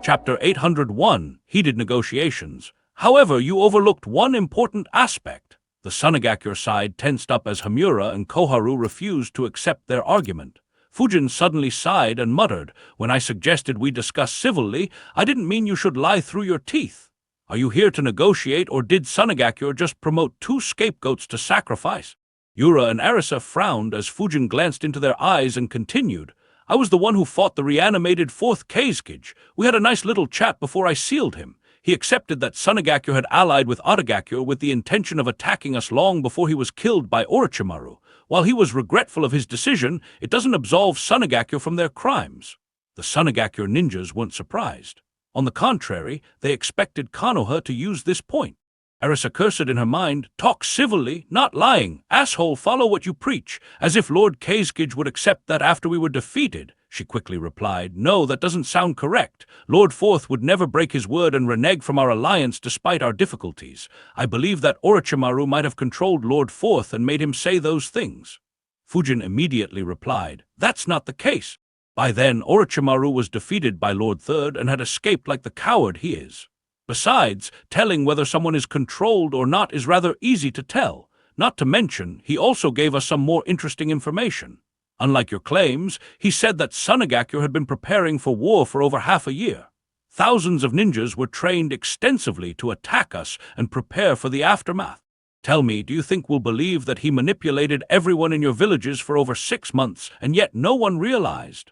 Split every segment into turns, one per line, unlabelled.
Chapter 801, Heated Negotiations. However, you overlooked one important aspect. The Sunagakure side tensed up as Hamura and Koharu refused to accept their argument. Fujin suddenly sighed and muttered, "When I suggested we discuss civilly, I didn't mean you should lie through your teeth. Are you here to negotiate, or did Sunagakure just promote two scapegoats to sacrifice?" Yura and Arisa frowned as Fujin glanced into their eyes and continued, "I was the one who fought the reanimated fourth Kazekage. We had a nice little chat before I sealed him. He accepted that Sunagakure had allied with Audiobook with the intention of attacking us long before he was killed by Orochimaru. While he was regretful of his decision, it doesn't absolve Sunagakure from their crimes." The Sunagakure ninjas weren't surprised. On the contrary, they expected Konoha to use this point. Arisa cursed in her mind, "Talk civilly, not lying. Asshole, follow what you preach. As if Lord Kazekage would accept that after we were defeated." She quickly replied, "No, that doesn't sound correct. Lord Fourth would never break his word and renege from our alliance despite our difficulties. I believe that Orochimaru might have controlled Lord Fourth and made him say those things." Fujin immediately replied, "That's not the case. By then, Orochimaru was defeated by Lord Third and had escaped like the coward he is. Besides, telling whether someone is controlled or not is rather easy to tell. Not to mention, he also gave us some more interesting information. Unlike your claims, he said that Sunagakure had been preparing for war for over half a year. Thousands of ninjas were trained extensively to attack us and prepare for the aftermath. Tell me, do you think we'll believe that he manipulated everyone in your villages for over 6 months and yet no one realized?"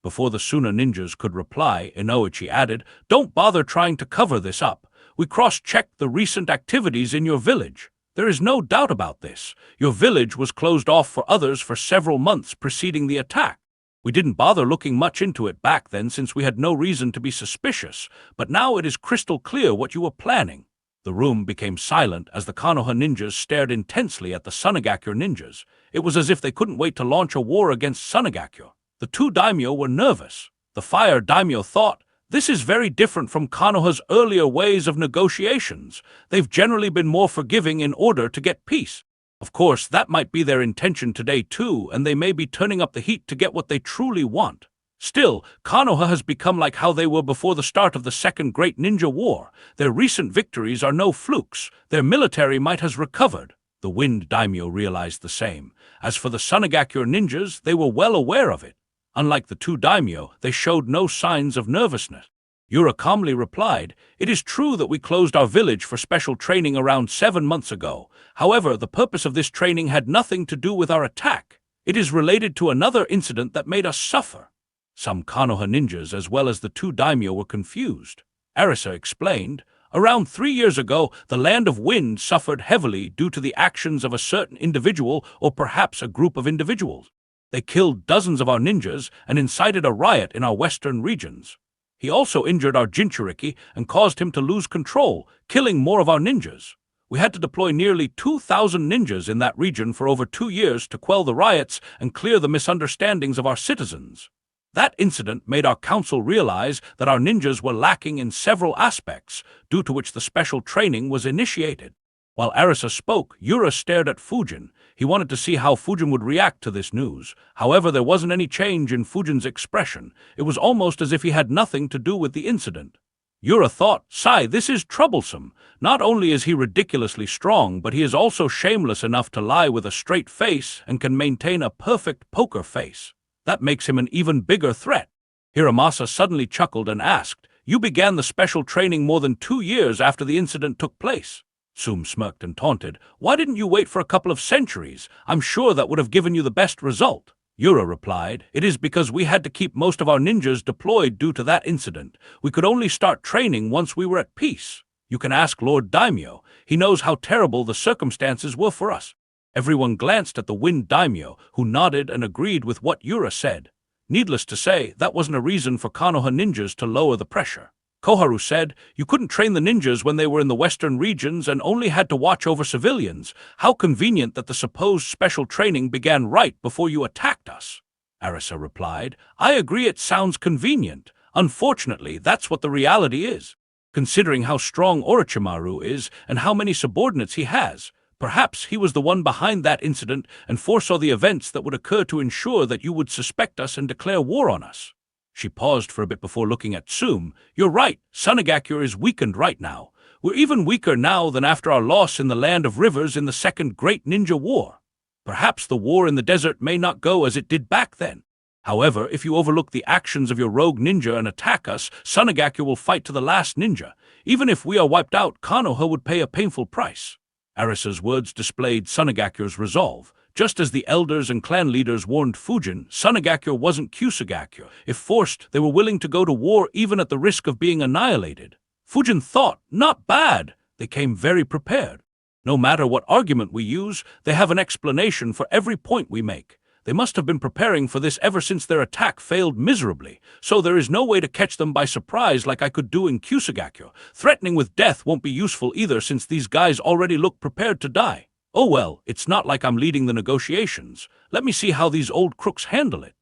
Before the Suna ninjas could reply, Inoichi added, "Don't bother trying to cover this up. We cross-checked the recent activities in your village. There is no doubt about this. Your village was closed off for others for several months preceding the attack. We didn't bother looking much into it back then since we had no reason to be suspicious, but now it is crystal clear what you were planning." The room became silent as the Konoha ninjas stared intensely at the Sunagakure ninjas. It was as if they couldn't wait to launch a war against Sunagakure. The two daimyo were nervous. The fire daimyo thought, "This is very different from Konoha's earlier ways of negotiations. They've generally been more forgiving in order to get peace. Of course, that might be their intention today too, and they may be turning up the heat to get what they truly want. Still, Konoha has become like how they were before the start of the Second Great Ninja War. Their recent victories are no flukes. Their military might has recovered." The Wind daimyo realized the same. As for the Sunagakure ninjas, they were well aware of it. Unlike the two daimyo, they showed no signs of nervousness. Yura calmly replied, "It is true that we closed our village for special training around 7 months ago. However, the purpose of this training had nothing to do with our attack. It is related to another incident that made us suffer." Some Konoha ninjas as well as the two daimyo were confused. Arisa explained, "Around 3 years ago, the Land of Wind suffered heavily due to the actions of a certain individual or perhaps a group of individuals. They killed dozens of our ninjas and incited a riot in our western regions. He also injured our Jinchuriki and caused him to lose control, killing more of our ninjas. We had to deploy nearly 2,000 ninjas in that region for over 2 years to quell the riots and clear the misunderstandings of our citizens. That incident made our council realize that our ninjas were lacking in several aspects, due to which the special training was initiated." While Arisa spoke, Yura stared at Fujin. He wanted to see how Fujin would react to this news. However, there wasn't any change in Fujin's expression. It was almost as if he had nothing to do with the incident. Yura thought, "Sai, this is troublesome. Not only is he ridiculously strong, but he is also shameless enough to lie with a straight face and can maintain a perfect poker face. That makes him an even bigger threat." Hiramasa suddenly chuckled and asked, "You began the special training more than 2 years after the incident took place?" Sum smirked and taunted, "Why didn't you wait for a couple of centuries? I'm sure that would have given you the best result." Yura replied, "It is because we had to keep most of our ninjas deployed due to that incident. We could only start training once we were at peace. You can ask Lord Daimyo. He knows how terrible the circumstances were for us." Everyone glanced at the Wind daimyo, who nodded and agreed with what Yura said. Needless to say, that wasn't a reason for Konoha ninjas to lower the pressure. Koharu said, "You couldn't train the ninjas when they were in the western regions and only had to watch over civilians. How convenient that the supposed special training began right before you attacked us." Arisa replied, "I agree, it sounds convenient. Unfortunately, that's what the reality is. Considering how strong Orochimaru is and how many subordinates he has, perhaps he was the one behind that incident and foresaw the events that would occur to ensure that you would suspect us and declare war on us." She paused for a bit before looking at Tsume. You're right, Sunagakure is weakened right now. We're even weaker now than after our loss in the Land of Rivers in the Second Great Ninja War. Perhaps the war in the desert may not go as it did back then. However, if you overlook the actions of your rogue ninja and attack us, Sunagakure will fight to the last ninja. Even if we are wiped out, Konoha would pay a painful price. Arisa's words displayed Sunagakure's resolve. Just as the elders and clan leaders warned Fujin, Sunagakure wasn't Kusagakure. If forced, they were willing to go to war even at the risk of being annihilated. Fujin thought, not bad. They came very prepared. No matter what argument we use, they have an explanation for every point we make. They must have been preparing for this ever since their attack failed miserably, so there is no way to catch them by surprise like I could do in Kusagakure. Threatening with death won't be useful either since these guys already look prepared to die. Oh well, it's not like I'm leading the negotiations. Let me see how these old crooks handle it.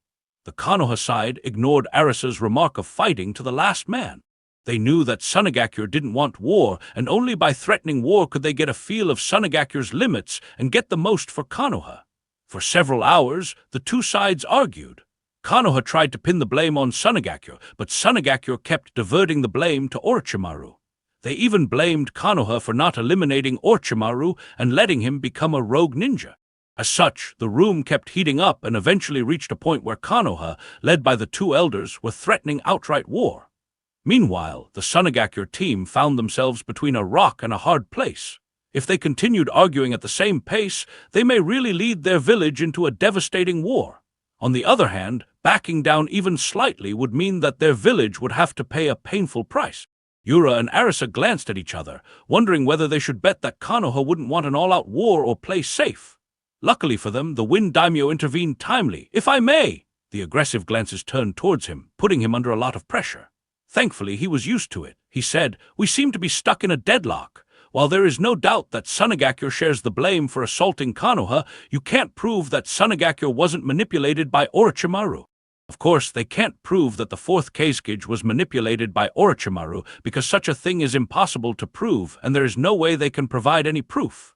The Konoha side ignored Arisa's remark of fighting to the last man. They knew that Sunagakure didn't want war, and only by threatening war could they get a feel of Sunagakure's limits and get the most for Konoha. For several hours, the two sides argued. Konoha tried to pin the blame on Sunagakure, but Sunagakure kept diverting the blame to Orochimaru. They even blamed Konoha for not eliminating Orochimaru and letting him become a rogue ninja. As such, the room kept heating up and eventually reached a point where Konoha, led by the two elders, were threatening outright war. Meanwhile, the Sunagakure team found themselves between a rock and a hard place. If they continued arguing at the same pace, they may really lead their village into a devastating war. On the other hand, backing down even slightly would mean that their village would have to pay a painful price. Yura and Arisa glanced at each other, wondering whether they should bet that Konoha wouldn't want an all-out war or play safe. Luckily for them, the Wind Daimyo intervened timely. If I may! The aggressive glances turned towards him, putting him under a lot of pressure. Thankfully, he was used to it. He said, we seem to be stuck in a deadlock. While there is no doubt that Sunagakure shares the blame for assaulting Konoha, you can't prove that Sunagakure wasn't manipulated by Orochimaru. Of course, they can't prove that the fourth Kazekage was manipulated by Orochimaru because such a thing is impossible to prove and there is no way they can provide any proof.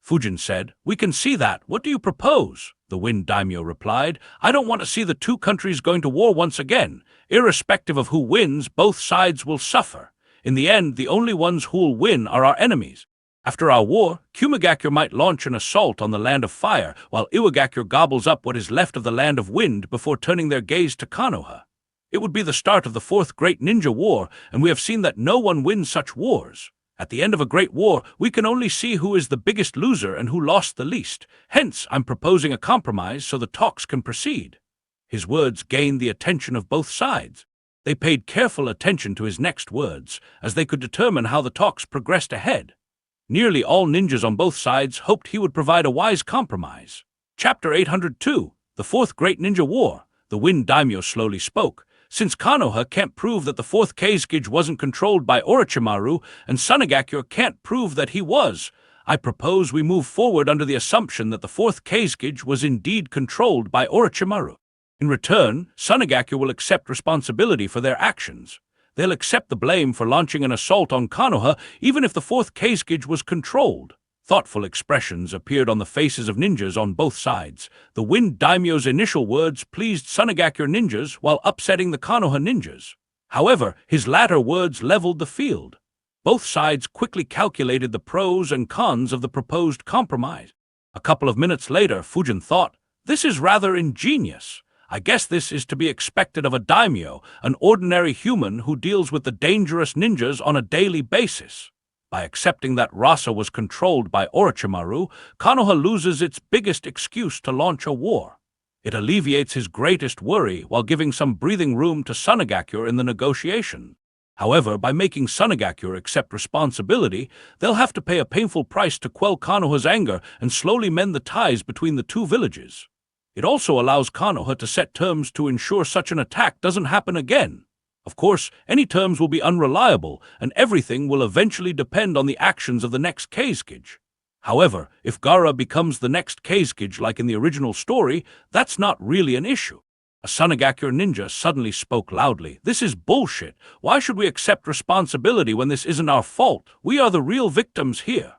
Fujin said, we can see that. What do you propose? The Wind Daimyo replied, I don't want to see the two countries going to war once again. Irrespective of who wins, both sides will suffer. In the end, the only ones who'll win are our enemies. After our war, Kumagakure might launch an assault on the Land of Fire, while Iwagakure gobbles up what is left of the Land of Wind before turning their gaze to Konoha. It would be the start of the Fourth Great Ninja War, and we have seen that no one wins such wars. At the end of a great war, we can only see who is the biggest loser and who lost the least. Hence, I'm proposing a compromise so the talks can proceed. His words gained the attention of both sides. They paid careful attention to his next words, as they could determine how the talks progressed ahead. Nearly all ninjas on both sides hoped he would provide a wise compromise. Chapter 802, The Fourth Great Ninja War. The Wind Daimyo slowly spoke. Since Konoha can't prove that the fourth Kazekage wasn't controlled by Orochimaru, and Sunagakure can't prove that he was, I propose we move forward under the assumption that the fourth Kazekage was indeed controlled by Orochimaru. In return, Sunagakure will accept responsibility for their actions. They'll accept the blame for launching an assault on Konoha even if the fourth Kazekage was controlled. Thoughtful expressions appeared on the faces of ninjas on both sides. The Wind Daimyo's initial words pleased Sunagakure ninjas while upsetting the Konoha ninjas. However, his latter words leveled the field. Both sides quickly calculated the pros and cons of the proposed compromise. A couple of minutes later, Fujin thought, this is rather ingenious. I guess this is to be expected of a daimyo, an ordinary human who deals with the dangerous ninjas on a daily basis. By accepting that Rasa was controlled by Orochimaru, Konoha loses its biggest excuse to launch a war. It alleviates his greatest worry while giving some breathing room to Sunagakure in the negotiation. However, by making Sunagakure accept responsibility, they'll have to pay a painful price to quell Konoha's anger and slowly mend the ties between the two villages. It also allows Konoha to set terms to ensure such an attack doesn't happen again. Of course, any terms will be unreliable, and everything will eventually depend on the actions of the next Kazekage. However, if Gaara becomes the next Kazekage like in the original story, that's not really an issue. A Sunagakure ninja suddenly spoke loudly. This is bullshit. Why should we accept responsibility when this isn't our fault? We are the real victims here.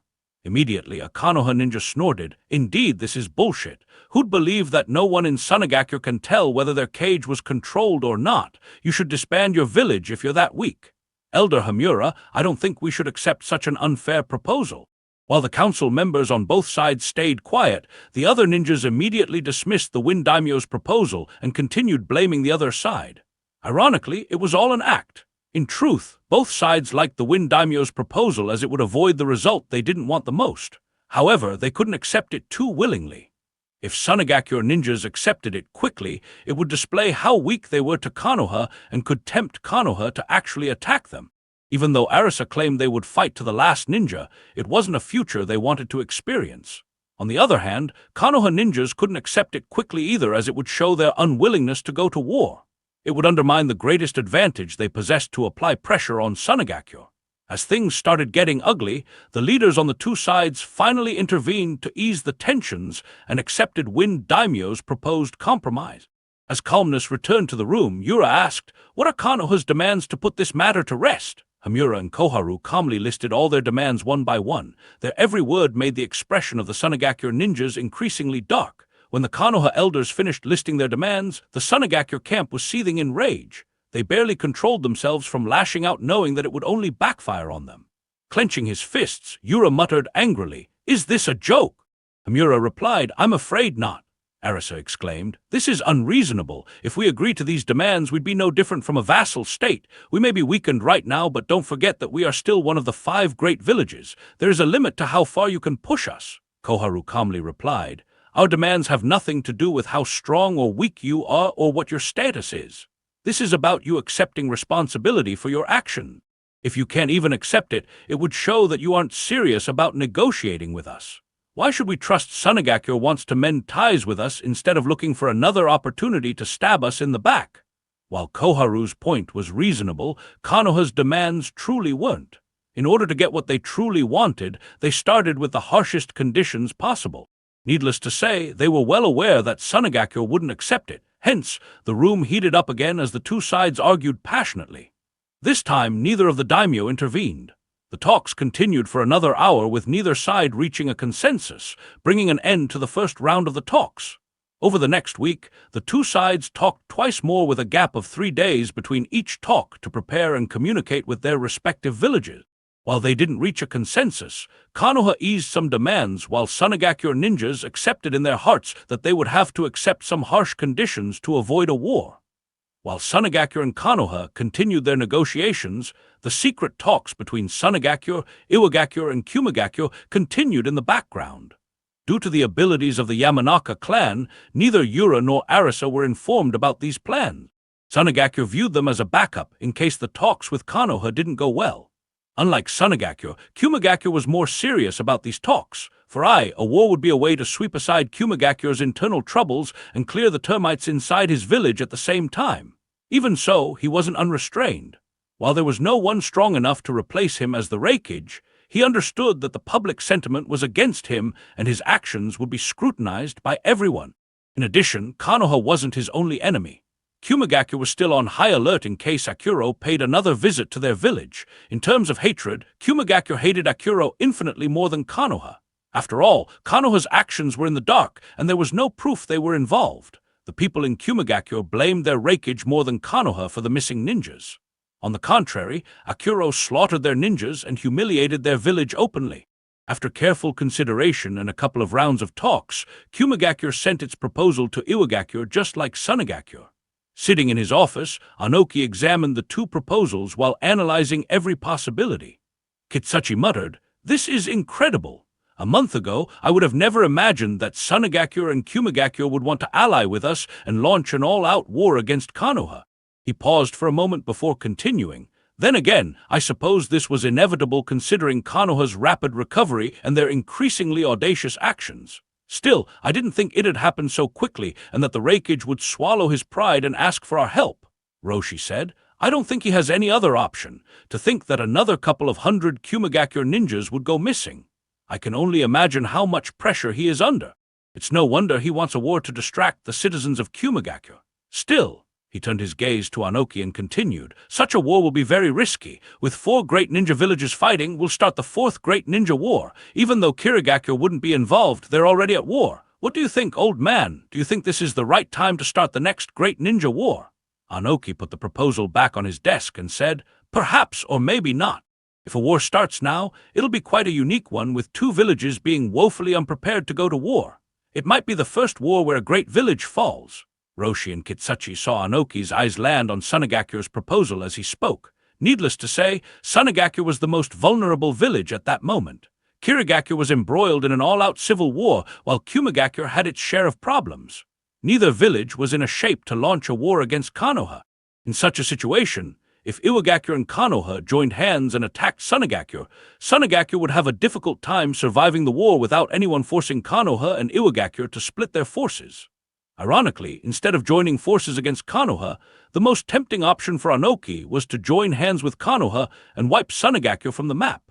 Immediately, a Konoha ninja snorted, "Indeed, this is bullshit. Who'd believe that no one in Sunagakure can tell whether their cage was controlled or not? You should disband your village if you're that weak." "Elder Hamura, I don't think we should accept such an unfair proposal." While the council members on both sides stayed quiet, the other ninjas immediately dismissed the Wind Daimyo's proposal and continued blaming the other side. Ironically, it was all an act. In truth, both sides liked the Wind Daimyo's proposal as it would avoid the result they didn't want the most. However, they couldn't accept it too willingly. If Sunagakure ninjas accepted it quickly, it would display how weak they were to Konoha and could tempt Konoha to actually attack them. Even though Arisa claimed they would fight to the last ninja, it wasn't a future they wanted to experience. On the other hand, Konoha ninjas couldn't accept it quickly either, as it would show their unwillingness to go to war. It would undermine the greatest advantage they possessed to apply pressure on Sunagakure. As things started getting ugly, the leaders on the two sides finally intervened to ease the tensions and accepted Wind Daimyo's proposed compromise. As calmness returned to the room, Yura asked, "What are Konoha's demands to put this matter to rest?" Hamura and Koharu calmly listed all their demands one by one. Their every word made the expression of the Sunagakure ninjas increasingly dark. When the Konoha elders finished listing their demands, the Sunagakure camp was seething in rage. They barely controlled themselves from lashing out, knowing that it would only backfire on them. Clenching his fists, Yura muttered angrily, "Is this a joke?" Hamura replied, "I'm afraid not." Arisa exclaimed, "This is unreasonable. If we agree to these demands, we'd be no different from a vassal state. We may be weakened right now, but don't forget that we are still one of the 5 great villages. There is a limit to how far you can push us." Koharu calmly replied, "Our demands have nothing to do with how strong or weak you are or what your status is. This is about you accepting responsibility for your action. If you can't even accept it, it would show that you aren't serious about negotiating with us. Why should we trust Sunagakure wants to mend ties with us instead of looking for another opportunity to stab us in the back?" While Koharu's point was reasonable, Konoha's demands truly weren't. In order to get what they truly wanted, they started with the harshest conditions possible. Needless to say, they were well aware that Sunagakure wouldn't accept it. Hence, the room heated up again as the two sides argued passionately. This time, neither of the daimyo intervened. The talks continued for another hour, with neither side reaching a consensus, bringing an end to the first round of the talks. Over the next week, the two sides talked twice more, with a gap of 3 days between each talk to prepare and communicate with their respective villages. While they didn't reach a consensus, Konoha eased some demands, while Sunagakure ninjas accepted in their hearts that they would have to accept some harsh conditions to avoid a war. While Sunagakure and Konoha continued their negotiations, the secret talks between Sunagakure, Iwagakure, and Kumagakure continued in the background. Due to the abilities of the Yamanaka clan, neither Yura nor Arisa were informed about these plans. Sunagakure viewed them as a backup in case the talks with Konoha didn't go well. Unlike Sunagakure, Kumagakure was more serious about these talks. For a war would be a way to sweep aside Kumagakure's internal troubles and clear the termites inside his village at the same time. Even so, he wasn't unrestrained. While there was no one strong enough to replace him as the Reikage, he understood that the public sentiment was against him and his actions would be scrutinized by everyone. In addition, Konoha wasn't his only enemy. Kumagakure was still on high alert in case Akuro paid another visit to their village. In terms of hatred, Kumagakure hated Akuro infinitely more than Konoha. After all, Konoha's actions were in the dark, and there was no proof they were involved. The people in Kumagakure blamed their Reikage more than Konoha for the missing ninjas. On the contrary, Akuro slaughtered their ninjas and humiliated their village openly. After careful consideration and a couple of rounds of talks, Kumagakure sent its proposal to Iwagakure just like Sunagakure. Sitting in his office, Anoki examined the two proposals while analyzing every possibility. Kitsuchi muttered, "This is incredible. A month ago, I would have never imagined that Sunagakure and Kumagakure would want to ally with us and launch an all-out war against Konoha." He paused for a moment before continuing. "Then again, I suppose this was inevitable considering Konoha's rapid recovery and their increasingly audacious actions. Still, I didn't think it'd happen so quickly and that the Reikage would swallow his pride and ask for our help," Roshi said. "I don't think he has any other option. To think that another couple of hundred Kumagakure ninjas would go missing. I can only imagine how much pressure he is under. It's no wonder he wants a war to distract the citizens of Kumagakure. Still, He turned his gaze to Anoki and continued, "Such a war will be very risky. With 4 great ninja villages fighting, we'll start the 4th great ninja war. Even though Kirigakyo wouldn't be involved, they're already at war. What do you think, old man? Do you think this is the right time to start the next great ninja war?" Anoki put the proposal back on his desk and said, "Perhaps or maybe not. If a war starts now, it'll be quite a unique one, with 2 villages being woefully unprepared to go to war. It might be the first war where a great village falls." Roshi and Kitsuchi saw Anoki's eyes land on Sunagaku's proposal as he spoke. Needless to say, Sunagaku was the most vulnerable village at that moment. Kirigakyo was embroiled in an all-out civil war, while Kumigakyo had its share of problems. Neither village was in a shape to launch a war against Konoha. In such a situation, if Iwagakyo and Konoha joined hands and attacked Sunagakyo, Sunagakyo would have a difficult time surviving the war without anyone forcing Konoha and Iwagakyo to split their forces. Ironically, instead of joining forces against Konoha, the most tempting option for Anoki was to join hands with Konoha and wipe Sunagakyo from the map.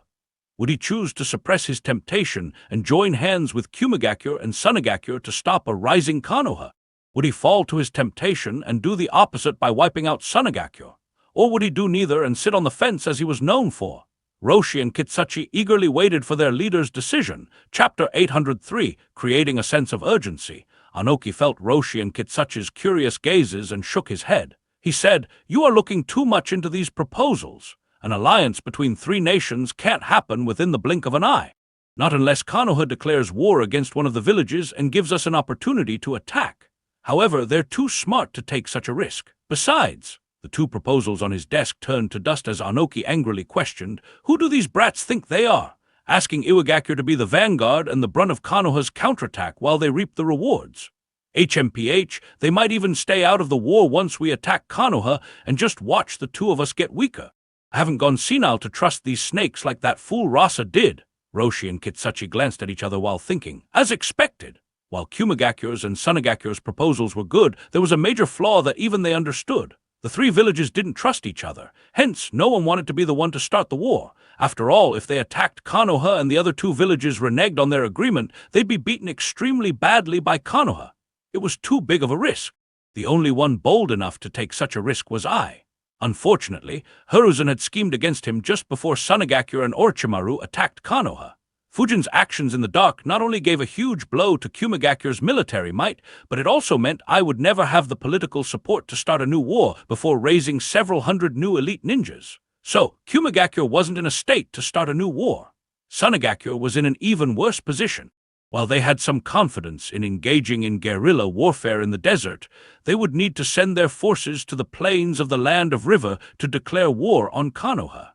Would he choose to suppress his temptation and join hands with Kumigakyo and Sunagakyo to stop a rising Konoha? Would he fall to his temptation and do the opposite by wiping out Sunagakyo? Or would he do neither and sit on the fence as he was known for? Roshi and Kitsuchi eagerly waited for their leader's decision. Chapter 803, Creating a Sense of Urgency. Anoki felt Roshi and Kitsuchi's curious gazes and shook his head. He said, "You are looking too much into these proposals. An alliance between 3 nations can't happen within the blink of an eye. Not unless Konoha declares war against one of the villages and gives us an opportunity to attack. However, they're too smart to take such a risk. Besides," the 2 proposals on his desk turned to dust as Anoki angrily questioned, "Who do these brats think they are? Asking Iwagakyo to be the vanguard and the brunt of Konoha's counterattack while they reap the rewards. HMPH, they might even stay out of the war once we attack Konoha and just watch the 2 of us get weaker. I haven't gone senile to trust these snakes like that fool Rasa did." Roshi and Kitsuchi glanced at each other while thinking. As expected, while Kumigakyo's and Sunagakyo's proposals were good, there was a major flaw that even they understood. The 3 villages didn't trust each other. Hence, no one wanted to be the one to start the war. After all, if they attacked Konoha and the other 2 villages reneged on their agreement, they'd be beaten extremely badly by Konoha. It was too big of a risk. The only one bold enough to take such a risk was I. Unfortunately, Hiruzen had schemed against him just before Sunagakyo and Orochimaru attacked Konoha. Fujin's actions in the dark not only gave a huge blow to Kumigakyo's military might, but it also meant I would never have the political support to start a new war before raising several hundred new elite ninjas. So, Kumigakyo wasn't in a state to start a new war. Sunagakyo was in an even worse position. While they had some confidence in engaging in guerrilla warfare in the desert, they would need to send their forces to the plains of the Land of River to declare war on Konoha.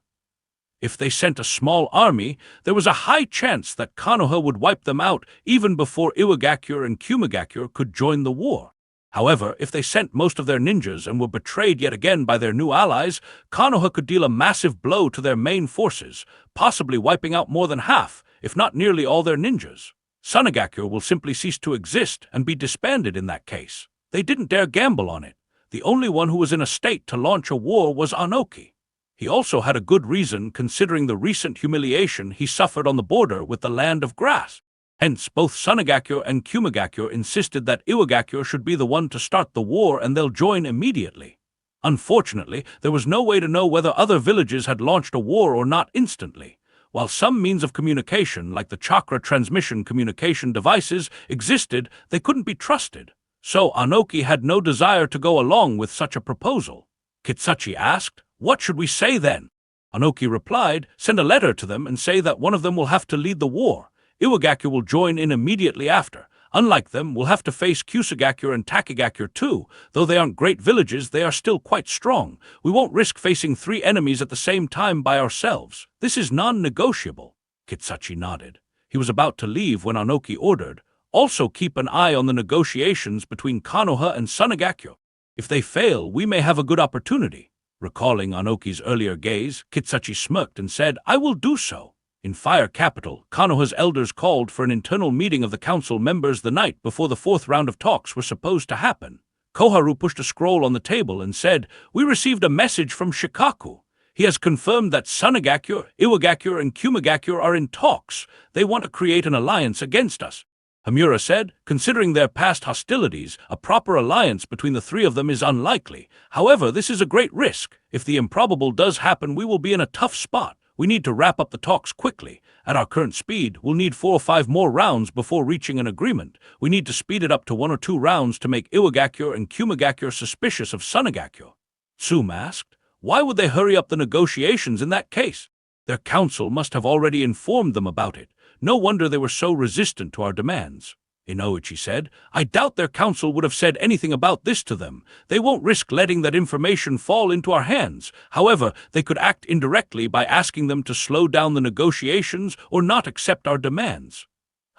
If they sent a small army, there was a high chance that Konoha would wipe them out even before Iwagakyo and Kumigakyo could join the war. However, if they sent most of their ninjas and were betrayed yet again by their new allies, Konoha could deal a massive blow to their main forces, possibly wiping out more than half, if not nearly all their ninjas. Sunagakyo will simply cease to exist and be disbanded in that case. They didn't dare gamble on it. The only one who was in a state to launch a war was Anoki. He also had a good reason considering the recent humiliation he suffered on the border with the Land of Grass. Hence, both Sunagakyo and Kumigakyo insisted that Iwagakyo should be the one to start the war and they'll join immediately. Unfortunately, there was no way to know whether other villages had launched a war or not instantly. While some means of communication, like the chakra transmission communication devices, existed, they couldn't be trusted. So Anoki had no desire to go along with such a proposal. Kitsuchi asked, "What should we say then?" Anoki replied, "Send a letter to them and say that one of them will have to lead the war. Iwagakyo will join in immediately after. Unlike them, we'll have to face Kusagakyo and Takigakyo too. Though they aren't great villages, they are still quite strong. We won't risk facing 3 enemies at the same time by ourselves. This is non-negotiable." Kitsuchi nodded. He was about to leave when Anoki ordered, "Also keep an eye on the negotiations between Konoha and Sunagakyo. If they fail, we may have a good opportunity." Recalling Anoki's earlier gaze, Kitsuchi smirked and said, "I will do so." In Fire Capital, Konoha's elders called for an internal meeting of the council members the night before the 4th round of talks were supposed to happen. Koharu pushed a scroll on the table and said, "We received a message from Shikaku. He has confirmed that Sunagakyo, Iwagakyo, and Kumigakyo are in talks. They want to create an alliance against us. Hamura said, considering their past hostilities, a proper alliance between the three of them is unlikely. However, this is a great risk. If the improbable does happen, we will be in a tough spot. We need to wrap up the talks quickly. At our current speed, we'll need 4 or 5 more rounds before reaching an agreement. We need to speed it up to 1 or 2 rounds to make Iwagakure and Kumagakure suspicious of Sunagakure. Tsume asked, why would they hurry up the negotiations in that case? Their council must have already informed them about it. No wonder they were so resistant to our demands. Inoichi said, I doubt their council would have said anything about this to them. They won't risk letting that information fall into our hands. However, they could act indirectly by asking them to slow down the negotiations or not accept our demands.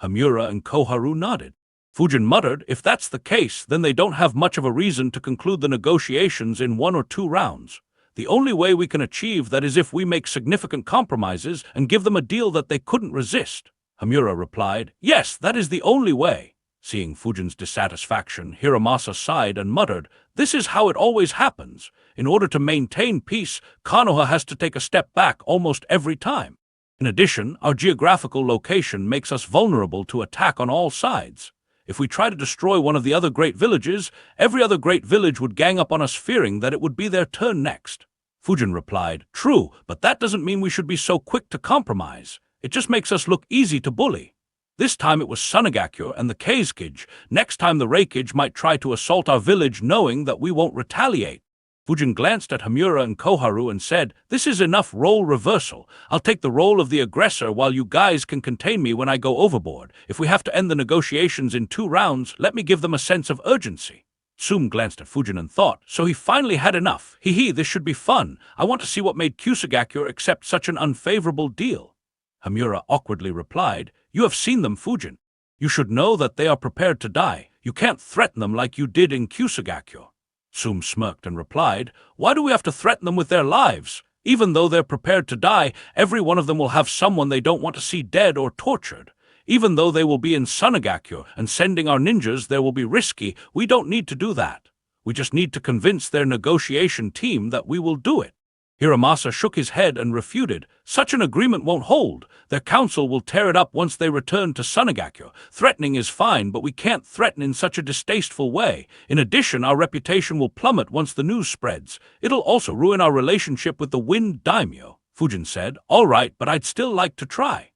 Hamura and Koharu nodded. Fujin muttered, if that's the case, then they don't have much of a reason to conclude the negotiations in 1 or 2 rounds. The only way we can achieve that is if we make significant compromises and give them a deal that they couldn't resist. Hamura replied, yes, that is the only way. Seeing Fujin's dissatisfaction, Hiramasa sighed and muttered, this is how it always happens. In order to maintain peace, Konoha has to take a step back almost every time. In addition, our geographical location makes us vulnerable to attack on all sides. If we try to destroy one of the other great villages, every other great village would gang up on us fearing that it would be their turn next. Fujin replied, true, but that doesn't mean we should be so quick to compromise. It just makes us look easy to bully. This time it was Sunagakure and the Keizukage. Next time the Reikage might try to assault our village knowing that we won't retaliate. Fujin glanced at Hamura and Koharu and said, this is enough role reversal. I'll take the role of the aggressor while you guys can contain me when I go overboard. If we have to end the negotiations in 2 rounds, let me give them a sense of urgency. Tsume glanced at Fujin and thought, so he finally had enough. This should be fun. I want to see what made Kusagakure accept such an unfavorable deal. Hamura awkwardly replied, you have seen them, Fujin. You should know that they are prepared to die. You can't threaten them like you did in Kusagakure. Tsume smirked and replied, why do we have to threaten them with their lives? Even though they're prepared to die, every one of them will have someone they don't want to see dead or tortured. Even though they will be in Sunagakure and sending our ninjas there will be risky, we don't need to do that. We just need to convince their negotiation team that we will do it. Hiramasa shook his head and refuted, such an agreement won't hold. Their council will tear it up once they return to Sunagakure. Threatening is fine, but we can't threaten in such a distasteful way. In addition, our reputation will plummet once the news spreads. It'll also ruin our relationship with the Wind Daimyo. Fujin said, all right, but I'd still like to try.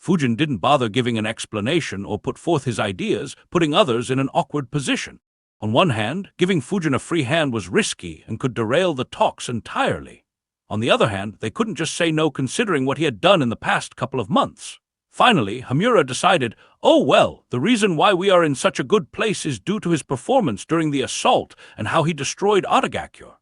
Fujin didn't bother giving an explanation or put forth his ideas, putting others in an awkward position. On one hand, giving Fujin a free hand was risky and could derail the talks entirely. On the other hand, they couldn't just say no considering what he had done in the past couple of months. Finally, Hamura decided, oh well, the reason why we are in such a good place is due to his performance during the assault and how he destroyed Otagakure.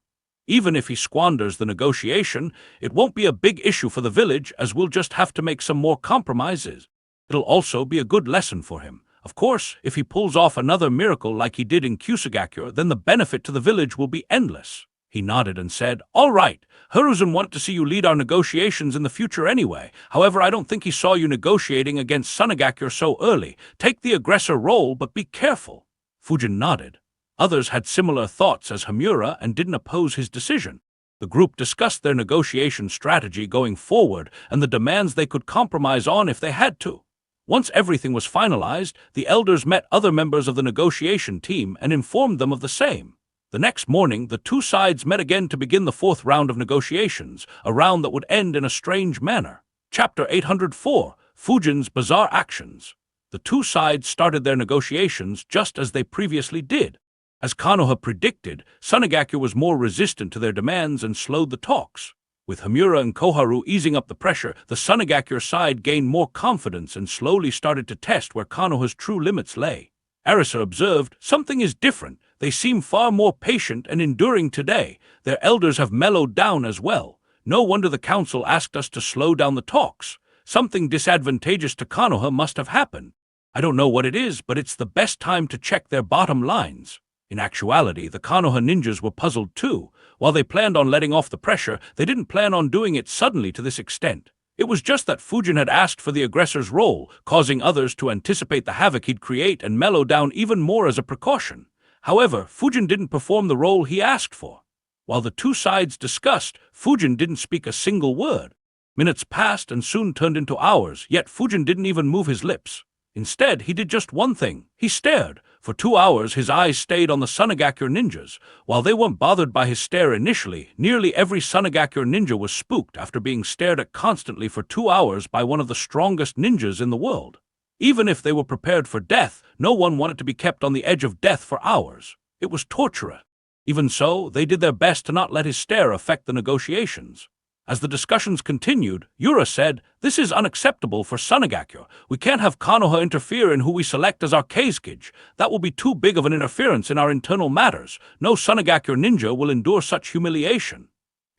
Even if he squanders the negotiation, it won't be a big issue for the village as we'll just have to make some more compromises. It'll also be a good lesson for him. Of course, if he pulls off another miracle like he did in Kusagakure, then the benefit to the village will be endless. He nodded and said, all right, Hiruzen wanted to see you lead our negotiations in the future anyway. However, I don't think he saw you negotiating against Sunagakure so early. Take the aggressor role, but be careful. Fujin nodded. Others had similar thoughts as Hamura and didn't oppose his decision. The group discussed their negotiation strategy going forward and the demands they could compromise on if they had to. Once everything was finalized, the elders met other members of the negotiation team and informed them of the same. The next morning, the 2 sides met again to begin the 4th round of negotiations, a round that would end in a strange manner. Chapter 804, Fujin's Bizarre Actions. The 2 sides started their negotiations just as they previously did. As Konoha predicted, Sunagakure was more resistant to their demands and slowed the talks. With Hamura and Koharu easing up the pressure, the Sunagakure side gained more confidence and slowly started to test where Konoha's true limits lay. Arisa observed, something is different. They seem far more patient and enduring today. Their elders have mellowed down as well. No wonder the council asked us to slow down the talks. Something disadvantageous to Konoha must have happened. I don't know what it is, but it's the best time to check their bottom lines. In actuality, the Konoha ninjas were puzzled too. While they planned on letting off the pressure, they didn't plan on doing it suddenly to this extent. It was just that Fujin had asked for the aggressor's role, causing others to anticipate the havoc he'd create and mellow down even more as a precaution. However, Fujin didn't perform the role he asked for. While the 2 sides discussed, Fujin didn't speak a single word. Minutes passed and soon turned into hours, yet Fujin didn't even move his lips. Instead, he did just one thing. He stared. For 2 hours, his eyes stayed on the Sunagakure ninjas. While they weren't bothered by his stare initially, nearly every Sunagakure ninja was spooked after being stared at constantly for 2 hours by one of the strongest ninjas in the world. Even if they were prepared for death, no one wanted to be kept on the edge of death for hours. It was torturous. Even so, they did their best to not let his stare affect the negotiations. As the discussions continued, Yura said, "This is unacceptable for Sunagakure. We can't have Konoha interfere in who we select as our Keizukage. That will be too big of an interference in our internal matters. No Sunagakure ninja will endure such humiliation."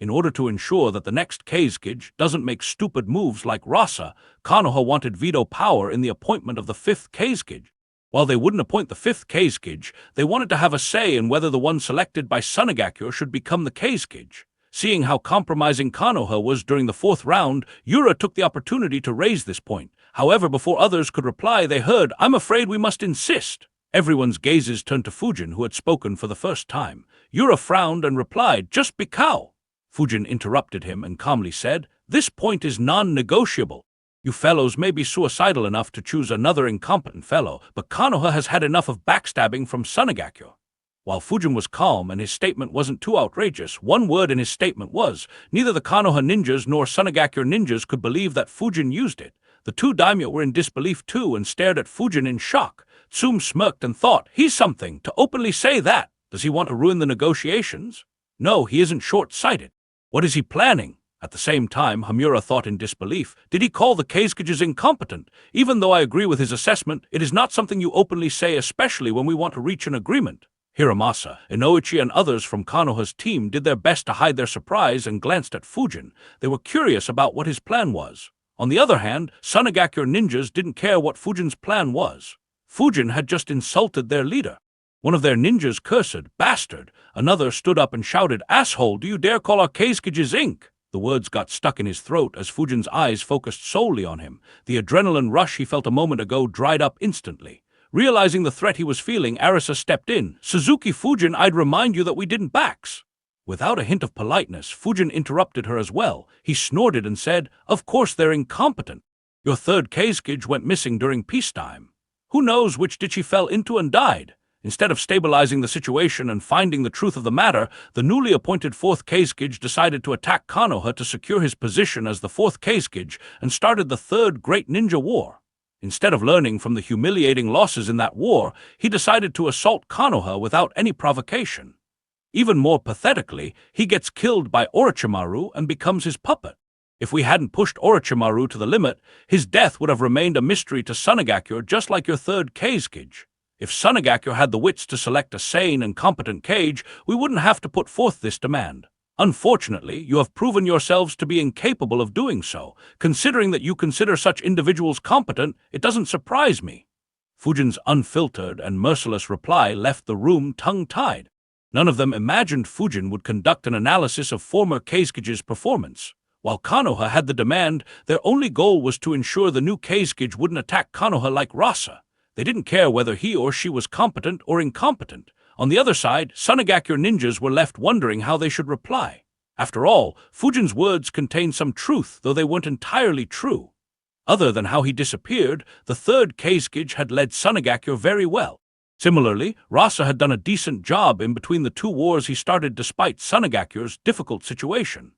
In order to ensure that the next Keizukage doesn't make stupid moves like Rasa, Konoha wanted veto power in the appointment of the fifth Keizukage. While they wouldn't appoint the fifth Keizukage, they wanted to have a say in whether the one selected by Sunagakure should become the Keizukage. Seeing how compromising Konoha was during the fourth round, Yura took the opportunity to raise this point. However, before others could reply, they heard, "I'm afraid we must insist." Everyone's gazes turned to Fujin, who had spoken for the first time. Yura frowned and replied, "Just because." Fujin interrupted him and calmly said, "This point is non-negotiable. You fellows may be suicidal enough to choose another incompetent fellow, but Konoha has had enough of backstabbing from Sunagakure." While Fujin was calm and his statement wasn't too outrageous, one word in his statement was, neither the Konoha ninjas nor Sunagakure ninjas could believe that Fujin used it. The two daimyo were in disbelief too and stared at Fujin in shock. Tsume smirked and thought, "He's something to openly say that. Does he want to ruin the negotiations? No, he isn't short-sighted. What is he planning?" At the same time, Hamura thought in disbelief, "Did he call the Keizukages incompetent? Even though I agree with his assessment, it is not something you openly say, especially when we want to reach an agreement." Hiramasa, Inoichi, and others from Konoha's team did their best to hide their surprise and glanced at Fujin. They were curious about what his plan was. On the other hand, Sunagakure ninjas didn't care what Fujin's plan was. Fujin had just insulted their leader. One of their ninjas cursed, "Bastard!" Another stood up and shouted, "Asshole, do you dare call our Keizukages Inc.?" The words got stuck in his throat as Fujin's eyes focused solely on him. The adrenaline rush he felt a moment ago dried up instantly. Realizing the threat he was feeling, Arisa stepped in. "Suzuki Fujin, I'd remind you that we didn't backs." Without a hint of politeness, Fujin interrupted her as well. He snorted and said, "Of course they're incompetent. Your third Keizukage went missing during peacetime. Who knows which ditch he fell into and died?" Instead of stabilizing the situation and finding the truth of the matter, the newly appointed fourth Keizukage decided to attack Konoha to secure his position as the fourth Keizukage and started the third Great Ninja War. Instead of learning from the humiliating losses in that war, he decided to assault Konoha without any provocation. Even more pathetically, he gets killed by Orochimaru and becomes his puppet. If we hadn't pushed Orochimaru to the limit, his death would have remained a mystery to Sunagakure, just like your third Keizukage. If Sunagakure had the wits to select a sane and competent Kage, we wouldn't have to put forth this demand. Unfortunately, you have proven yourselves to be incapable of doing so. Considering that you consider such individuals competent, it doesn't surprise me." Fujin's unfiltered and merciless reply left the room tongue-tied. None of them imagined Fujin would conduct an analysis of former Keizukage's performance. While Konoha had the demand, their only goal was to ensure the new Keizukage wouldn't attack Konoha like Rasa. They didn't care whether he or she was competent or incompetent. On the other side, Sunagakure ninjas were left wondering how they should reply. After all, Fujin's words contained some truth, though they weren't entirely true. Other than how he disappeared, the third Keizukage had led Sunagakure very well. Similarly, Rasa had done a decent job in between the two wars he started despite Sunagakure's difficult situation.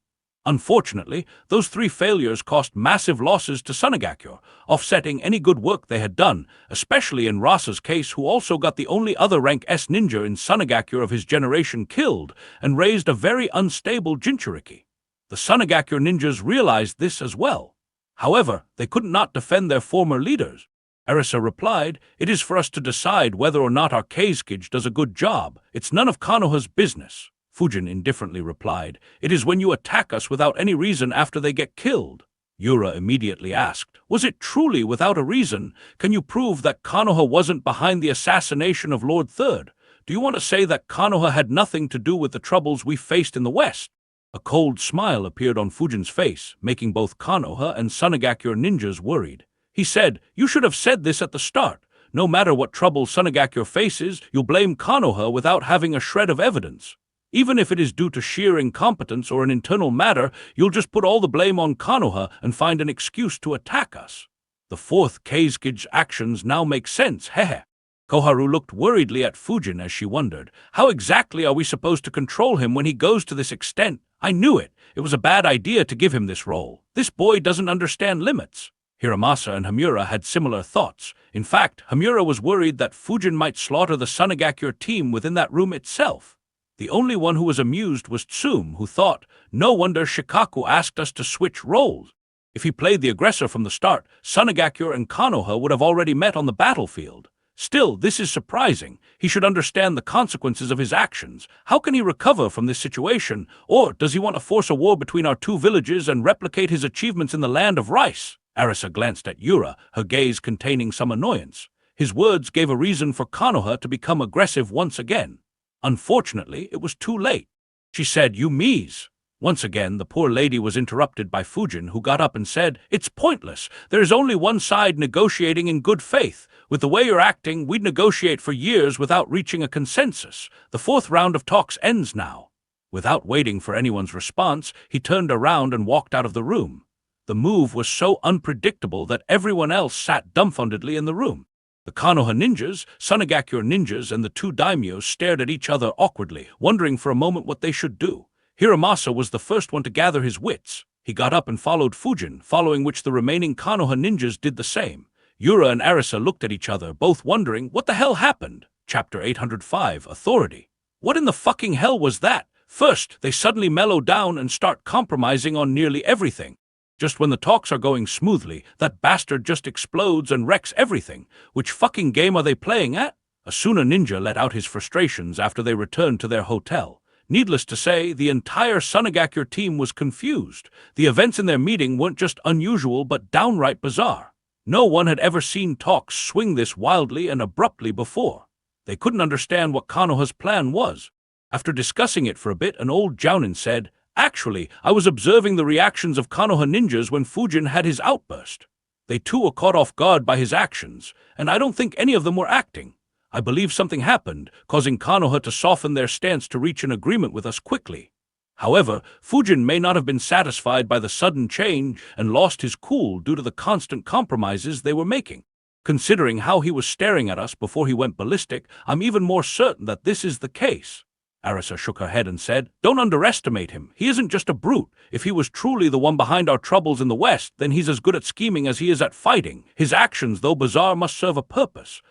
Unfortunately, those three failures cost massive losses to Sunagakure, offsetting any good work they had done, especially in Rasa's case, who also got the only other rank S ninja in Sunagakure of his generation killed and raised a very unstable Jinchuriki. The Sunagakure ninjas realized this as well. However, they could not defend their former leaders. Arisa replied, "It is for us to decide whether or not our Keizukage does a good job. It's none of Konoha's business." Fujin indifferently replied, "It is when you attack us without any reason after they get killed." Yura immediately asked, "Was it truly without a reason? Can you prove that Konoha wasn't behind the assassination of Lord Third? Do you want to say that Konoha had nothing to do with the troubles we faced in the West?" A cold smile appeared on Fujin's face, making both Konoha and Sunagakure ninjas worried. He said, "You should have said this at the start. No matter what trouble Sunagakure faces, you'll blame Konoha without having a shred of evidence. Even if it is due to sheer incompetence or an internal matter, you'll just put all the blame on Konoha and find an excuse to attack us." The fourth Keizuki's actions now make sense, hehe. Koharu looked worriedly at Fujin as she wondered, how exactly are we supposed to control him when he goes to this extent? I knew it. It was a bad idea to give him this role. This boy doesn't understand limits. Hiramasa and Hamura had similar thoughts. In fact, Hamura was worried that Fujin might slaughter the Sunagakure team within that room itself. The only one who was amused was Tsume, who thought, no wonder Shikaku asked us to switch roles. If he played the aggressor from the start, Sunagakure and Konoha would have already met on the battlefield. Still, this is surprising. He should understand the consequences of his actions. How can he recover from this situation? Or does he want to force a war between our two villages and replicate his achievements in the land of rice? Arisa glanced at Yura, her gaze containing some annoyance. His words gave a reason for Konoha to become aggressive once again. Unfortunately, it was too late. She said, "You mees." Once again, the poor lady was interrupted by Fujin, who got up and said, "It's pointless. There is only one side negotiating in good faith. With the way you're acting, we'd negotiate for years without reaching a consensus. The fourth round of talks ends now." Without waiting for anyone's response, he turned around and walked out of the room. The move was so unpredictable that everyone else sat dumbfoundedly in the room. The Konoha ninjas, Sunagakure ninjas, and the two daimyos stared at each other awkwardly, wondering for a moment what they should do. Hiramasa was the first one to gather his wits. He got up and followed Fujin, following which the remaining Konoha ninjas did the same. Yura and Arisa looked at each other, both wondering, what the hell happened? Chapter 805, Authority. What in the fucking hell was that? First, they suddenly mellow down and start compromising on nearly everything. Just when the talks are going smoothly, that bastard just explodes and wrecks everything. Which fucking game are they playing at? Asuna Ninja let out his frustrations after they returned to their hotel. Needless to say, the entire Sunagakure team was confused. The events in their meeting weren't just unusual but downright bizarre. No one had ever seen talks swing this wildly and abruptly before. They couldn't understand what Konoha's plan was. After discussing it for a bit, an old jounin said, "Actually, I was observing the reactions of Konoha ninjas when Fujin had his outburst. They too were caught off guard by his actions, and I don't think any of them were acting. I believe something happened, causing Konoha to soften their stance to reach an agreement with us quickly. However, Fujin may not have been satisfied by the sudden change and lost his cool due to the constant compromises they were making. Considering how he was staring at us before he went ballistic, I'm even more certain that this is the case." Arisa shook her head and said, "Don't underestimate him. He isn't just a brute. If he was truly the one behind our troubles in the West, then he's as good at scheming as he is at fighting. His actions, though bizarre, must serve a purpose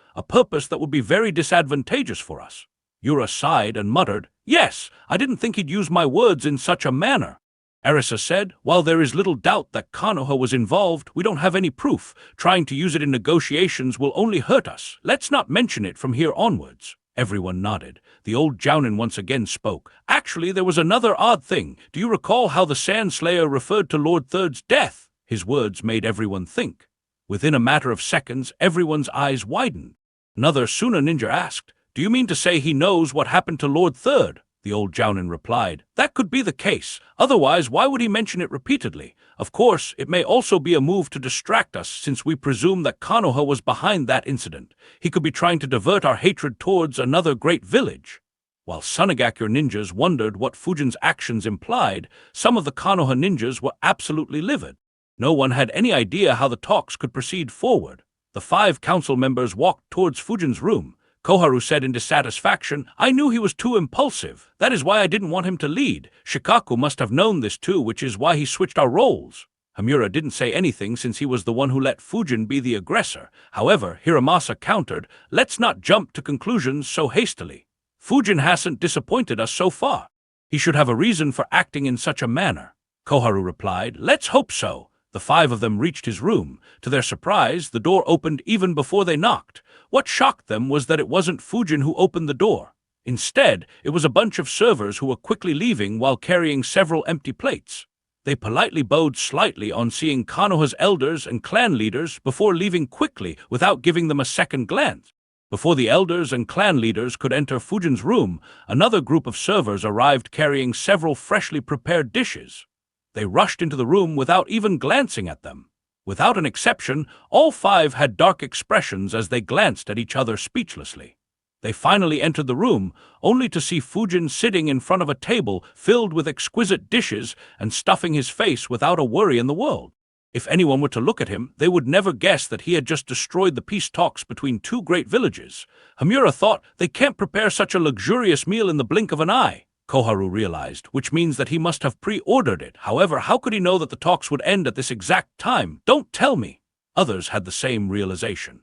that would be very disadvantageous for us." Yura sighed and muttered, "Yes, I didn't think he'd use my words in such a manner." Arisa said, "While there is little doubt that Konoha was involved, we don't have any proof. Trying to use it in negotiations will only hurt us. Let's not mention it from here onwards." Everyone nodded. The old jounin once again spoke. "Actually, there was another odd thing. Do you recall how the Sand Slayer referred to Lord Third's death?" His words made everyone think. Within a matter of seconds, everyone's eyes widened. Another Suna ninja asked, "Do you mean to say he knows what happened to Lord Third?" The old jounin replied, "That could be the case. Otherwise, why would he mention it repeatedly? Of course, it may also be a move to distract us, since we presume that Konoha was behind that incident. He could be trying to divert our hatred towards another great village." While Sunagakure ninjas wondered what Fujin's actions implied, some of the Konoha ninjas were absolutely livid. No one had any idea how the talks could proceed forward. The 5 council members walked towards Fujin's room. Koharu said in dissatisfaction, "I knew he was too impulsive. That is why I didn't want him to lead. Shikaku must have known this too, which is why he switched our roles." Hamura didn't say anything since he was the one who let Fujin be the aggressor. However, Hiramasa countered, "Let's not jump to conclusions so hastily. Fujin hasn't disappointed us so far. He should have a reason for acting in such a manner." Koharu replied, "Let's hope so." The 5 of them reached his room. To their surprise, the door opened even before they knocked. What shocked them was that it wasn't Fujin who opened the door. Instead, it was a bunch of servers who were quickly leaving while carrying several empty plates. They politely bowed slightly on seeing Konoha's elders and clan leaders before leaving quickly without giving them a second glance. Before the elders and clan leaders could enter Fujin's room, another group of servers arrived carrying several freshly prepared dishes. They rushed into the room without even glancing at them. Without an exception, all 5 had dark expressions as they glanced at each other speechlessly. They finally entered the room, only to see Fujin sitting in front of a table filled with exquisite dishes and stuffing his face without a worry in the world. If anyone were to look at him, they would never guess that he had just destroyed the peace talks between two great villages. Hamura thought, they can't prepare such a luxurious meal in the blink of an eye. Koharu realized, which means that he must have pre-ordered it. However, how could he know that the talks would end at this exact time? Don't tell me. Others had the same realization.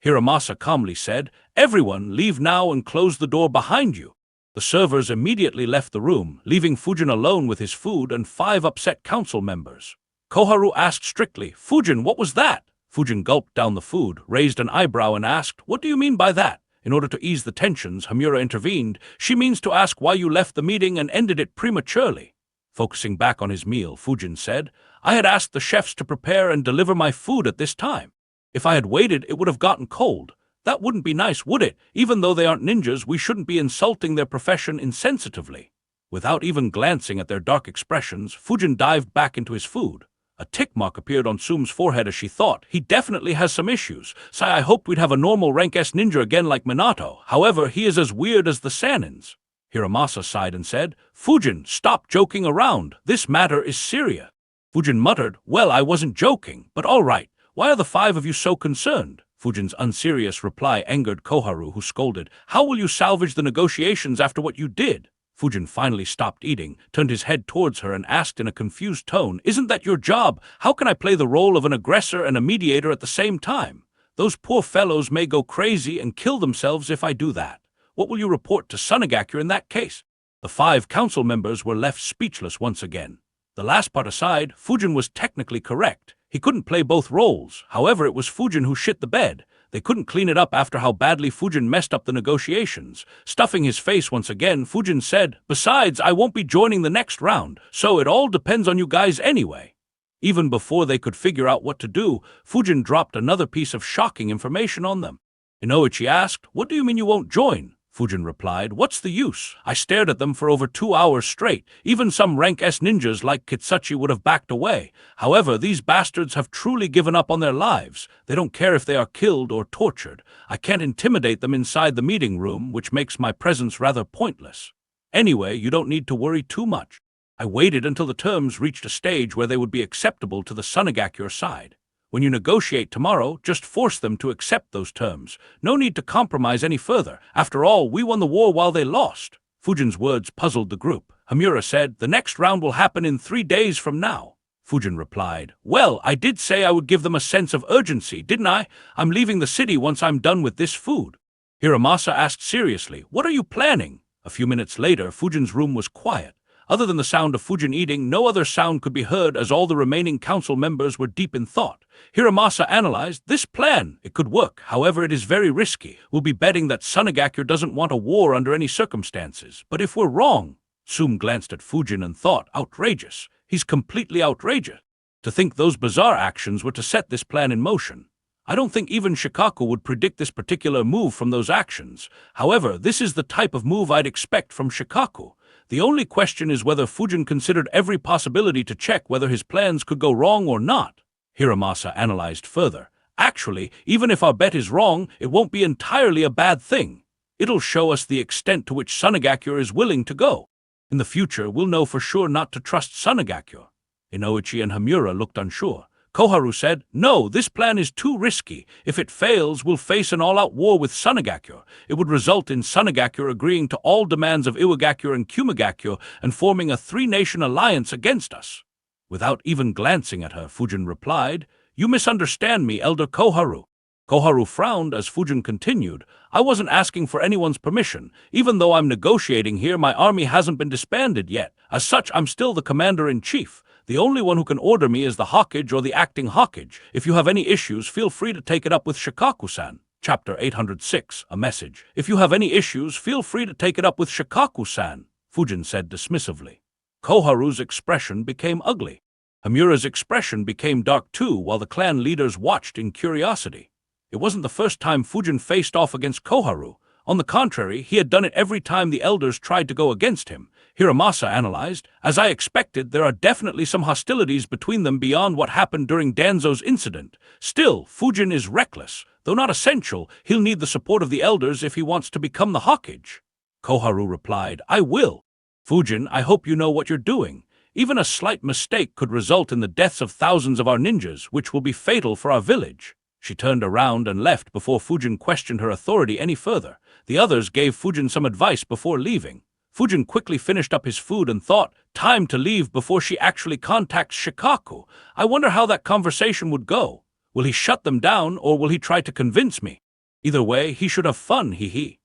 Hiramasa calmly said, "Everyone, leave now and close the door behind you." The servers immediately left the room, leaving Fujin alone with his food and 5 upset council members. Koharu asked strictly, "Fujin, what was that?" Fujin gulped down the food, raised an eyebrow and asked, "What do you mean by that?" In order to ease the tensions, Hamura intervened. "She means to ask why you left the meeting and ended it prematurely." Focusing back on his meal, Fujin said, "I had asked the chefs to prepare and deliver my food at this time. If I had waited, it would have gotten cold. That wouldn't be nice, would it? Even though they aren't ninjas, we shouldn't be insulting their profession insensitively." Without even glancing at their dark expressions, Fujin dived back into his food. A tick mark appeared on Sum's forehead as she thought, "He definitely has some issues. Sai, I hoped we'd have a normal rank S ninja again like Minato. However, he is as weird as the Sanins." Hiramasa sighed and said, "Fujin, stop joking around. This matter is serious." Fujin muttered, "Well, I wasn't joking, but all right. Why are the 5 of you so concerned?" Fujin's unserious reply angered Koharu, who scolded, "How will you salvage the negotiations after what you did?" Fujin finally stopped eating, turned his head towards her and asked in a confused tone, "Isn't that your job? How can I play the role of an aggressor and a mediator at the same time? Those poor fellows may go crazy and kill themselves if I do that. What will you report to Sunagakure in that case?" The 5 council members were left speechless once again. The last part aside, Fujin was technically correct. He couldn't play both roles. However, it was Fujin who shit the bed. They couldn't clean it up after how badly Fujin messed up the negotiations. Stuffing his face once again, Fujin said, "Besides, I won't be joining the next round, so it all depends on you guys anyway." Even before they could figure out what to do, Fujin dropped another piece of shocking information on them. Inoichi asked, "What do you mean you won't join?" Fujin replied, "What's the use? I stared at them for over 2 hours straight. Even some rank S ninjas like Kitsuchi would have backed away. However, these bastards have truly given up on their lives. They don't care if they are killed or tortured. I can't intimidate them inside the meeting room, which makes my presence rather pointless. Anyway, you don't need to worry too much. I waited until the terms reached a stage where they would be acceptable to the Sunagakure side. When you negotiate tomorrow, just force them to accept those terms. No need to compromise any further. After all, we won the war while they lost." Fujin's words puzzled the group. Hamura said, "The next round will happen in 3 days from now." Fujin replied, "Well, I did say I would give them a sense of urgency, didn't I? I'm leaving the city once I'm done with this food." Hiramasa asked seriously, "What are you planning?" A few minutes later, Fujin's room was quiet. Other than the sound of Fujin eating, no other sound could be heard as all the remaining council members were deep in thought. Hiramasa analyzed, "This plan, it could work. However, it is very risky. We'll be betting that Sunagakure doesn't want a war under any circumstances. But if we're wrong..." Sum glanced at Fujin and thought, "Outrageous. He's completely outrageous. To think those bizarre actions were to set this plan in motion. I don't think even Shikaku would predict this particular move from those actions. However, this is the type of move I'd expect from Shikaku. The only question is whether Fujin considered every possibility to check whether his plans could go wrong or not." Hiramasa analyzed further. "Actually, even if our bet is wrong, it won't be entirely a bad thing. It'll show us the extent to which Sunagakure is willing to go. In the future, we'll know for sure not to trust Sunagakure." Inoichi and Hamura looked unsure. Koharu said, "No, this plan is too risky. If it fails, we'll face an all-out war with Sunagakure. It would result in Sunagakure agreeing to all demands of Iwagakure and Kumagakure and forming a 3-nation alliance against us." Without even glancing at her, Fujin replied, "You misunderstand me, Elder Koharu." Koharu frowned as Fujin continued, "I wasn't asking for anyone's permission. Even though I'm negotiating here, my army hasn't been disbanded yet. As such, I'm still the commander-in-chief. The only one who can order me is the Hokage or the acting Hokage. If you have any issues, feel free to take it up with Shikaku-san." Chapter 806, a message. "If you have any issues, feel free to take it up with Shikaku-san," Fujin said dismissively. Koharu's expression became ugly. Hamura's expression became dark too, while the clan leaders watched in curiosity. It wasn't the first time Fujin faced off against Koharu. On the contrary, he had done it every time the elders tried to go against him. Hiramasa analyzed, "As I expected, there are definitely some hostilities between them beyond what happened during Danzo's incident. Still, Fujin is reckless. Though not essential, he'll need the support of the elders if he wants to become the Hokage." Koharu replied, "I will. Fujin, I hope you know what you're doing. Even a slight mistake could result in the deaths of thousands of our ninjas, which will be fatal for our village." She turned around and left before Fujin questioned her authority any further. The others gave Fujin some advice before leaving. Fujin quickly finished up his food and thought, time to leave before she actually contacts Shikaku. I wonder how that conversation would go. Will he shut them down, or will he try to convince me? Either way, he should have fun, hee.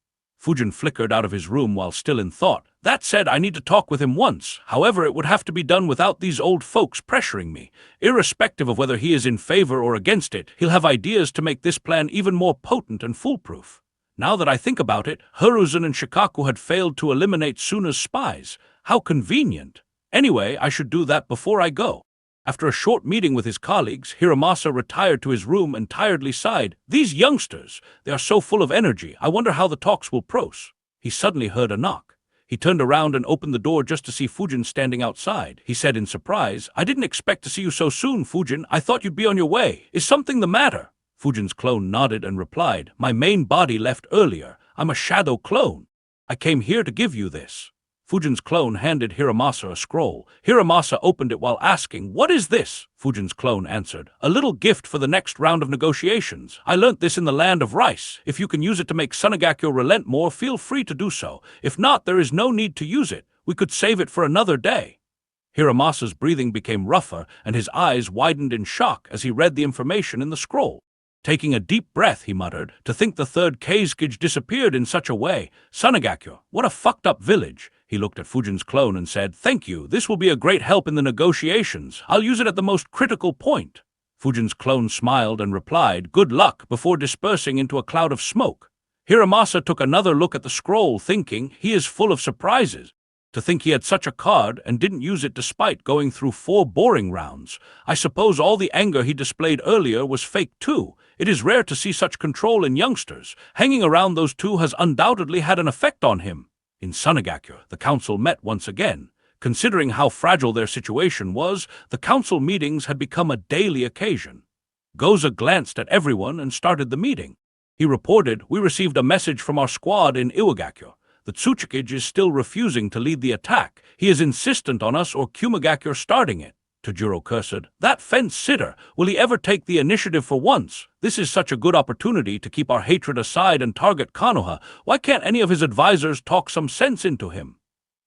Fujin flickered out of his room while still in thought. That said, I need to talk with him once. However, it would have to be done without these old folks pressuring me. Irrespective of whether he is in favor or against it, he'll have ideas to make this plan even more potent and foolproof. Now that I think about it, Hiruzen and Shikaku had failed to eliminate Suna's spies. How convenient. Anyway, I should do that before I go. After a short meeting with his colleagues, Hiramasa retired to his room and tiredly sighed. These youngsters, they are so full of energy. I wonder how the talks will proceed. He suddenly heard a knock. He turned around and opened the door just to see Fujin standing outside. He said in surprise, I didn't expect to see you so soon, Fujin. I thought you'd be on your way. Is something the matter? Fujin's clone nodded and replied, My main body left earlier. I'm a shadow clone. I came here to give you this. Fujin's clone handed Hiramasa a scroll. Hiramasa opened it while asking, What is this? Fujin's clone answered, A little gift for the next round of negotiations. I learnt this in the land of rice. If you can use it to make Sunagakyo relent more, feel free to do so. If not, there is no need to use it. We could save it for another day. Hiramasa's breathing became rougher, and his eyes widened in shock as he read the information in the scroll. Taking a deep breath, he muttered, to think the third Kazekage disappeared in such a way. Sunagakyo, what a fucked-up village. He looked at Fujin's clone and said, Thank you, this will be a great help in the negotiations. I'll use it at the most critical point. Fujin's clone smiled and replied, Good luck, before dispersing into a cloud of smoke. Hiramasa took another look at the scroll, thinking, he is full of surprises. To think he had such a card and didn't use it despite going through 4 boring rounds. I suppose all the anger he displayed earlier was fake too. It is rare to see such control in youngsters. Hanging around those two has undoubtedly had an effect on him. In Sunagakyo, the council met once again. Considering how fragile their situation was, the council meetings had become a daily occasion. Goza glanced at everyone and started the meeting. He reported, We received a message from our squad in Iwagakyo. The Tsuchikage is still refusing to lead the attack. He is insistent on us or Kumagakyo starting it. Tajiro cursed, That fence-sitter, will he ever take the initiative for once? This is such a good opportunity to keep our hatred aside and target Konoha. Why can't any of his advisors talk some sense into him?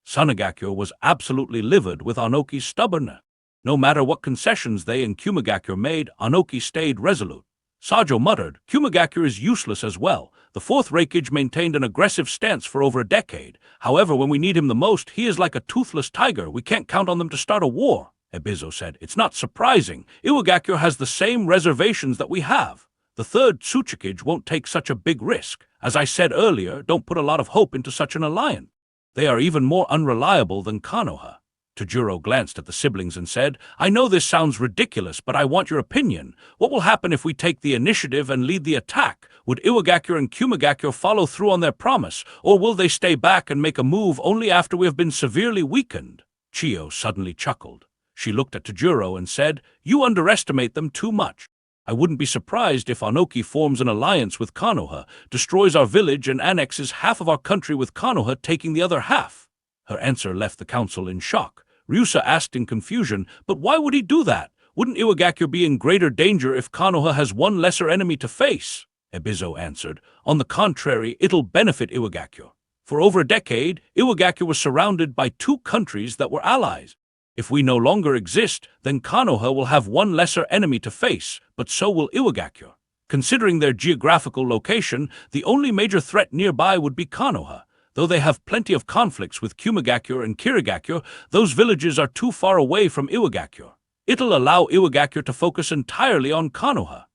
Sunagakyo was absolutely livid with Anoki's stubbornness. No matter what concessions they and Kumagakyo made, Anoki stayed resolute. Sajo muttered, Kumagakyo is useless as well. The 4th Reikage maintained an aggressive stance for over a decade. However, when we need him the most, he is like a toothless tiger. We can't count on them to start a war. Ebizo said, It's not surprising. Iwagakyo has the same reservations that we have. The 3rd Tsuchikage won't take such a big risk. As I said earlier, don't put a lot of hope into such an alliance. They are even more unreliable than Konoha. Tajiro glanced at the siblings and said, I know this sounds ridiculous, but I want your opinion. What will happen if we take the initiative and lead the attack? Would Iwagakyo and Kumagakyo follow through on their promise, or will they stay back and make a move only after we have been severely weakened? Chiyo suddenly chuckled. She looked at Tajiro and said, You underestimate them too much. I wouldn't be surprised if Anoki forms an alliance with Konoha, destroys our village and annexes half of our country with Konoha taking the other half. Her answer left the council in shock. Ryusa asked in confusion, But why would he do that? Wouldn't Iwagakyo be in greater danger if Konoha has one lesser enemy to face? Ebizo answered, On the contrary, it'll benefit Iwagakyo. For over a decade, Iwagakyo was surrounded by 2 countries that were allies. If we no longer exist, then Konoha will have one lesser enemy to face, but so will Iwagakyo. Considering their geographical location, the only major threat nearby would be Konoha. Though they have plenty of conflicts with Kumagakyo and Kirigakyo, those villages are too far away from Iwagakyo. It'll allow Iwagakyo to focus entirely on Konoha.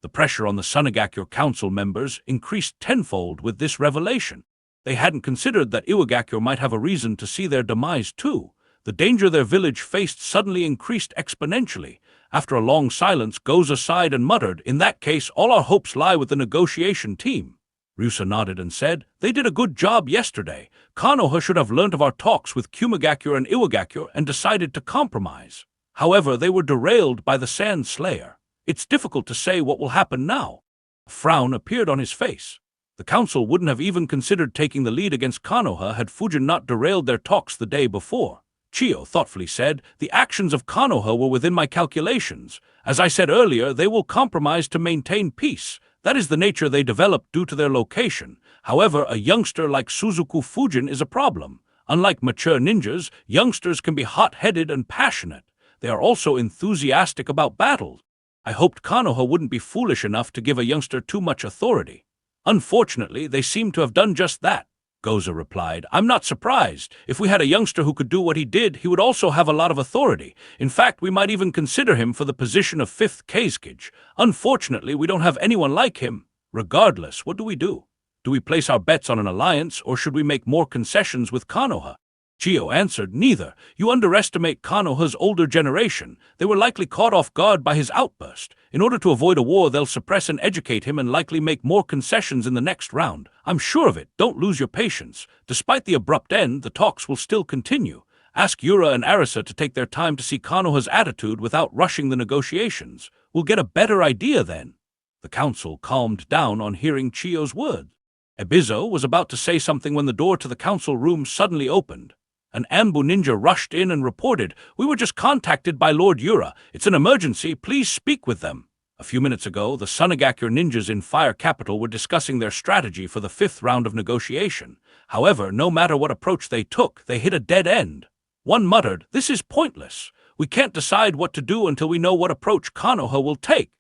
The pressure on the Sunagakyo council members increased tenfold with this revelation. They hadn't considered that Iwagakyo might have a reason to see their demise too. The danger their village faced suddenly increased exponentially. After a long silence, Goza sighed and muttered, In that case, all our hopes lie with the negotiation team. Ryusa nodded and said, They did a good job yesterday. Konoha should have learnt of our talks with Kumagakyo and Iwagakyo and decided to compromise. However, they were derailed by the Sand Slayer. It's difficult to say what will happen now. A frown appeared on his face. The council wouldn't have even considered taking the lead against Konoha had Fujin not derailed their talks the day before. Chiyo thoughtfully said, "The actions of Konoha were within my calculations. As I said earlier, they will compromise to maintain peace. That is the nature they develop due to their location. However, a youngster like Suzuku Fujin is a problem. Unlike mature ninjas, youngsters can be hot-headed and passionate. They are also enthusiastic about battles. I hoped Konoha wouldn't be foolish enough to give a youngster too much authority. Unfortunately, they seem to have done just that." Goza replied, "I'm not surprised. If we had a youngster who could do what he did, he would also have a lot of authority. In fact, we might even consider him for the position of 5th Kazekage. Unfortunately, we don't have anyone like him. Regardless, what do we do? Do we place our bets on an alliance, or should we make more concessions with Konoha?" Chiyo answered, "Neither. You underestimate Konoha's older generation. They were likely caught off guard by his outburst. In order to avoid a war, they'll suppress and educate him and likely make more concessions in the next round. I'm sure of it. Don't lose your patience. Despite the abrupt end, the talks will still continue. Ask Yura and Arisa to take their time to see Konoha's attitude without rushing the negotiations. We'll get a better idea then." The council calmed down on hearing Chiyo's words. Ebizo was about to say something when the door to the council room suddenly opened. An Anbu ninja rushed in and reported, "We were just contacted by Lord Yura. It's an emergency. Please speak with them." A few minutes ago, the Sunagakure ninjas in Fire Capital were discussing their strategy for the 5th round of negotiation. However, no matter what approach they took, they hit a dead end. One muttered, "This is pointless. We can't decide what to do until we know what approach Konoha will take."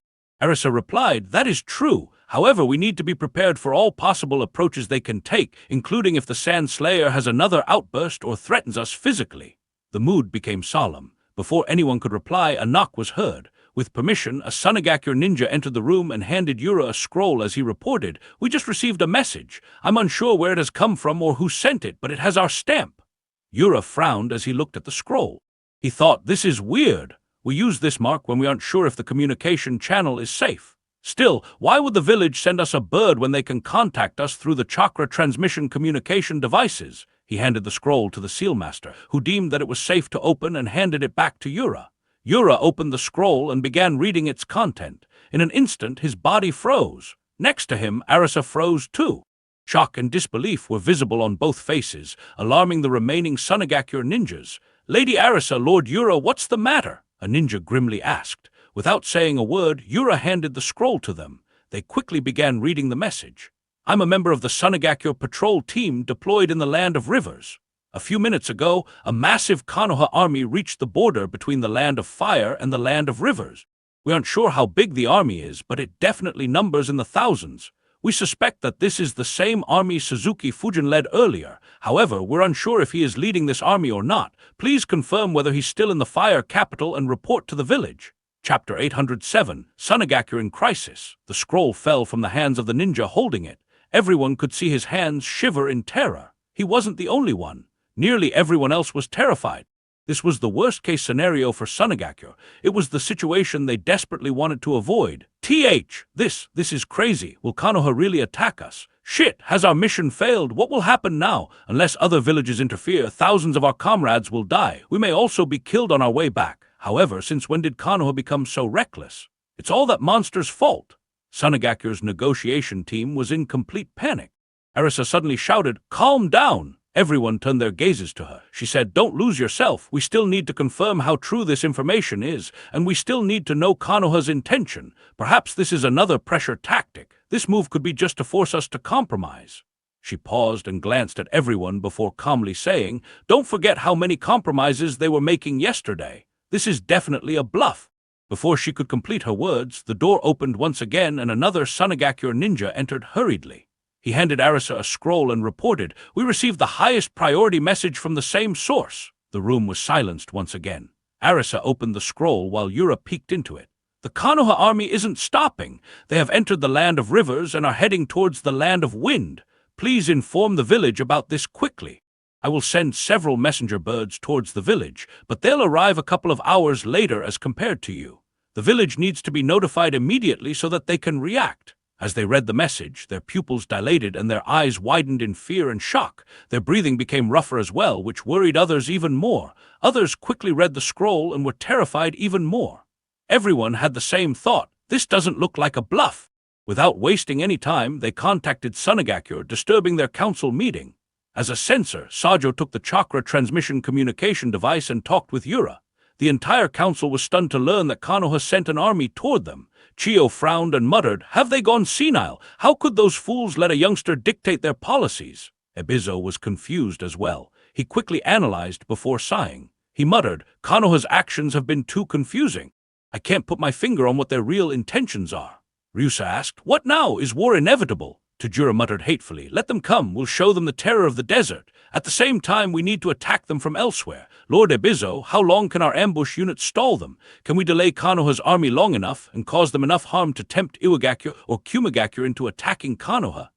Arisa replied, "That is true. However, we need to be prepared for all possible approaches they can take, including if the Sand Slayer has another outburst or threatens us physically." The mood became solemn. Before anyone could reply, a knock was heard. With permission, a Sunagakure ninja entered the room and handed Yura a scroll as he reported, "We just received a message. I'm unsure where it has come from or who sent it, but it has our stamp." Yura frowned as he looked at the scroll. He thought, "This is weird. We use this mark when we aren't sure if the communication channel is safe. Still, why would the village send us a bird when they can contact us through the chakra transmission communication devices?" He handed the scroll to the sealmaster, who deemed that it was safe to open and handed it back to Yura. Yura opened the scroll and began reading its content. In an instant, his body froze. Next to him, Arisa froze too. Shock and disbelief were visible on both faces, alarming the remaining Sunagakure ninjas. "Lady Arisa, Lord Yura, what's the matter?" a ninja grimly asked. Without saying a word, Yura handed the scroll to them. They quickly began reading the message. "I'm a member of the Sunagakure patrol team deployed in the Land of Rivers. A few minutes ago, a massive Konoha army reached the border between the Land of Fire and the Land of Rivers. We aren't sure how big the army is, but it definitely numbers in the thousands. We suspect that this is the same army Suzuki Fujin led earlier. However, we're unsure if he is leading this army or not. Please confirm whether he's still in the Fire Capital and report to the village." Chapter 807, Sunagakure in Crisis. The scroll fell from the hands of the ninja holding it. Everyone could see his hands shiver in terror. He wasn't the only one. Nearly everyone else was terrified. This was the worst-case scenario for Sunagakure. It was the situation they desperately wanted to avoid. This is crazy. Will Konoha really attack us? Shit, has our mission failed? What will happen now? Unless other villages interfere, thousands of our comrades will die. We may also be killed on our way back. However, since when did Konoha become so reckless? It's all that monster's fault. Sunagakure's negotiation team was in complete panic. Arisa suddenly shouted, "Calm down!" Everyone turned their gazes to her. She said, "Don't lose yourself. We still need to confirm how true this information is, and we still need to know Konoha's intention. Perhaps this is another pressure tactic. This move could be just to force us to compromise." She paused and glanced at everyone before calmly saying, "Don't forget how many compromises they were making yesterday. This is definitely a bluff." Before she could complete her words, the door opened once again and another Sunagakure ninja entered hurriedly. He handed Arisa a scroll and reported, "We received the highest priority message from the same source." The room was silenced once again. Arisa opened the scroll while Yura peeked into it. "The Konoha army isn't stopping. They have entered the Land of Rivers and are heading towards the Land of Wind. Please inform the village about this quickly. I will send several messenger birds towards the village, but they'll arrive a couple of hours later as compared to you. The village needs to be notified immediately so that they can react." As they read the message, their pupils dilated and their eyes widened in fear and shock. Their breathing became rougher as well, which worried others even more. Others quickly read the scroll and were terrified even more. Everyone had the same thought. This doesn't look like a bluff. Without wasting any time, they contacted Sunagakure, disturbing their council meeting. As a censor, Sajo took the chakra transmission communication device and talked with Yura. The entire council was stunned to learn that Konoha sent an army toward them. Chiyo frowned and muttered, "Have they gone senile? How could those fools let a youngster dictate their policies?" Ebizo was confused as well. He quickly analyzed before sighing. He muttered, "Konoha's actions have been too confusing. I can't put my finger on what their real intentions are." Ryusa asked, "What now? Is war inevitable?" Tajura muttered hatefully, "Let them come, we'll show them the terror of the desert. At the same time, we need to attack them from elsewhere. Lord Ebizo, how long can our ambush units stall them? Can we delay Konoha's army long enough and cause them enough harm to tempt Iwagakure or Kumagakure into attacking Konoha?"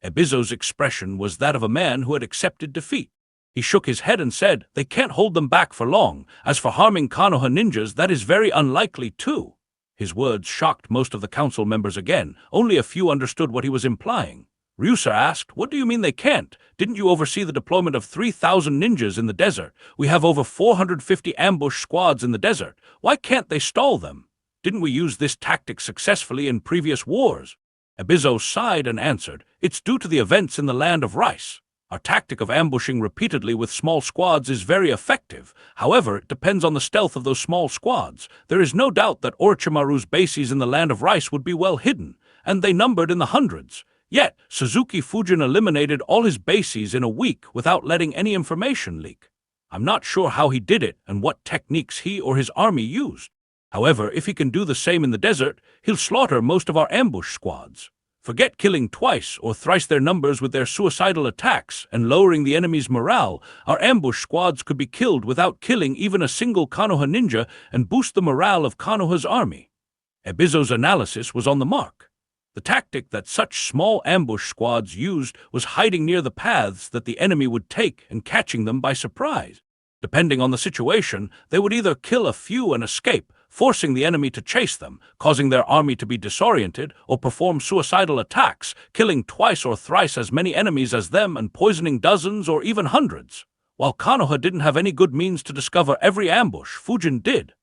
Ebizo's expression was that of a man who had accepted defeat. He shook his head and said, "They can't hold them back for long. As for harming Konoha ninjas, that is very unlikely too." His words shocked most of the council members again. Only a few understood what he was implying. Ryusa asked, "What do you mean they can't? Didn't you oversee the deployment of 3,000 ninjas in the desert? We have over 450 ambush squads in the desert. Why can't they stall them? Didn't we use this tactic successfully in previous wars?" Ebizo sighed and answered, "It's due to the events in the land of rice. Our tactic of ambushing repeatedly with small squads is very effective. However, it depends on the stealth of those small squads. There is no doubt that Orochimaru's bases in the land of rice would be well hidden, and they numbered in the hundreds. Yet, Suzuki Fujin eliminated all his bases in a week without letting any information leak. I'm not sure how he did it and what techniques he or his army used. However, if he can do the same in the desert, he'll slaughter most of our ambush squads. Forget killing twice or thrice their numbers with their suicidal attacks and lowering the enemy's morale. Our ambush squads could be killed without killing even a single Konoha ninja and boost the morale of Konoha's army." Ebizo's analysis was on the mark. The tactic that such small ambush squads used was hiding near the paths that the enemy would take and catching them by surprise. Depending on the situation, they would either kill a few and escape, forcing the enemy to chase them, causing their army to be disoriented, or perform suicidal attacks, killing twice or thrice as many enemies as them and poisoning dozens or even hundreds. While Konoha didn't have any good means to discover every ambush, Fujin did.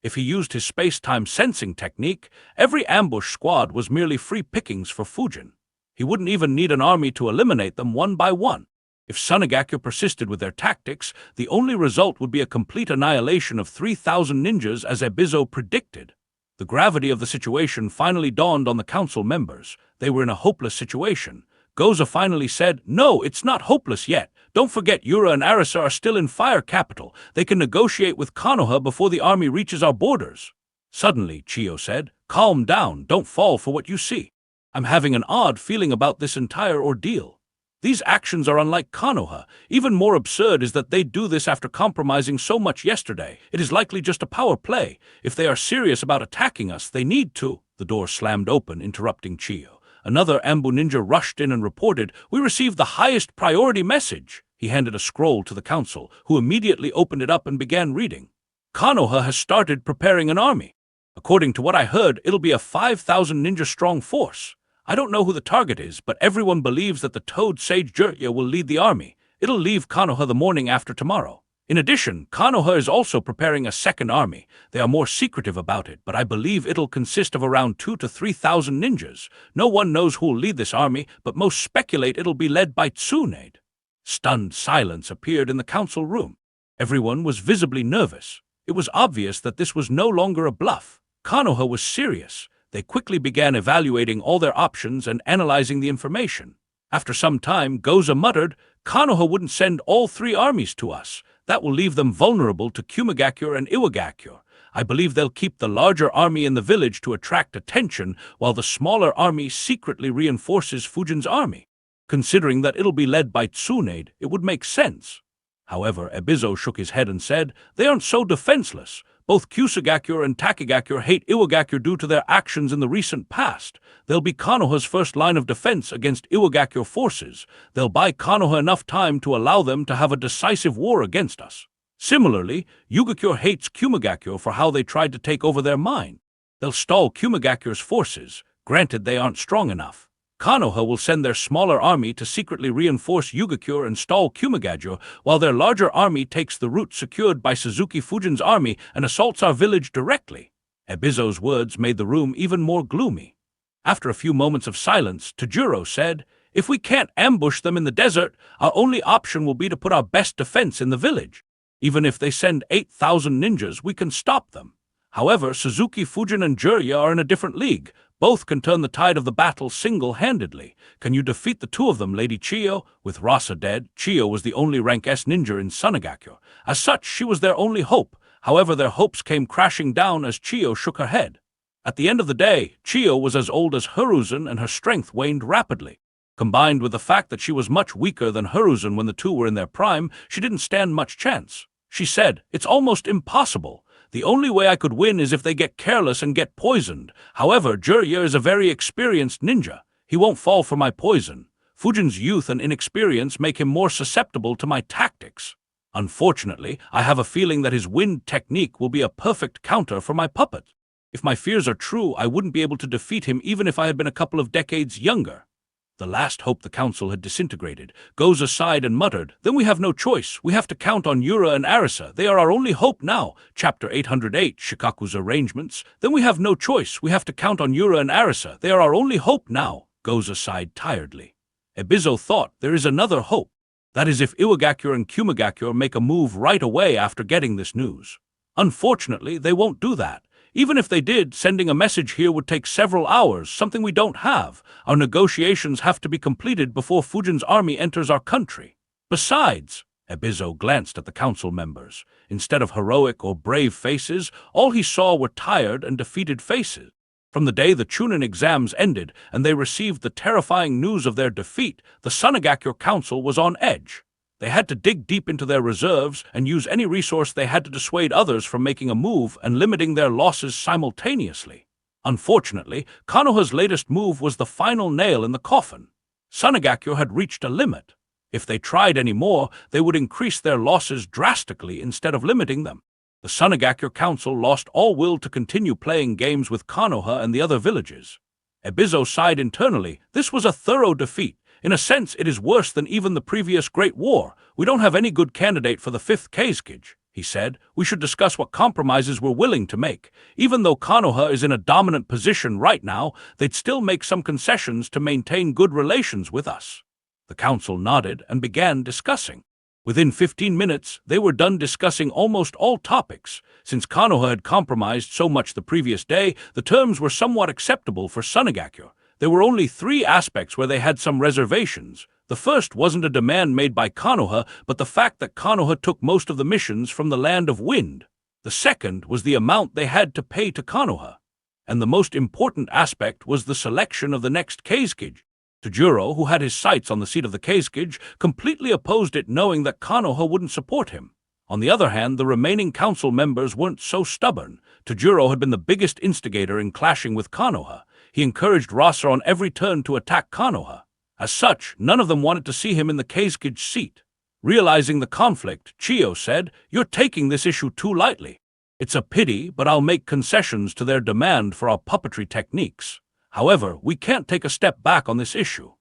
If he used his space-time sensing technique, every ambush squad was merely free pickings for Fujin. He wouldn't even need an army to eliminate them one by one. If Sunagakure persisted with their tactics, the only result would be a complete annihilation of 3,000 ninjas as Ebizo predicted. The gravity of the situation finally dawned on the council members. They were in a hopeless situation. Goza finally said, "No, it's not hopeless yet. Don't forget Yura and Arisa are still in Fire Capital. They can negotiate with Konoha before the army reaches our borders." Suddenly, Chiyo said, "Calm down, don't fall for what you see. I'm having an odd feeling about this entire ordeal. These actions are unlike Konoha. Even more absurd is that they do this after compromising so much yesterday. It is likely just a power play. If they are serious about attacking us, they need to." The door slammed open, interrupting Chiyo. Another Ambu ninja rushed in and reported, "We received the highest priority message." He handed a scroll to the council, who immediately opened it up and began reading. "Konoha has started preparing an army. According to what I heard, it'll be a 5,000 ninja-strong force. I don't know who the target is, but everyone believes that the Toad Sage Jirya will lead the army. It'll leave Konoha the morning after tomorrow. In addition, Konoha is also preparing a second army. They are more secretive about it, but I believe it'll consist of around 2,000 to 3,000 ninjas. No one knows who'll lead this army, but most speculate it'll be led by Tsunade." Stunned silence appeared in the council room. Everyone was visibly nervous. It was obvious that this was no longer a bluff. Konoha was serious. They quickly began evaluating all their options and analyzing the information. After some time, Goza muttered, "Konoha wouldn't send all 3 armies to us. That will leave them vulnerable to Kumagakure and Iwagakure. I believe they'll keep the larger army in the village to attract attention, while the smaller army secretly reinforces Fujin's army. Considering that it'll be led by Tsunade, it would make sense." However, Ebizo shook his head and said, "They aren't so defenseless. Both Kusagakure and Takagakure hate Iwagakure due to their actions in the recent past. They'll be Konoha's first line of defense against Iwagakure forces. They'll buy Konoha enough time to allow them to have a decisive war against us. Similarly, Yugakure hates Kumagakure for how they tried to take over their mine. They'll stall Kumagakure's forces, granted they aren't strong enough. Konoha will send their smaller army to secretly reinforce Yugakure and stall Kumagakure, while their larger army takes the route secured by Suzuki Fujin's army and assaults our village directly." Ebizo's words made the room even more gloomy. After a few moments of silence, Tajuro said, If we can't ambush them in the desert, our only option will be to put our best defense in the village. Even if they send 8,000 ninjas, we can stop them. However, Suzuki, Fujin, and Jirya are in a different league. Both can turn the tide of the battle single-handedly. Can you defeat the two of them, Lady Chiyo? With Rasa dead, Chiyo was the only rank S ninja in Sunagakure. As such, she was their only hope. However, their hopes came crashing down as Chiyo shook her head. At the end of the day, Chiyo was as old as Hiruzen and her strength waned rapidly. Combined with the fact that she was much weaker than Hiruzen when the two were in their prime, she didn't stand much chance. She said, "It's almost impossible. The only way I could win is if they get careless and get poisoned. However, Jirya is a very experienced ninja. He won't fall for my poison. Fujin's youth and inexperience make him more susceptible to my tactics. Unfortunately, I have a feeling that his wind technique will be a perfect counter for my puppet. If my fears are true, I wouldn't be able to defeat him even if I had been a couple of decades younger." The last hope the council had disintegrated. Goza sighed and muttered, "Then we have no choice. We have to count on Yura and Arisa. They are our only hope now." Chapter 808, Shikaku's Arrangements. "Then we have no choice. We have to count on Yura and Arisa. They are our only hope now." Goza sighed tiredly. Ebizo thought, "There is another hope. That is if Iwagakure and Kumagakure make a move right away after getting this news. Unfortunately, they won't do that. Even if they did, sending a message here would take several hours, something we don't have. Our negotiations have to be completed before Fujin's army enters our country. Besides," Ebizo glanced at the council members. Instead of heroic or brave faces, all he saw were tired and defeated faces. From the day the Chunin exams ended and they received the terrifying news of their defeat, the Sunagakure Council was on edge. They had to dig deep into their reserves and use any resource they had to dissuade others from making a move and limiting their losses simultaneously. Unfortunately, Konoha's latest move was the final nail in the coffin. Sunagakure had reached a limit. If they tried any more, they would increase their losses drastically instead of limiting them. The Sunagakure Council lost all will to continue playing games with Konoha and the other villages. Ebizo sighed internally. This was a thorough defeat. In a sense, it is worse than even the previous Great War. We don't have any good candidate for the 5th Kazekage, he said. We should discuss what compromises we're willing to make. Even though Konoha is in a dominant position right now, they'd still make some concessions to maintain good relations with us. The council nodded and began discussing. Within 15 minutes, they were done discussing almost all topics. Since Konoha had compromised so much the previous day, the terms were somewhat acceptable for Sunagakure. There were only 3 aspects where they had some reservations. The first wasn't a demand made by Konoha, but the fact that Konoha took most of the missions from the Land of Wind. The second was the amount they had to pay to Konoha. And the most important aspect was the selection of the next Kazekage. Tajuro, who had his sights on the seat of the Kazekage, completely opposed it, knowing that Konoha wouldn't support him. On the other hand, the remaining council members weren't so stubborn. Tajuro had been the biggest instigator in clashing with Konoha. He encouraged Rasa on every turn to attack Konoha. As such, none of them wanted to see him in the Kazekage seat. Realizing the conflict, Chiyo said, "You're taking this issue too lightly. It's a pity, but I'll make concessions to their demand for our puppetry techniques. However, we can't take a step back on this issue.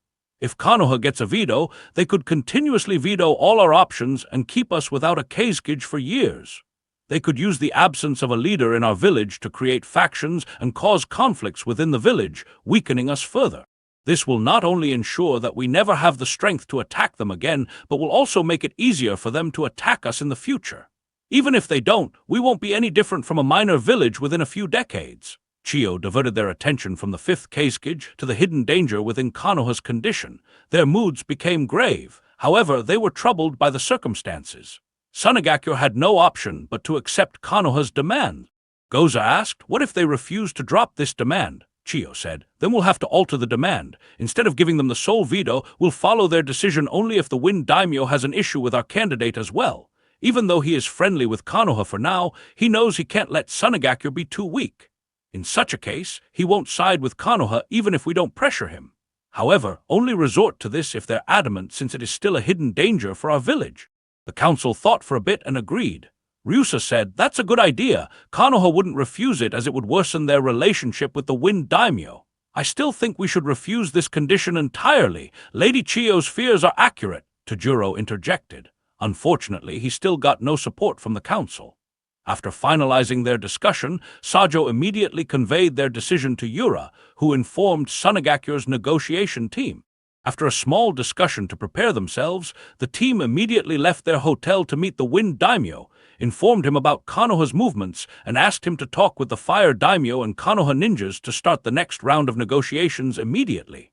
If Konoha gets a veto, they could continuously veto all our options and keep us without a Kazekage for years. They could use the absence of a leader in our village to create factions and cause conflicts within the village, weakening us further. This will not only ensure that we never have the strength to attack them again, but will also make it easier for them to attack us in the future. Even if they don't, we won't be any different from a minor village within a few decades." Chiyo diverted their attention from the 5th Kazekage to the hidden danger within Konoha's condition. Their moods became grave. However, they were troubled by the circumstances. Sunagakure had no option but to accept Konoha's demand. Goza asked, "What if they refuse to drop this demand?" Chiyo said, "Then we'll have to alter the demand. Instead of giving them the sole veto, we'll follow their decision only if the Wind Daimyo has an issue with our candidate as well. Even though he is friendly with Konoha for now, he knows he can't let Sunagakure be too weak. In such a case, he won't side with Konoha even if we don't pressure him. However, only resort to this if they're adamant, since it is still a hidden danger for our village." The council thought for a bit and agreed. Ryusa said, "That's a good idea. Konoha wouldn't refuse it as it would worsen their relationship with the Wind Daimyo. I still think we should refuse this condition entirely. Lady Chiyo's fears are accurate," Tajuro interjected. Unfortunately, he still got no support from the council. After finalizing their discussion, Sajo immediately conveyed their decision to Yura, who informed Sunagakure's negotiation team. After a small discussion to prepare themselves, the team immediately left their hotel to meet the Wind Daimyo, informed him about Konoha's movements, and asked him to talk with the Fire Daimyo and Konoha ninjas to start the next round of negotiations immediately.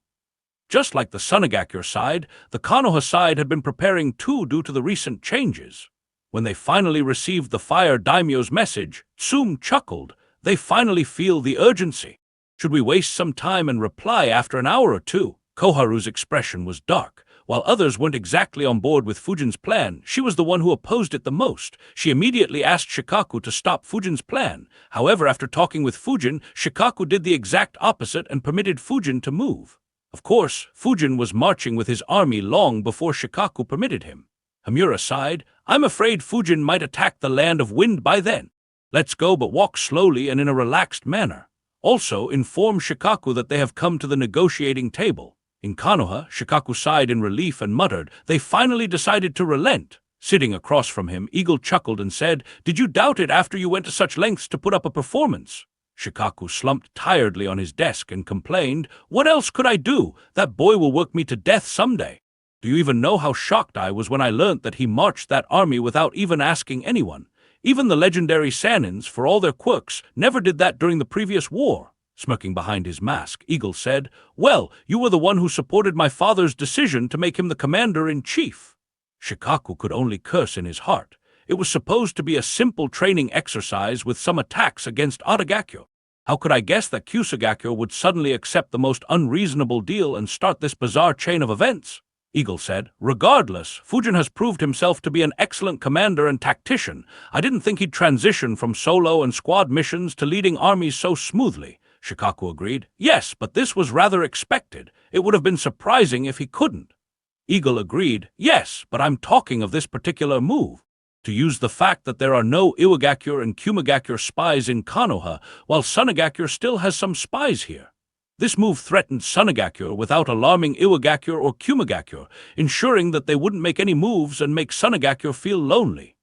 Just like the Sunagakure side, the Konoha side had been preparing too due to the recent changes. When they finally received the Fire Daimyo's message, Tsume chuckled. They finally feel the urgency. Should we waste some time and reply after an hour or two? Koharu's expression was dark. While others weren't exactly on board with Fujin's plan, she was the one who opposed it the most. She immediately asked Shikaku to stop Fujin's plan. However, after talking with Fujin, Shikaku did the exact opposite and permitted Fujin to move. Of course, Fujin was marching with his army long before Shikaku permitted him. Hamura sighed. I'm afraid Fujin might attack the land of wind by then. Let's go, but walk slowly and in a relaxed manner. Also, inform Shikaku that they have come to the negotiating table. In Konoha, Shikaku sighed in relief and muttered, they finally decided to relent. Sitting across from him, Eagle chuckled and said, Did you doubt it after you went to such lengths to put up a performance? Shikaku slumped tiredly on his desk and complained, What else could I do? That boy will work me to death someday. Do you even know how shocked I was when I learnt that he marched that army without even asking anyone? Even the legendary Sanins, for all their quirks, never did that during the previous war. Smirking behind his mask, Eagle said, Well, you were the one who supported my father's decision to make him the commander-in-chief. Shikaku could only curse in his heart. It was supposed to be a simple training exercise with some attacks against Otagakure. How could I guess that Kusagakure would suddenly accept the most unreasonable deal and start this bizarre chain of events? Eagle said, Regardless, Fujin has proved himself to be an excellent commander and tactician. I didn't think he'd transition from solo and squad missions to leading armies so smoothly. Shikaku agreed. Yes, but this was rather expected. It would have been surprising if he couldn't. Eagle agreed. Yes, but I'm talking of this particular move. To use the fact that there are no Iwagakure and Kumagakure spies in Konoha, while Sunagakure still has some spies here. This move threatened Sunagakure without alarming Iwagakure or Kumagakure, ensuring that they wouldn't make any moves and make Sunagakure feel lonely.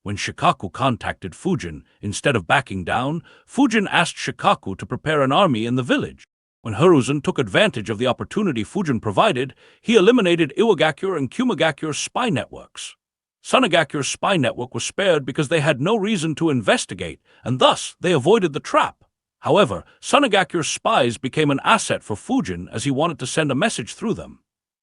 When Shikaku contacted Fujin, instead of backing down, Fujin asked Shikaku to prepare an army in the village. When Hiruzen took advantage of the opportunity Fujin provided, he eliminated Iwagakure and Kumagakure's spy networks. Sunagakure's spy network was spared because they had no reason to investigate, and thus they avoided the trap. However, Sunagakure's spies became an asset for Fujin as he wanted to send a message through them.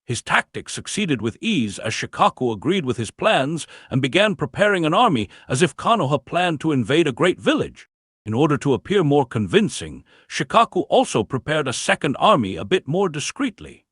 His tactics succeeded with ease as Shikaku agreed with his plans and began preparing an army as if Konoha planned to invade a great village. In order to appear more convincing, Shikaku also prepared a second army a bit more discreetly.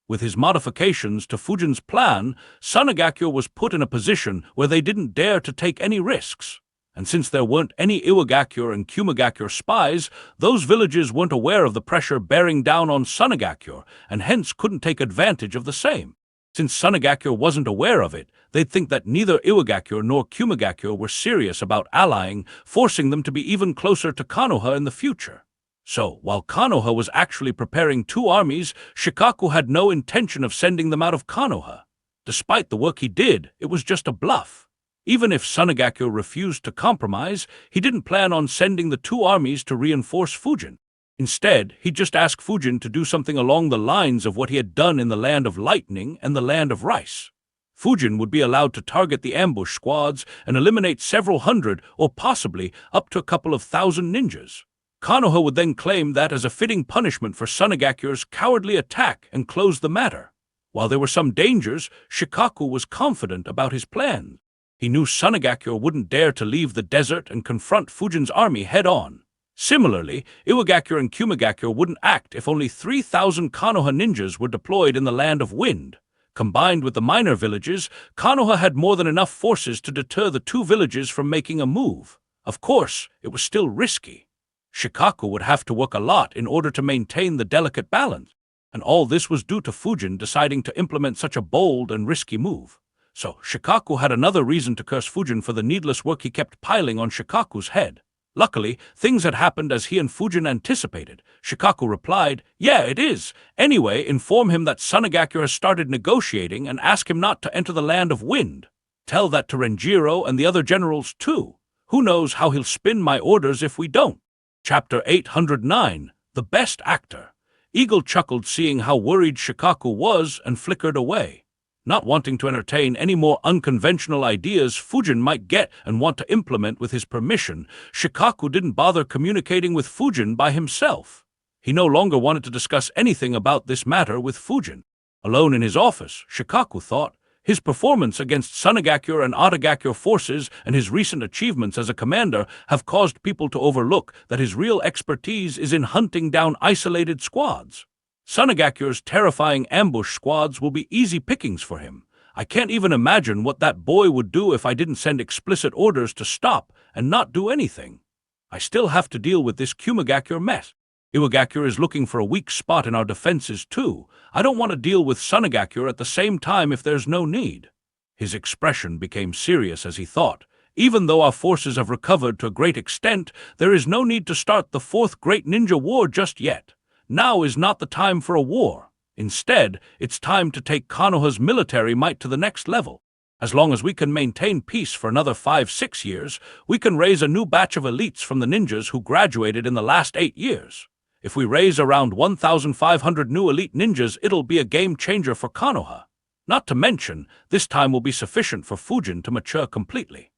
With his modifications to Fujin's plan, Sunagakure was put in a position where they didn't dare to take any risks. And since there weren't any Iwagakure and Kumagakure spies, those villages weren't aware of the pressure bearing down on Sunagakure, and hence couldn't take advantage of the same. Since Sunagakure wasn't aware of it, they'd think that neither Iwagakure nor Kumagakure were serious about allying, forcing them to be even closer to Konoha in the future. So, while Konoha was actually preparing two armies, Shikaku had no intention of sending them out of Konoha. Despite the work he did, it was just a bluff. Even if Sunagakure refused to compromise, he didn't plan on sending the two armies to reinforce Fujin. Instead, he just asked Fujin to do something along the lines of what he had done in the Land of Lightning and the Land of Rice. Fujin would be allowed to target the ambush squads and eliminate several hundred or possibly up to a couple of thousand ninjas. Konoha would then claim that as a fitting punishment for Sunagakure's cowardly attack and close the matter. While there were some dangers, Shikaku was confident about his plan. He knew Sunagakure wouldn't dare to leave the desert and confront Fujin's army head-on. Similarly, Iwagakure and Kumagakure wouldn't act if only 3,000 Konoha ninjas were deployed in the Land of Wind. Combined with the minor villages, Konoha had more than enough forces to deter the two villages from making a move. Of course, it was still risky. Shikaku would have to work a lot in order to maintain the delicate balance, and all this was due to Fujin deciding to implement such a bold and risky move. So, Shikaku had another reason to curse Fujin for the needless work he kept piling on Shikaku's head. Luckily, things had happened as he and Fujin anticipated. Shikaku replied, Yeah, it is. Anyway, inform him that Sunagakure has started negotiating and ask him not to enter the Land of Wind. Tell that to Renjiro and the other generals too. Who knows how he'll spin my orders if we don't. Chapter 809, The Best Actor. Eagle chuckled seeing how worried Shikaku was and flickered away. Not wanting to entertain any more unconventional ideas Fujin might get and want to implement with his permission, Shikaku didn't bother communicating with Fujin by himself. He no longer wanted to discuss anything about this matter with Fujin. Alone in his office, Shikaku thought, his performance against Sunagakure and Otagakure forces and his recent achievements as a commander have caused people to overlook that his real expertise is in hunting down isolated squads. Sunagakure's terrifying ambush squads will be easy pickings for him. I can't even imagine what that boy would do if I didn't send explicit orders to stop and not do anything. I still have to deal with this Kumagakure mess. Iwagakure is looking for a weak spot in our defenses too. I don't want to deal with Sunagakure at the same time if there's no need. His expression became serious as he thought. Even though our forces have recovered to a great extent, there is no need to start the fourth great ninja war just yet. Now is not the time for a war. Instead, it's time to take Konoha's military might to the next level. As long as we can maintain peace for another 5-6 years, we can raise a new batch of elites from the ninjas who graduated in the last 8 years. If we raise around 1,500 new elite ninjas, it'll be a game changer for Konoha. Not to mention, this time will be sufficient for Fujin to mature completely.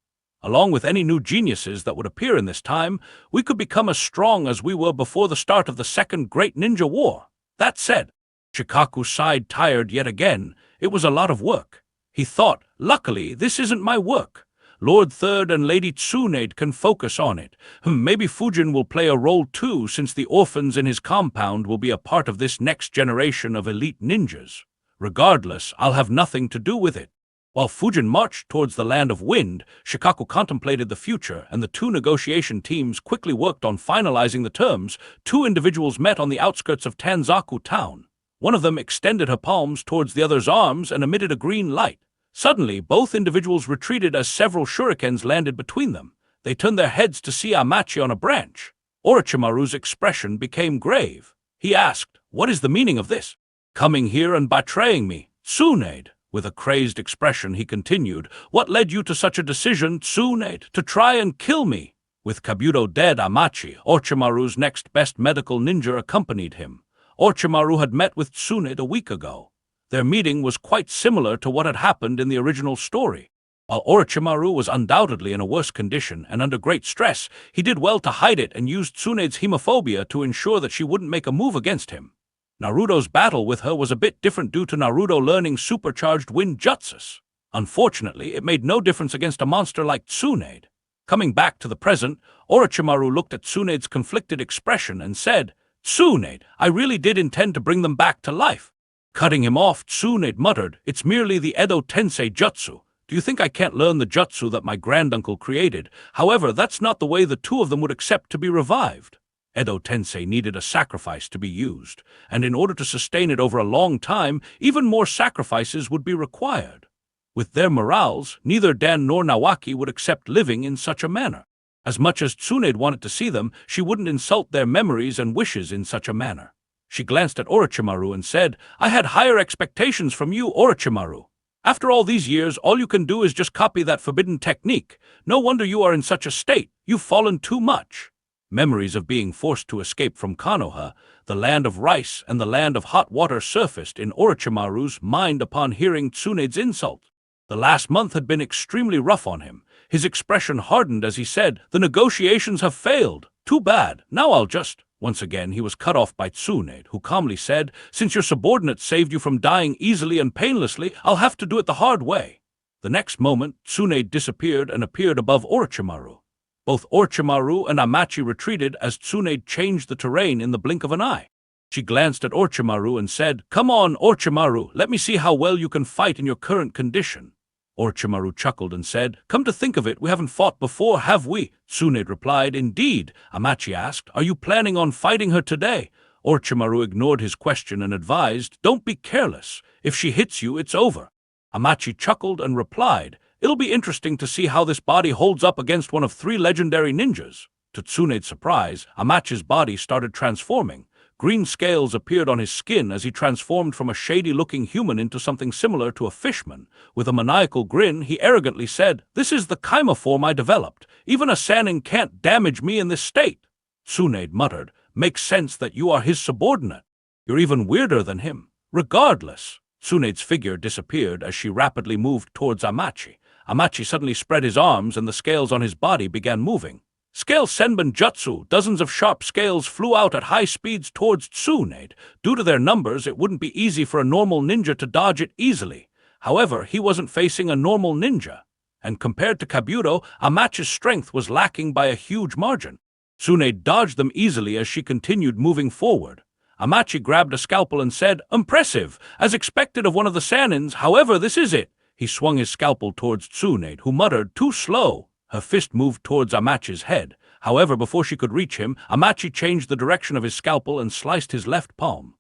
Along with any new geniuses that would appear in this time, we could become as strong as we were before the start of the Second Great Ninja War. That said, Shikaku sighed tired yet again. It was a lot of work. He thought, luckily, this isn't my work. Lord Third and Lady Tsunade can focus on it. Maybe Fujin will play a role too, since the orphans in his compound will be a part of this next generation of elite ninjas. Regardless, I'll have nothing to do with it. While Fujin marched towards the land of wind, Shikaku contemplated the future, and the two negotiation teams quickly worked on finalizing the terms. Two individuals met on the outskirts of Tanzaku town. One of them extended her palms towards the other's arms and emitted a green light. Suddenly, both individuals retreated as several shurikens landed between them. They turned their heads to see Amachi on a branch. Orochimaru's expression became grave. He asked, "What is the meaning of this? Coming here and betraying me, Tsunade?" With a crazed expression, he continued, "What led you to such a decision, Tsunade, to try and kill me?" With Kabuto dead, Amachi, Orochimaru's next best medical ninja, accompanied him. Orochimaru had met with Tsunade a week ago. Their meeting was quite similar to what had happened in the original story. While Orochimaru was undoubtedly in a worse condition and under great stress, he did well to hide it and used Tsunade's hemophobia to ensure that she wouldn't make a move against him. Naruto's battle with her was a bit different due to Naruto learning supercharged wind jutsus. Unfortunately, it made no difference against a monster like Tsunade. Coming back to the present, Orochimaru looked at Tsunade's conflicted expression and said, "Tsunade, I really did intend to bring them back to life." Cutting him off, Tsunade muttered, "It's merely the Edo Tensei jutsu. Do you think I can't learn the jutsu that my granduncle created? However, that's not the way the two of them would accept to be revived." Edo Tensei needed a sacrifice to be used, and in order to sustain it over a long time, even more sacrifices would be required. With their morals, neither Dan nor Nawaki would accept living in such a manner. As much as Tsunade wanted to see them, she wouldn't insult their memories and wishes in such a manner. She glanced at Orochimaru and said, "I had higher expectations from you, Orochimaru. After all these years, all you can do is just copy that forbidden technique. No wonder you are in such a state. You've fallen too much." Memories of being forced to escape from Konoha, the land of rice and the land of hot water surfaced in Orochimaru's mind upon hearing Tsunade's insult. The last month had been extremely rough on him. His expression hardened as he said, "The negotiations have failed. Too bad. Now I'll just—" Once again he was cut off by Tsunade, who calmly said, "Since your subordinate saved you from dying easily and painlessly, I'll have to do it the hard way." The next moment, Tsunade disappeared and appeared above Orochimaru. Both Orochimaru and Amachi retreated as Tsunade changed the terrain in the blink of an eye. She glanced at Orochimaru and said, "Come on, Orochimaru, let me see how well you can fight in your current condition." Orochimaru chuckled and said, "Come to think of it, we haven't fought before, have we?" Tsunade replied, "Indeed." Amachi asked, "Are you planning on fighting her today?" Orochimaru ignored his question and advised, "Don't be careless. If she hits you, it's over." Amachi chuckled and replied, "It'll be interesting to see how this body holds up against one of 3 legendary ninjas." To Tsunade's surprise, Amachi's body started transforming. Green scales appeared on his skin as he transformed from a shady-looking human into something similar to a fishman. With a maniacal grin, he arrogantly said, "This is the Kaima form I developed. Even a Sannin can't damage me in this state." Tsunade muttered, "Makes sense that you are his subordinate." You're even weirder than him. Regardless, Tsunede's figure disappeared as she rapidly moved towards Amachi. Amachi suddenly spread his arms and the scales on his body began moving. Scale Senbon Jutsu, dozens of sharp scales flew out at high speeds towards Tsunade. Due to their numbers, it wouldn't be easy for a normal ninja to dodge it easily. However, he wasn't facing a normal ninja, and compared to Kabuto, Amachi's strength was lacking by a huge margin. Tsunade dodged them easily as she continued moving forward. Amachi grabbed a scalpel and said, "Impressive, as expected of one of the Sanins, however, this is it." He swung his scalpel towards Tsunade, who muttered, "Too slow." Her fist moved towards Amachi's head. However, before she could reach him, Amachi changed the direction of his scalpel and sliced his left palm.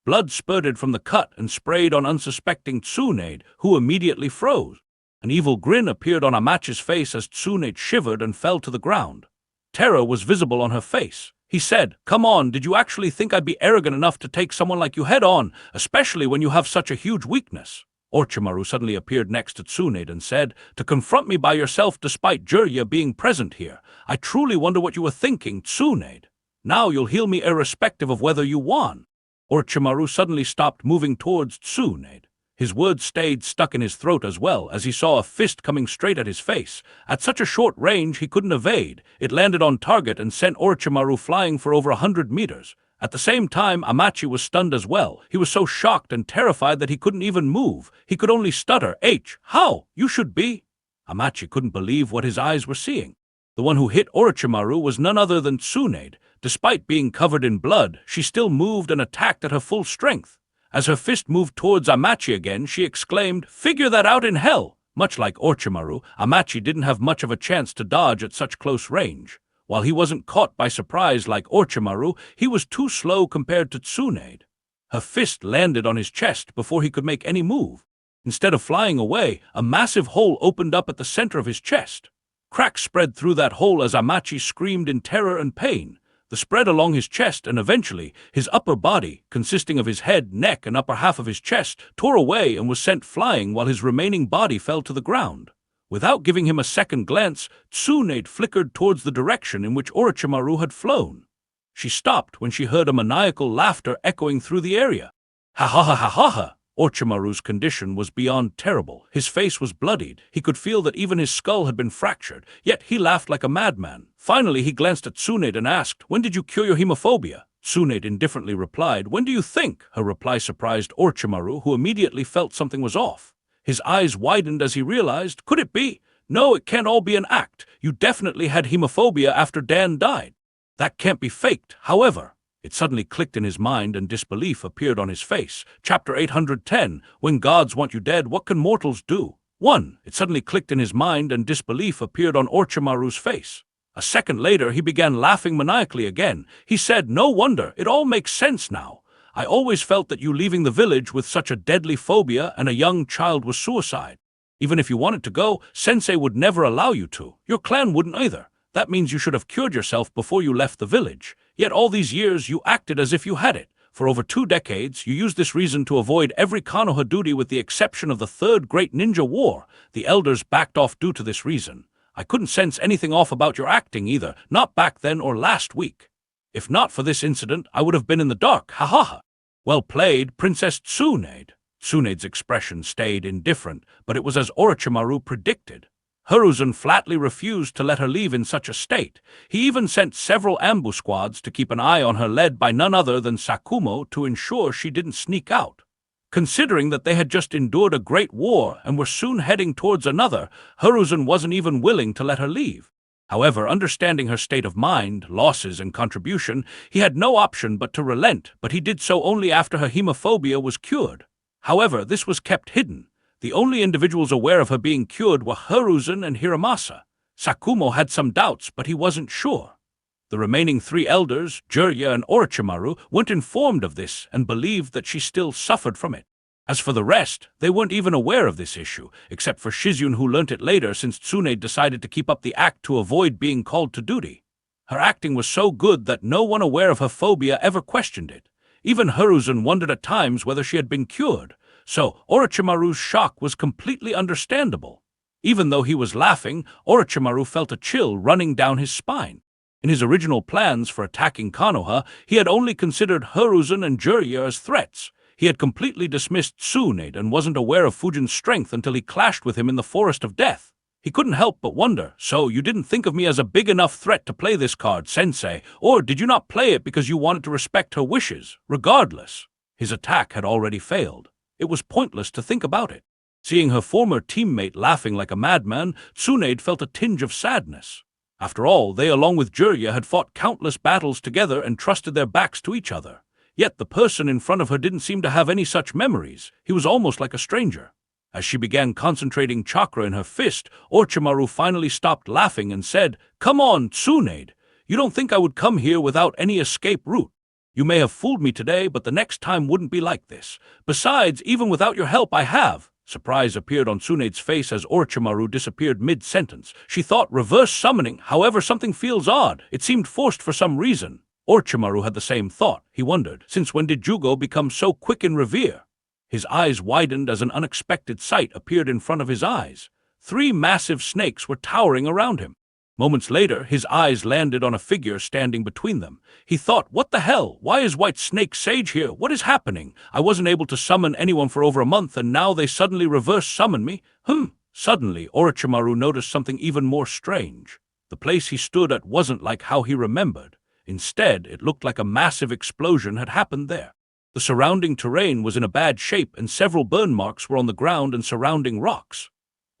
Blood spurted from the cut and sprayed on unsuspecting Tsunade, who immediately froze. An evil grin appeared on Amachi's face as Tsunade shivered and fell to the ground. Terror was visible on her face. He said, "Come on, did you actually think I'd be arrogant enough to take someone like you head on, especially when you have such a huge weakness?" Orochimaru suddenly appeared next to Tsunade and said, "To confront me by yourself despite Jiraiya being present here. I truly wonder what you were thinking, Tsunade. Now you'll heal me irrespective of whether you won." Orochimaru suddenly stopped moving towards Tsunade. His words stayed stuck in his throat as well, as he saw a fist coming straight at his face. At such a short range, he couldn't evade. It landed on target and sent Orochimaru flying for over 100 meters. At the same time, Amachi was stunned as well. He was so shocked and terrified that he couldn't even move. He could only stutter, "How? You should be." Amachi couldn't believe what his eyes were seeing. The one who hit Orochimaru was none other than Tsunade. Despite being covered in blood, she still moved and attacked at her full strength. As her fist moved towards Amachi again, she exclaimed, "Figure that out in hell!" Much like Orochimaru, Amachi didn't have much of a chance to dodge at such close range. While he wasn't caught by surprise like Orochimaru, he was too slow compared to Tsunade. Her fist landed on his chest before he could make any move. Instead of flying away, a massive hole opened up at the center of his chest. Cracks spread through that hole as Amachi screamed in terror and pain. The spread along his chest and eventually his upper body, consisting of his head, neck, and upper half of his chest, tore away and was sent flying while his remaining body fell to the ground. Without giving him a second glance, Tsunade flickered towards the direction in which Orochimaru had flown. She stopped when she heard a maniacal laughter echoing through the area. "Ha ha ha ha ha ha!" Orochimaru's condition was beyond terrible. His face was bloodied. He could feel that even his skull had been fractured, yet he laughed like a madman. Finally, he glanced at Tsunade and asked, "When did you cure your hemophobia?" Tsunade indifferently replied, "When do you think?" Her reply surprised Orochimaru, who immediately felt something was off. His eyes widened as he realized, could it be? No, it can't all be an act. You definitely had hemophobia after Dan died. That can't be faked. However, it suddenly clicked in his mind and disbelief appeared on his face. Chapter 810, When Gods Want You Dead, What Can Mortals Do? 1. It suddenly clicked in his mind and disbelief appeared on Orochimaru's face. A second later, he began laughing maniacally again. He said, "No wonder, it all makes sense now. I always felt that you leaving the village with such a deadly phobia and a young child was suicide. Even if you wanted to go, Sensei would never allow you to. Your clan wouldn't either. That means you should have cured yourself before you left the village. Yet all these years you acted as if you had it. For over 2 decades, you used this reason to avoid every Konoha duty with the exception of the Third Great Ninja War. The elders backed off due to this reason. I couldn't sense anything off about your acting either, not back then or last week. If not for this incident, I would have been in the dark, ha ha ha. Well played, Princess Tsunade." Tsunade's expression stayed indifferent, but it was as Orochimaru predicted. Hiruzen flatly refused to let her leave in such a state. He even sent several ambush squads to keep an eye on her, led by none other than Sakumo, to ensure she didn't sneak out. Considering that they had just endured a great war and were soon heading towards another, Hiruzen wasn't even willing to let her leave. However, understanding her state of mind, losses, and contribution, he had no option but to relent, but he did so only after her hemophobia was cured. However, this was kept hidden. The only individuals aware of her being cured were Hiruzen and Hiramasa. Sakumo had some doubts, but he wasn't sure. The remaining 3 elders, Jiraiya and Orochimaru, weren't informed of this and believed that she still suffered from it. As for the rest, they weren't even aware of this issue, except for Shizune, who learnt it later since Tsunade decided to keep up the act to avoid being called to duty. Her acting was so good that no one aware of her phobia ever questioned it. Even Hiruzen wondered at times whether she had been cured, so Orochimaru's shock was completely understandable. Even though he was laughing, Orochimaru felt a chill running down his spine. In his original plans for attacking Konoha, he had only considered Hiruzen and Jiraiya as threats. He had completely dismissed Tsunade and wasn't aware of Fujin's strength until he clashed with him in the Forest of Death. He couldn't help but wonder, so you didn't think of me as a big enough threat to play this card, Sensei, or did you not play it because you wanted to respect her wishes? Regardless, his attack had already failed. It was pointless to think about it. Seeing her former teammate laughing like a madman, Tsunade felt a tinge of sadness. After all, they along with Jiraiya had fought countless battles together and trusted their backs to each other. Yet the person in front of her didn't seem to have any such memories. He was almost like a stranger. As she began concentrating chakra in her fist, Orochimaru finally stopped laughing and said, "Come on, Tsunade. You don't think I would come here without any escape route? You may have fooled me today, but the next time wouldn't be like this. Besides, even without your help, I have." Surprise appeared on Tsunade's face as Orochimaru disappeared mid-sentence. She thought reverse summoning, however something feels odd. It seemed forced for some reason. Orochimaru had the same thought. He wondered, since when did Jugo become so quick in revere? His eyes widened as an unexpected sight appeared in front of his eyes. 3 massive snakes were towering around him. Moments later, his eyes landed on a figure standing between them. He thought, what the hell? Why is White Snake Sage here? What is happening? I wasn't able to summon anyone for over a month, and now they suddenly reverse summon me? Suddenly, Orochimaru noticed something even more strange. The place he stood at wasn't like how he remembered. Instead, it looked like a massive explosion had happened there. The surrounding terrain was in a bad shape, and several burn marks were on the ground and surrounding rocks.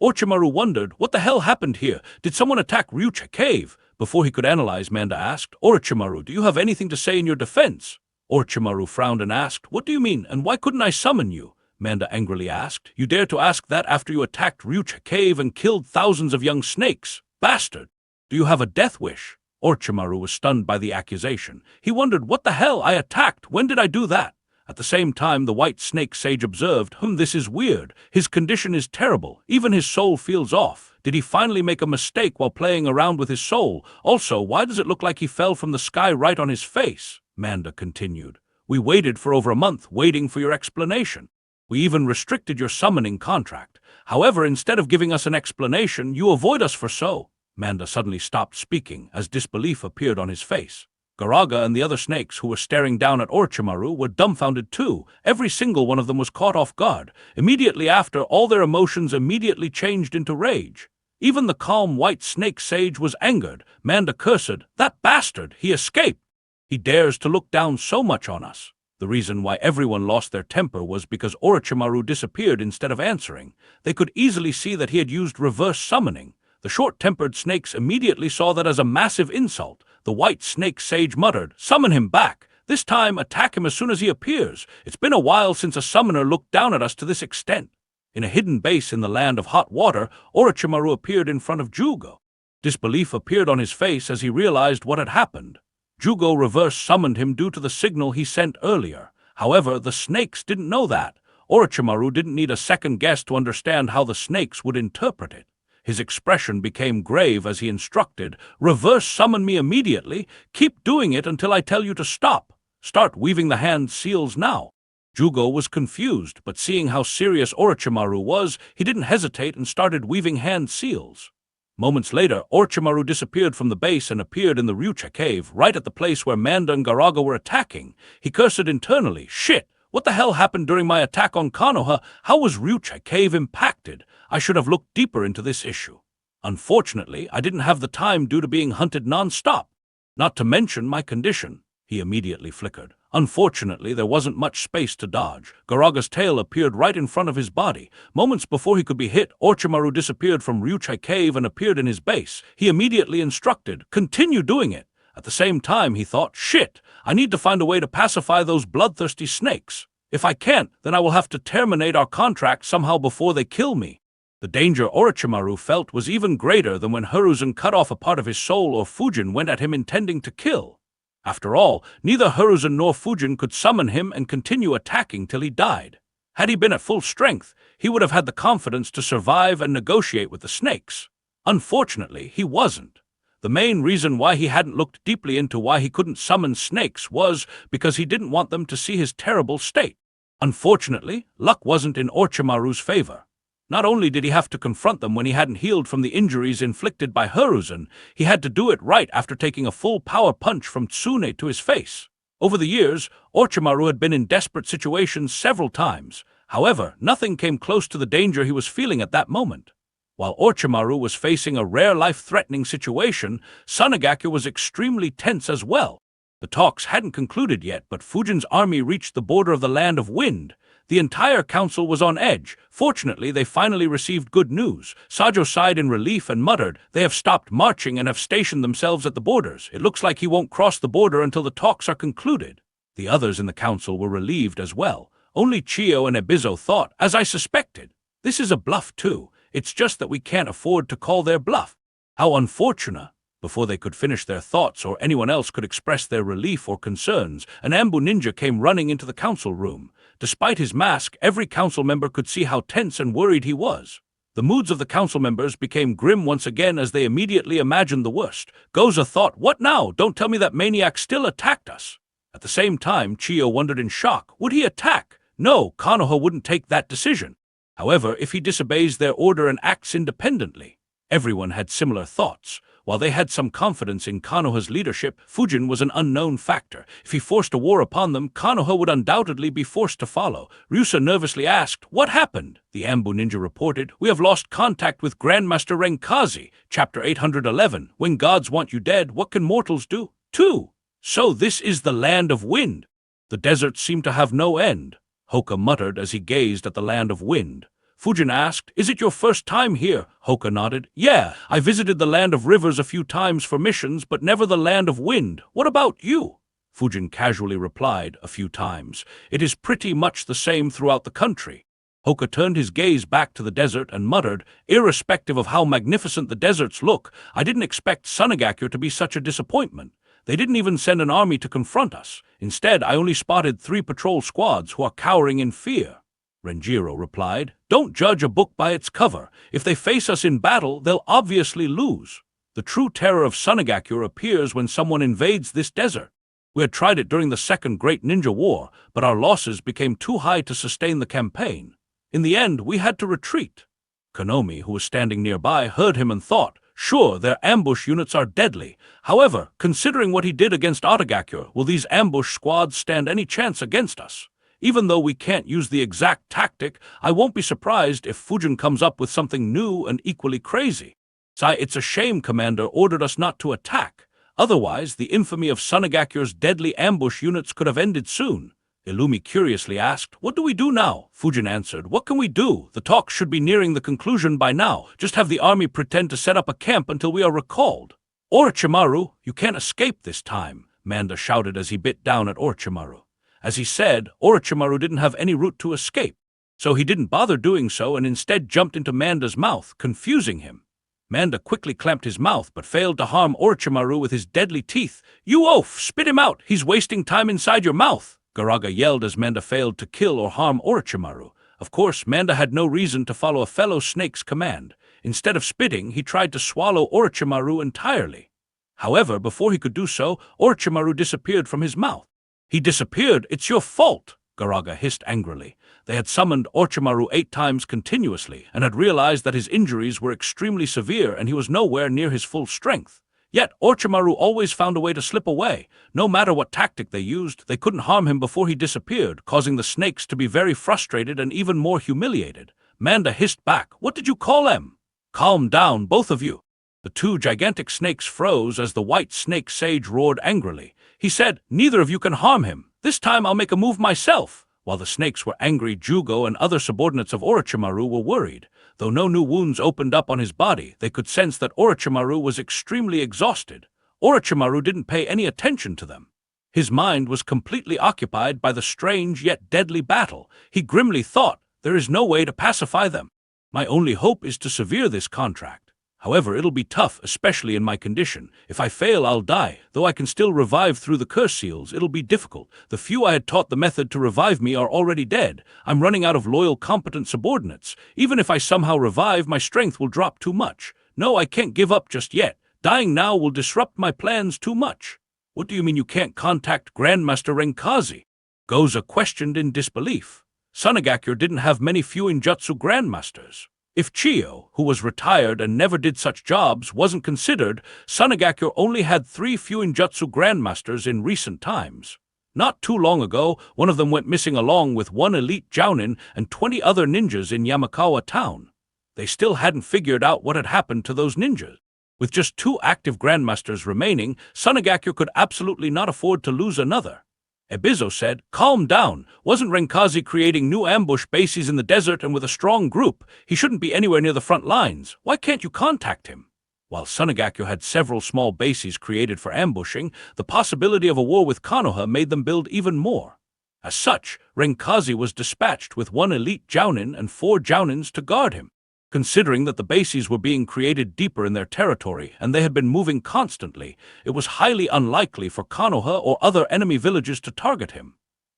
Orochimaru wondered, what the hell happened here? Did someone attack Ryucha Cave? Before he could analyze, Manda asked, Orochimaru, do you have anything to say in your defense? Orochimaru frowned and asked, what do you mean, and why couldn't I summon you? Manda angrily asked, you dare to ask that after you attacked Ryucha Cave and killed thousands of young snakes? Bastard! Do you have a death wish? Orochimaru was stunned by the accusation. He wondered, what the hell? I attacked. When did I do that? At the same time, the White Snake Sage observed, this is weird. His condition is terrible. Even his soul feels off. Did he finally make a mistake while playing around with his soul? Also, why does it look like he fell from the sky right on his face? Manda continued. We waited for over a month, waiting for your explanation. We even restricted your summoning contract. However, instead of giving us an explanation, you avoid us for so. Manda suddenly stopped speaking as disbelief appeared on his face. Garaga and the other snakes who were staring down at Orochimaru were dumbfounded too. Every single one of them was caught off guard. Immediately after, all their emotions immediately changed into rage. Even the calm White Snake Sage was angered. Manda cursed, that bastard, he escaped. He dares to look down so much on us. The reason why everyone lost their temper was because Orochimaru disappeared instead of answering. They could easily see that he had used reverse summoning. The short-tempered snakes immediately saw that as a massive insult. The White Snake Sage muttered, summon him back. This time, attack him as soon as he appears. It's been a while since a summoner looked down at us to this extent. In a hidden base in the land of hot water, Orochimaru appeared in front of Jugo. Disbelief appeared on his face as he realized what had happened. Jugo reverse summoned him due to the signal he sent earlier. However, the snakes didn't know that. Orochimaru didn't need a second guess to understand how the snakes would interpret it. His expression became grave as he instructed, reverse summon me immediately. Keep doing it until I tell you to stop. Start weaving the hand seals now. Jugo was confused, but seeing how serious Orochimaru was, he didn't hesitate and started weaving hand seals. Moments later, Orochimaru disappeared from the base and appeared in the Ryucha Cave, right at the place where Manda and Garaga were attacking. He cursed internally, shit! What the hell happened during my attack on Konoha? How was Ryucha Cave impacted? I should have looked deeper into this issue. Unfortunately, I didn't have the time due to being hunted non-stop. Not to mention my condition. He immediately flickered. Unfortunately, there wasn't much space to dodge. Garaga's tail appeared right in front of his body. Moments before he could be hit, Orochimaru disappeared from Ryucha Cave and appeared in his base. He immediately instructed, continue doing it. At the same time, he thought, shit, I need to find a way to pacify those bloodthirsty snakes. If I can't, then I will have to terminate our contract somehow before they kill me. The danger Orochimaru felt was even greater than when Hiruzen cut off a part of his soul or Fujin went at him intending to kill. After all, neither Hiruzen nor Fujin could summon him and continue attacking till he died. Had he been at full strength, he would have had the confidence to survive and negotiate with the snakes. Unfortunately, he wasn't. The main reason why he hadn't looked deeply into why he couldn't summon snakes was because he didn't want them to see his terrible state. Unfortunately, luck wasn't in Orochimaru's favor. Not only did he have to confront them when he hadn't healed from the injuries inflicted by Hiruzen, he had to do it right after taking a full power punch from Tsune to his face. Over the years, Orochimaru had been in desperate situations several times. However, nothing came close to the danger he was feeling at that moment. While Orochimaru was facing a rare life-threatening situation, Sanagaku was extremely tense as well. The talks hadn't concluded yet, but Fujin's army reached the border of the Land of Wind. The entire council was on edge. Fortunately, they finally received good news. Sajo sighed in relief and muttered, "They have stopped marching and have stationed themselves at the borders. It looks like he won't cross the border until the talks are concluded." The others in the council were relieved as well. Only Chiyo and Ebizo thought, "As I suspected. This is a bluff too. It's just that we can't afford to call their bluff." How unfortunate. Before they could finish their thoughts or anyone else could express their relief or concerns, an Ambu ninja came running into the council room. Despite his mask, every council member could see how tense and worried he was. The moods of the council members became grim once again as they immediately imagined the worst. Goza thought, "What now? Don't tell me that maniac still attacked us." At the same time, Chiyo wondered in shock, would he attack? No, Konoha wouldn't take that decision. However, if he disobeys their order and acts independently. Everyone had similar thoughts. While they had some confidence in Konoha's leadership, Fujin was an unknown factor. If he forced a war upon them, Konoha would undoubtedly be forced to follow. Ryusa nervously asked, "What happened?" The Ambu ninja reported, "We have lost contact with Grandmaster Renkazi." Chapter 811, When Gods Want You Dead, What Can Mortals Do? 2. So this is the Land of Wind. The deserts seem to have no end. Hoka muttered as he gazed at the Land of Wind. Fujin asked, "Is it your first time here?" Hoka nodded. "Yeah, I visited the Land of Rivers a few times for missions, but never the Land of Wind. What about you?" Fujin casually replied, "A few times. It is pretty much the same throughout the country." Hoka turned his gaze back to the desert and muttered, "Irrespective of how magnificent the deserts look, I didn't expect Sanagaku to be such a disappointment. They didn't even send an army to confront us. Instead, I only spotted 3 patrol squads who are cowering in fear." Renjiro replied, "Don't judge a book by its cover. If they face us in battle, they'll obviously lose. The true terror of Sanagaku appears when someone invades this desert. We had tried it during the Second Great Ninja War, but our losses became too high to sustain the campaign. In the end, we had to retreat." Konomi, who was standing nearby, heard him and thought, "Sure, their ambush units are deadly. However, considering what he did against Otagaku, will these ambush squads stand any chance against us? Even though we can't use the exact tactic, I won't be surprised if Fujin comes up with something new and equally crazy. It's a shame Commander ordered us not to attack. Otherwise, the infamy of Sanagaku's deadly ambush units could have ended soon." Illumi curiously asked, "What do we do now?" Fujin answered, "What can we do? The talks should be nearing the conclusion by now. Just have the army pretend to set up a camp until we are recalled." "Orochimaru, you can't escape this time," Manda shouted as he bit down at Orochimaru. As he said, Orochimaru didn't have any route to escape, so he didn't bother doing so and instead jumped into Manda's mouth, confusing him. Manda quickly clamped his mouth but failed to harm Orochimaru with his deadly teeth. "You oaf! Spit him out! He's wasting time inside your mouth!" Garaga yelled as Manda failed to kill or harm Orochimaru. Of course, Manda had no reason to follow a fellow snake's command. Instead of spitting, he tried to swallow Orochimaru entirely. However, before he could do so, Orochimaru disappeared from his mouth. "He disappeared! It's your fault!" Garaga hissed angrily. They had summoned Orochimaru 8 times continuously and had realized that his injuries were extremely severe and he was nowhere near his full strength. Yet Orochimaru always found a way to slip away. No matter what tactic they used, they couldn't harm him before he disappeared, causing the snakes to be very frustrated and even more humiliated. Manda hissed back, "What did you call them?" "Calm down, both of you." The 2 gigantic snakes froze as the white snake sage roared angrily. He said, "Neither of you can harm him. This time I'll make a move myself." While the snakes were angry, Jugo and other subordinates of Orochimaru were worried. Though no new wounds opened up on his body, they could sense that Orochimaru was extremely exhausted. Orochimaru didn't pay any attention to them. His mind was completely occupied by the strange yet deadly battle. He grimly thought, "There is no way to pacify them. My only hope is to sever this contract. However, it'll be tough, especially in my condition. If I fail, I'll die. Though I can still revive through the curse seals, it'll be difficult. The few I had taught the method to revive me are already dead. I'm running out of loyal, competent subordinates. Even if I somehow revive, my strength will drop too much. No, I can't give up just yet. Dying now will disrupt my plans too much." "What do you mean you can't contact Grandmaster Renkazi?" Goza questioned in disbelief. Sanagaku didn't have many Fuinjutsu grandmasters. If Chiyo, who was retired and never did such jobs, wasn't considered, Sunagakure only had 3 Fuinjutsu grandmasters in recent times. Not too long ago, one of them went missing along with 1 elite jounin and 20 other ninjas in Yamakawa town. They still hadn't figured out what had happened to those ninjas. With just 2 active grandmasters remaining, Sunagakure could absolutely not afford to lose another. Ebizo said, "Calm down. Wasn't Renkazi creating new ambush bases in the desert and with a strong group? He shouldn't be anywhere near the front lines. Why can't you contact him?" While Sunagakure had several small bases created for ambushing, the possibility of a war with Konoha made them build even more. As such, Renkazi was dispatched with 1 elite jounin and 4 jounins to guard him. Considering that the bases were being created deeper in their territory and they had been moving constantly, it was highly unlikely for Konoha or other enemy villages to target him.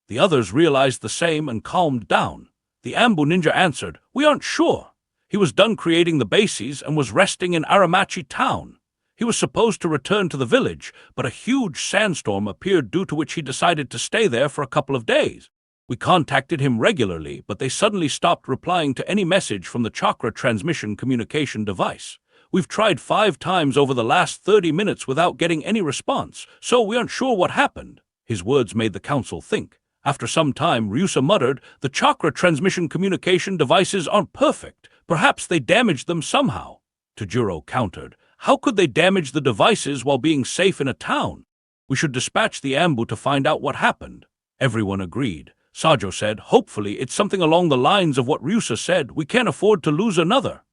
The others realized the same and calmed down. The Ambu ninja answered, "We aren't sure. He was done creating the bases and was resting in Aramachi town. He was supposed to return to the village, but a huge sandstorm appeared due to which he decided to stay there for a couple of days. We contacted him regularly, but they suddenly stopped replying to any message from the chakra transmission communication device. We've tried 5 times over the last 30 minutes without getting any response, so we aren't sure what happened." His words made the council think. After some time, Ryusa muttered, "The chakra transmission communication devices aren't perfect. Perhaps they damaged them somehow." Tajiro countered, "How could they damage the devices while being safe in a town? We should dispatch the Ambu to find out what happened." Everyone agreed. Sajo said, "Hopefully it's something along the lines of what Ryusa said. We can't afford to lose another."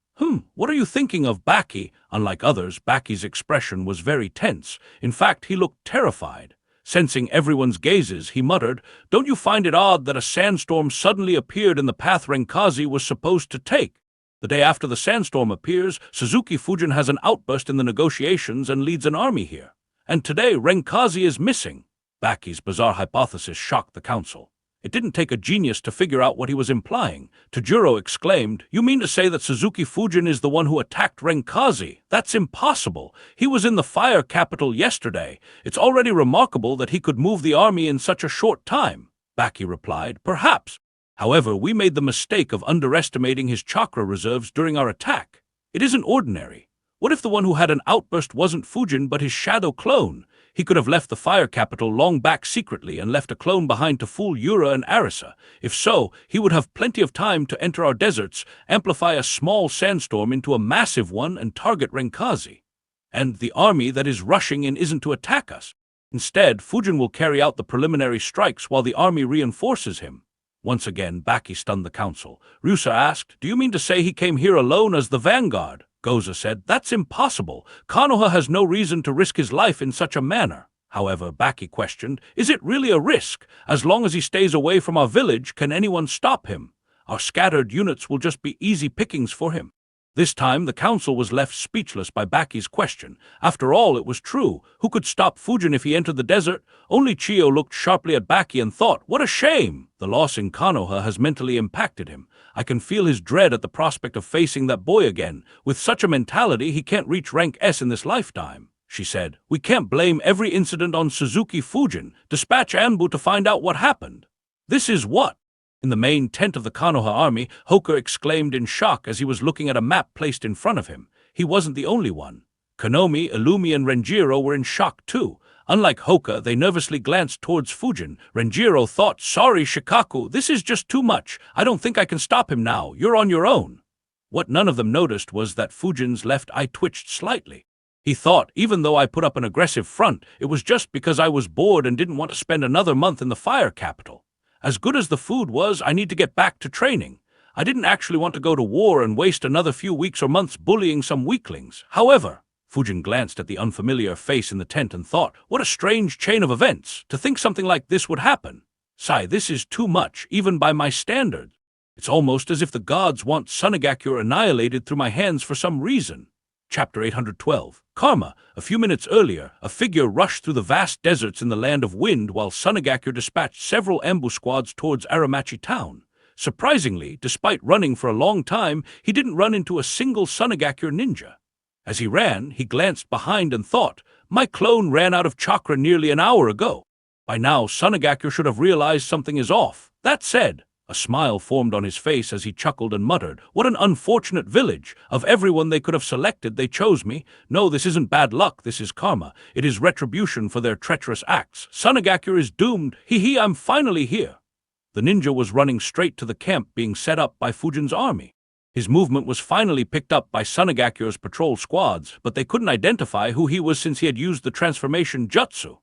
What are you thinking of, Baki?" Unlike others, Baki's expression was very tense. In fact, he looked terrified. Sensing everyone's gazes, he muttered, "Don't you find it odd that a sandstorm suddenly appeared in the path Renkazi was supposed to take? The day after the sandstorm appears, Suzuki Fujin has an outburst in the negotiations and leads an army here. And today, Renkazi is missing." Baki's bizarre hypothesis shocked the council. It didn't take a genius to figure out what he was implying. Tajiro exclaimed, "You mean to say that Suzuki Fujin is the one who attacked Renkazi? That's impossible. He was in the fire capital yesterday. It's already remarkable that he could move the army in such a short time." Baki replied, "Perhaps. However, we made the mistake of underestimating his chakra reserves during our attack. It isn't ordinary. What if the one who had an outburst wasn't Fujin but his shadow clone? He could have left the fire capital long back secretly and left a clone behind to fool Yura and Arisa. If so, he would have plenty of time to enter our deserts, amplify a small sandstorm into a massive one, and target Renkazi. And the army that is rushing in isn't to attack us. Instead, Fujin will carry out the preliminary strikes while the army reinforces him." Once again, Baki stunned the council. Ryusa asked, "Do you mean to say he came here alone as the vanguard?" Goza said, "That's impossible. Konoha has no reason to risk his life in such a manner." However, Baki questioned, "Is it really a risk? As long as he stays away from our village, can anyone stop him? Our scattered units will just be easy pickings for him." This time, the council was left speechless by Baki's question. After all, it was true. Who could stop Fujin if he entered the desert? Only Chiyo looked sharply at Baki and thought, "What a shame! The loss in Konoha has mentally impacted him. I can feel his dread at the prospect of facing that boy again. With such a mentality, he can't reach rank S in this lifetime." She said, "We can't blame every incident on Suzuki Fujin. Dispatch Anbu to find out what happened." "This is what?" In the main tent of the Konoha army, Hoka exclaimed in shock as he was looking at a map placed in front of him. He wasn't the only one. Konomi, Illumi, and Renjiro were in shock too. Unlike Hoka, they nervously glanced towards Fujin. Renjiro thought, "Sorry, Shikaku, this is just too much. I don't think I can stop him now. You're on your own." What none of them noticed was that Fujin's left eye twitched slightly. He thought, even though I put up an aggressive front, it was just because I was bored and didn't want to spend another month in the fire capital. As good as the food was, I need to get back to training. I didn't actually want to go to war and waste another few weeks or months bullying some weaklings. However, Fujin glanced at the unfamiliar face in the tent and thought, "What a strange chain of events. To think something like this would happen. This is too much, even by my standards. It's almost as if the gods want Sunagakure annihilated through my hands for some reason." Chapter 812. Karma. A few minutes earlier, a figure rushed through the vast deserts in the land of wind while Sunagakure dispatched several ambush squads towards Aramachi town. Surprisingly, despite running for a long time, he didn't run into a single Sunagakure ninja. As he ran, he glanced behind and thought, "My clone ran out of chakra nearly an hour ago. By now, Sunagakure should have realized something is off." That said, A smile formed on his face as he chuckled and muttered, "What an unfortunate village! Of everyone they could have selected, they chose me. No, this isn't bad luck, this is karma. It is retribution for their treacherous acts. Sunagakure is doomed. Hee, I'm finally here." The ninja was running straight to the camp being set up by Fujin's army. His movement was finally picked up by Sunagakure's patrol squads, but they couldn't identify who he was since he had used the transformation jutsu.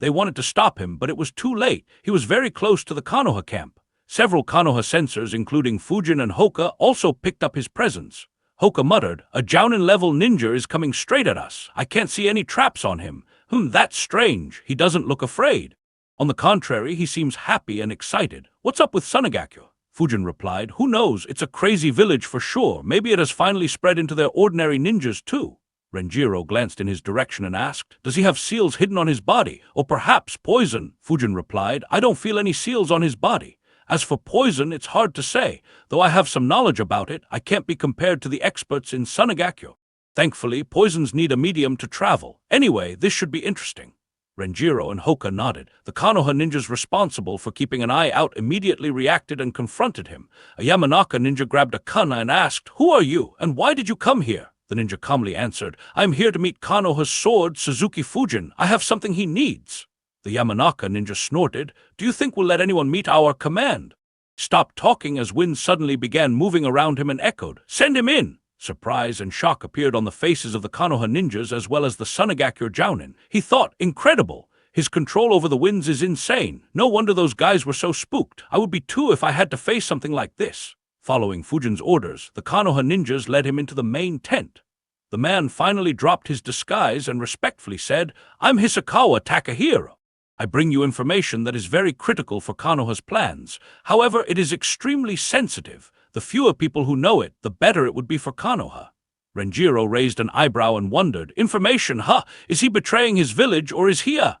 They wanted to stop him, but it was too late. He was very close to the Konoha camp. Several Konoha censors, including Fujin and Hoka, also picked up his presence. Hoka muttered, "A Jounin-level ninja is coming straight at us. I can't see any traps on him. That's strange. He doesn't look afraid. On the contrary, he seems happy and excited. What's up with Sunagakure?" Fujin replied, "Who knows? It's a crazy village for sure. Maybe it has finally spread into their ordinary ninjas too." Renjiro glanced in his direction and asked, "Does he have seals hidden on his body? Or perhaps poison?" Fujin replied, "I don't feel any seals on his body. As for poison, it's hard to say. Though I have some knowledge about it, I can't be compared to the experts in Sunagakure. Thankfully, poisons need a medium to travel. Anyway, this should be interesting." Renjiro and Hoka nodded. The Konoha ninjas responsible for keeping an eye out immediately reacted and confronted him. A Yamanaka ninja grabbed a kana and asked, "Who are you, and why did you come here?" The ninja calmly answered, "I am here to meet Konoha's sword, Suzuki Fujin. I have something he needs." The Yamanaka ninja snorted, "Do you think we'll let anyone meet our command?" Stopped talking as Wind suddenly began moving around him and echoed, "Send him in!" Surprise and shock appeared on the faces of the Konoha ninjas as well as the Sunagakure Jounin. He thought, "Incredible! His control over the winds is insane. No wonder those guys were so spooked. I would be too if I had to face something like this." Following Fujin's orders, the Konoha ninjas led him into the main tent. The man finally dropped his disguise and respectfully said, "I'm Hisakawa Takahiro. I bring you information that is very critical for Konoha's plans. However, it is extremely sensitive. The fewer people who know it, the better it would be for Konoha." Renjiro raised an eyebrow and wondered, "Information, huh? Is he betraying his village or is he a—"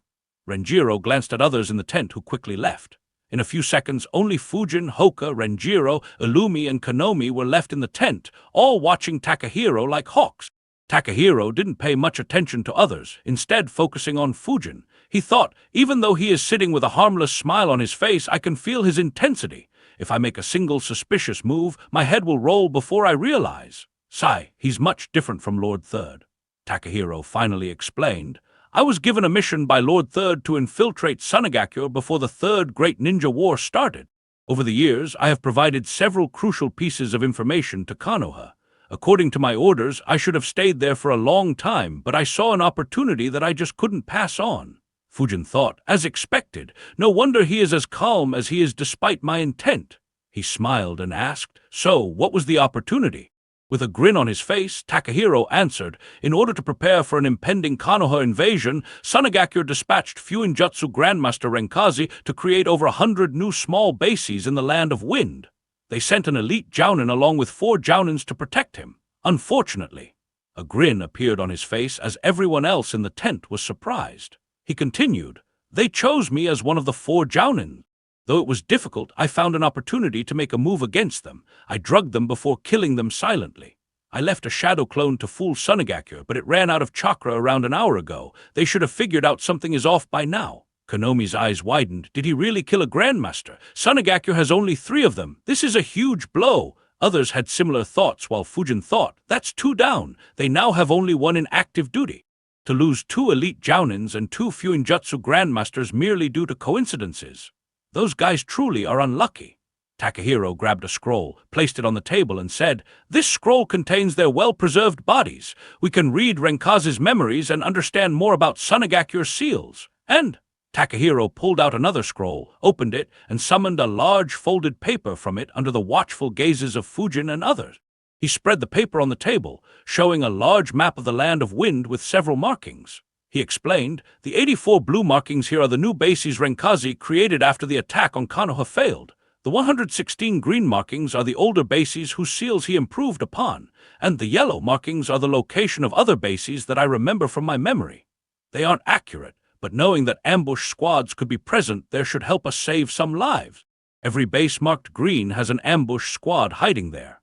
Renjiro glanced at others in the tent who quickly left. In a few seconds, only Fujin, Hoka, Renjiro, Illumi, and Konomi were left in the tent, all watching Takahiro like hawks. Takahiro didn't pay much attention to others, instead focusing on Fujin. He thought, even though he is sitting with a harmless smile on his face, I can feel his intensity. If I make a single suspicious move, my head will roll before I realize. Sigh, he's much different from Lord Third. Takahiro finally explained, "I was given a mission by Lord Third to infiltrate Sunagakure before the Third Great Ninja War started. Over the years, I have provided several crucial pieces of information to Konoha. According to my orders, I should have stayed there for a long time, but I saw an opportunity that I just couldn't pass on." Fujin thought, as expected, "No wonder he is as calm as he is despite my intent." He smiled and asked, "So, what was the opportunity?" With a grin on his face, Takahiro answered, "In order to prepare for an impending Konoha invasion, Sunagakure dispatched Fuinjutsu Grandmaster Renkazi to create over 100 new small bases in the land of Wind. They sent an elite Jounin along with 4 Jounins to protect him. Unfortunately." A grin appeared on his face as everyone else in the tent was surprised. He continued, "They chose me as one of the 4 Jounin. Though it was difficult, I found an opportunity to make a move against them. I drugged them before killing them silently. I left a shadow clone to fool Sunagakure, but it ran out of chakra around an hour ago. They should have figured out something is off by now." Konomi's eyes widened. "Did he really kill a Grandmaster? Sunagakure has only 3 of them. This is a huge blow." Others had similar thoughts while Fujin thought, "That's 2 down. They now have only 1 in active duty." To lose 2 elite Jounins and 2 Fuinjutsu Grandmasters merely due to coincidences. Those guys truly are unlucky. Takahiro grabbed a scroll, placed it on the table and said, "This scroll contains their well-preserved bodies. We can read Renkazi's memories and understand more about Sunagakure's seals." And Takahiro pulled out another scroll, opened it, and summoned a large folded paper from it under the watchful gazes of Fujin and others. He spread the paper on the table, showing a large map of the land of Wind with several markings. He explained, "The 84 blue markings here are the new bases Renkazi created after the attack on Konoha failed. The 116 green markings are the older bases whose seals he improved upon, and the yellow markings are the location of other bases that I remember from my memory. They aren't accurate, but knowing that ambush squads could be present there should help us save some lives. Every base marked green has an ambush squad hiding there.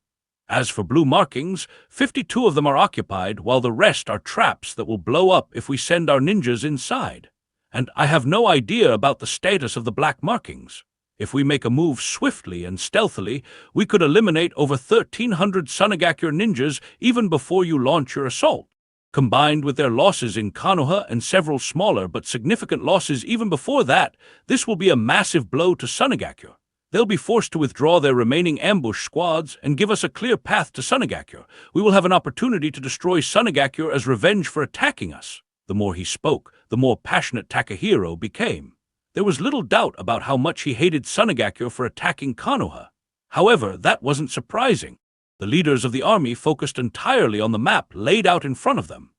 As for blue markings, 52 of them are occupied, while the rest are traps that will blow up if we send our ninjas inside. And I have no idea about the status of the black markings. If we make a move swiftly and stealthily, we could eliminate over 1,300 Sunagakure ninjas even before you launch your assault. Combined with their losses in Konoha and several smaller but significant losses even before that, this will be a massive blow to Sunagakure. They'll be forced to withdraw their remaining ambush squads and give us a clear path to Sunagakure. We will have an opportunity to destroy Sunagakure as revenge for attacking us. The more he spoke, the more passionate Takahiro became. There was little doubt about how much he hated Sunagakure for attacking Konoha. However, that wasn't surprising. The leaders of the army focused entirely on the map laid out in front of them.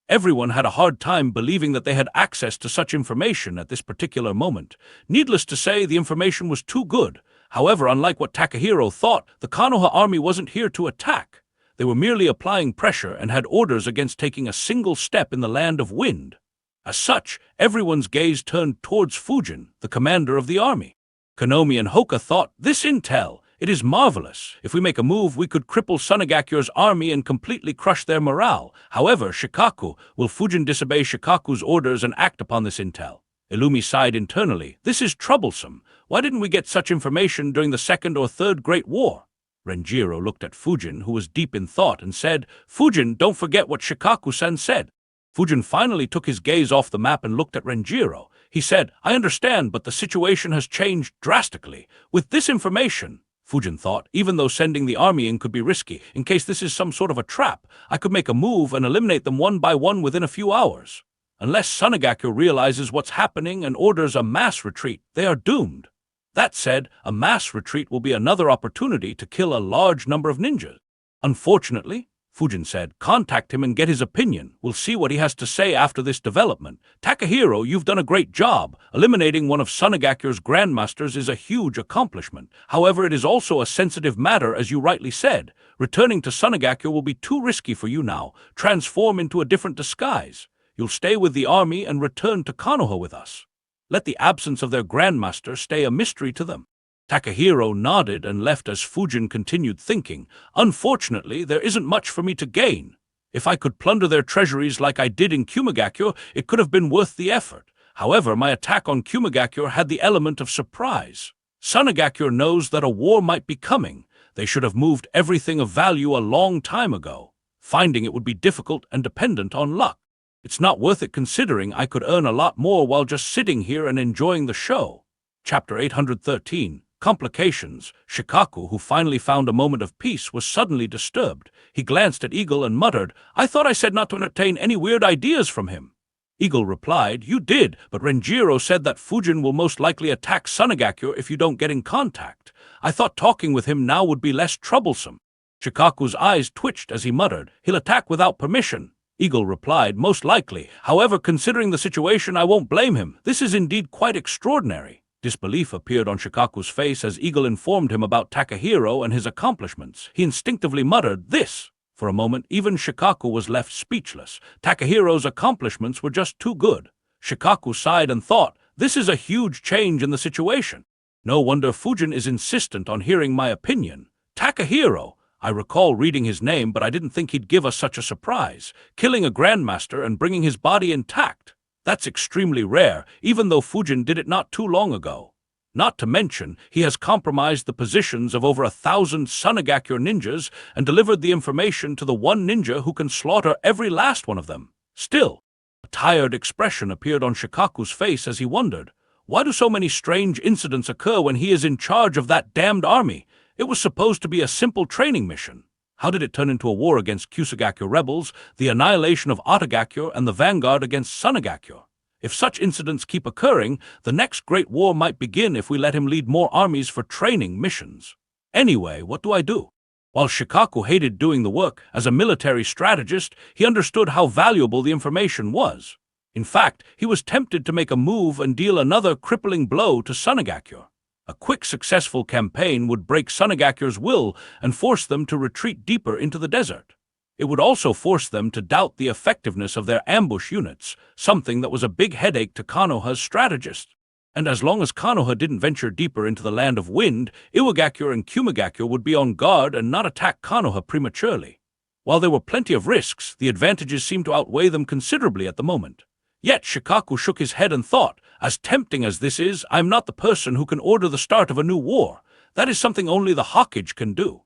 Everyone had a hard time believing that they had access to such information at this particular moment. Needless to say, the information was too good. However, unlike what Takahiro thought, the Konoha army wasn't here to attack. They were merely applying pressure and had orders against taking a single step in the land of wind. As such, everyone's gaze turned towards Fujin, the commander of the army. Konomi and Hoka thought, "This intel, it is marvelous. If we make a move, we could cripple Sunagakure's army and completely crush their morale. However, Shikaku, will Fujin disobey Shikaku's orders and act upon this intel?" Illumi sighed internally. "This is troublesome. Why didn't we get such information during the Second or Third Great War?" Renjiro looked at Fujin, who was deep in thought, and said, "Fujin, don't forget what Shikaku-san said." Fujin finally took his gaze off the map and looked at Renjiro. He said, "I understand, but the situation has changed drastically. With this information," Fujin thought, "even though sending the army in could be risky, in case this is some sort of a trap, I could make a move and eliminate them one by one within a few hours. Unless Sunagakure realizes what's happening and orders a mass retreat, they are doomed. That said, a mass retreat will be another opportunity to kill a large number of ninjas. Unfortunately," Fujin said, "contact him and get his opinion. We'll see what he has to say after this development. Takahiro, you've done a great job. Eliminating one of Sunagakure's grandmasters is a huge accomplishment. However, it is also a sensitive matter, as you rightly said. Returning to Sunagakure will be too risky for you now. Transform into a different disguise. You'll stay with the army and return to Konoha with us. Let the absence of their grandmaster stay a mystery to them." Takahiro nodded and left as Fujin continued thinking, "Unfortunately, there isn't much for me to gain. If I could plunder their treasuries like I did in Kumagakure, it could have been worth the effort. However, my attack on Kumagakure had the element of surprise. Sunagakure knows that a war might be coming. They should have moved everything of value a long time ago. Finding it would be difficult and dependent on luck. It's not worth it considering I could earn a lot more while just sitting here and enjoying the show." Chapter 813. Complications. Shikaku, who finally found a moment of peace, was suddenly disturbed. He glanced at Eagle and muttered, "I thought I said not to entertain any weird ideas from him." Eagle replied, "You did, but Renjiro said that Fujin will most likely attack Sunagakure if you don't get in contact. I thought talking with him now would be less troublesome." Shikaku's eyes twitched as he muttered, "He'll attack without permission." Eagle replied, "Most likely. However, considering the situation, I won't blame him. This is indeed quite extraordinary." Disbelief appeared on Shikaku's face as Eagle informed him about Takahiro and his accomplishments. He instinctively muttered, "This." For a moment, even Shikaku was left speechless. Takahiro's accomplishments were just too good. Shikaku sighed and thought, "This is a huge change in the situation. No wonder Fujin is insistent on hearing my opinion. Takahiro! I recall reading his name, but I didn't think he'd give us such a surprise. Killing a grandmaster and bringing his body intact. That's extremely rare, even though Fujin did it not too long ago. Not to mention, he has compromised the positions of over 1,000 Sunagakure ninjas and delivered the information to the one ninja who can slaughter every last one of them. Still." A tired expression appeared on Shikaku's face as he wondered, "Why do so many strange incidents occur when he is in charge of that damned army? It was supposed to be a simple training mission. How did it turn into a war against Kusagakure rebels, the annihilation of Otagakure, and the vanguard against Sunagakure? If such incidents keep occurring, the next great war might begin if we let him lead more armies for training missions. Anyway, what do I do?" While Shikaku hated doing the work, as a military strategist, he understood how valuable the information was. In fact, he was tempted to make a move and deal another crippling blow to Sunagakure. A quick, successful campaign would break Sunagakure's will and force them to retreat deeper into the desert. It would also force them to doubt the effectiveness of their ambush units, something that was a big headache to Konoha's strategists. And as long as Konoha didn't venture deeper into the land of wind, Iwagakure and Kumagakure would be on guard and not attack Konoha prematurely. While there were plenty of risks, the advantages seemed to outweigh them considerably at the moment. Yet Shikaku shook his head and thought, As tempting as this is, I'm not the person who can order the start of a new war. That is something only the Hawkage can do.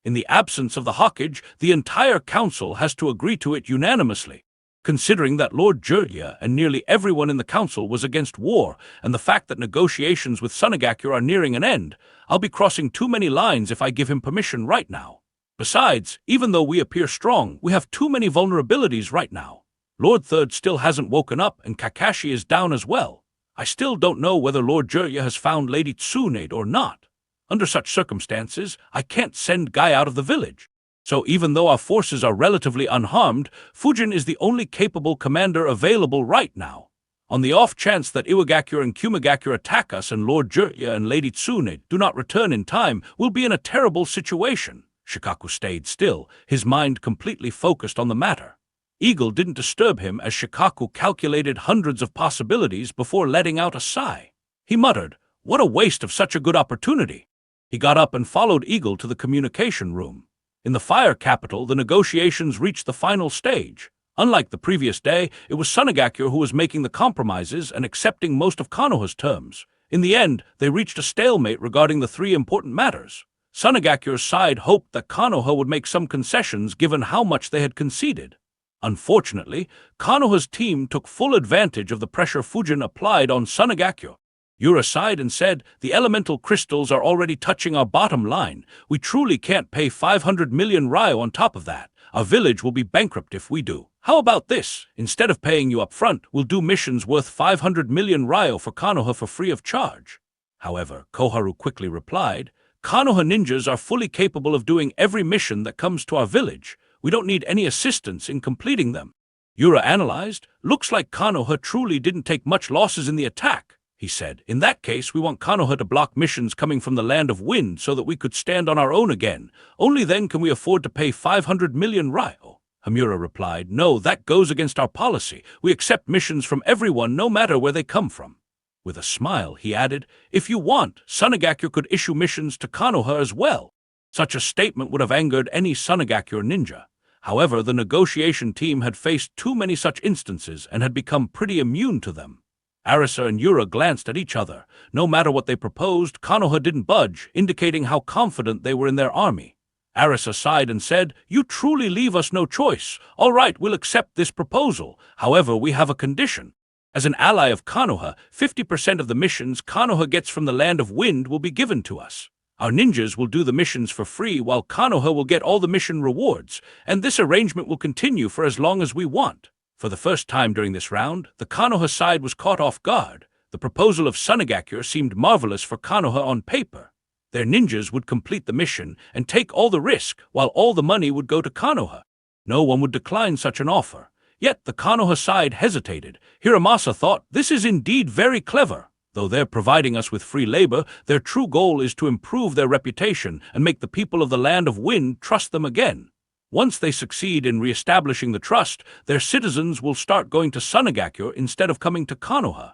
In the absence of the Hawkage, the entire council has to agree to it unanimously. Considering that Lord Jirya and nearly everyone in the council was against war, and the fact that negotiations with Sunagakure are nearing an end, I'll be crossing too many lines if I give him permission right now. Besides, even though we appear strong, we have too many vulnerabilities right now. Lord Third still hasn't woken up, and Kakashi is down as well. I still don't know whether Lord Jirya has found Lady Tsunade or not. Under such circumstances, I can't send Guy out of the village. So even though our forces are relatively unharmed, Fujin is the only capable commander available right now. On the off chance that Iwagakure and Kumagakure attack us and Lord Jirya and Lady Tsunade do not return in time, we'll be in a terrible situation. Shikaku stayed still, his mind completely focused on the matter. Eagle didn't disturb him as Shikaku calculated hundreds of possibilities before letting out a sigh. He muttered, "What a waste of such a good opportunity." He got up and followed Eagle to the communication room. In the fire capital, the negotiations reached the final stage. Unlike the previous day, it was Sunagakure who was making the compromises and accepting most of Konoha's terms. In the end, they reached a stalemate regarding the three important matters. Sunagakure's side hoped that Konoha would make some concessions given how much they had conceded. Unfortunately, Konoha's team took full advantage of the pressure Fujin applied on Sunagakure. Yura sighed and said, "The elemental crystals are already touching our bottom line. We truly can't pay 500 million ryo on top of that. Our village will be bankrupt if we do. How about this? Instead of paying you up front, we'll do missions worth 500 million ryo for Konoha for free of charge." However, Koharu quickly replied, "Konoha ninjas are fully capable of doing every mission that comes to our village. We don't need any assistance in completing them." Yura analyzed, "Looks like Konoha truly didn't take much losses in the attack," he said. "In that case, we want Konoha to block missions coming from the Land of Wind so that we could stand on our own again. Only then can we afford to pay 500 million ryo." Hamura replied, "No, that goes against our policy. We accept missions from everyone no matter where they come from." With a smile, he added, "If you want, Sunagakure could issue missions to Konoha as well." Such a statement would have angered any Sunagakure ninja. However, the negotiation team had faced too many such instances and had become pretty immune to them. Arisa and Yura glanced at each other. No matter what they proposed, Konoha didn't budge, indicating how confident they were in their army. Arisa sighed and said, "You truly leave us no choice. All right, we'll accept this proposal. However, we have a condition. As an ally of Konoha, 50% of the missions Konoha gets from the Land of Wind will be given to us. Our ninjas will do the missions for free while Konoha will get all the mission rewards, and this arrangement will continue for as long as we want." For the first time during this round, the Konoha side was caught off guard. The proposal of Sunagakure seemed marvelous for Konoha on paper. Their ninjas would complete the mission and take all the risk, while all the money would go to Konoha. No one would decline such an offer. Yet the Konoha side hesitated. Hiramasa thought, "This is indeed very clever. Though they're providing us with free labor, their true goal is to improve their reputation and make the people of the Land of Wind trust them again. Once they succeed in re-establishing the trust, their citizens will start going to Sunagakure instead of coming to Konoha.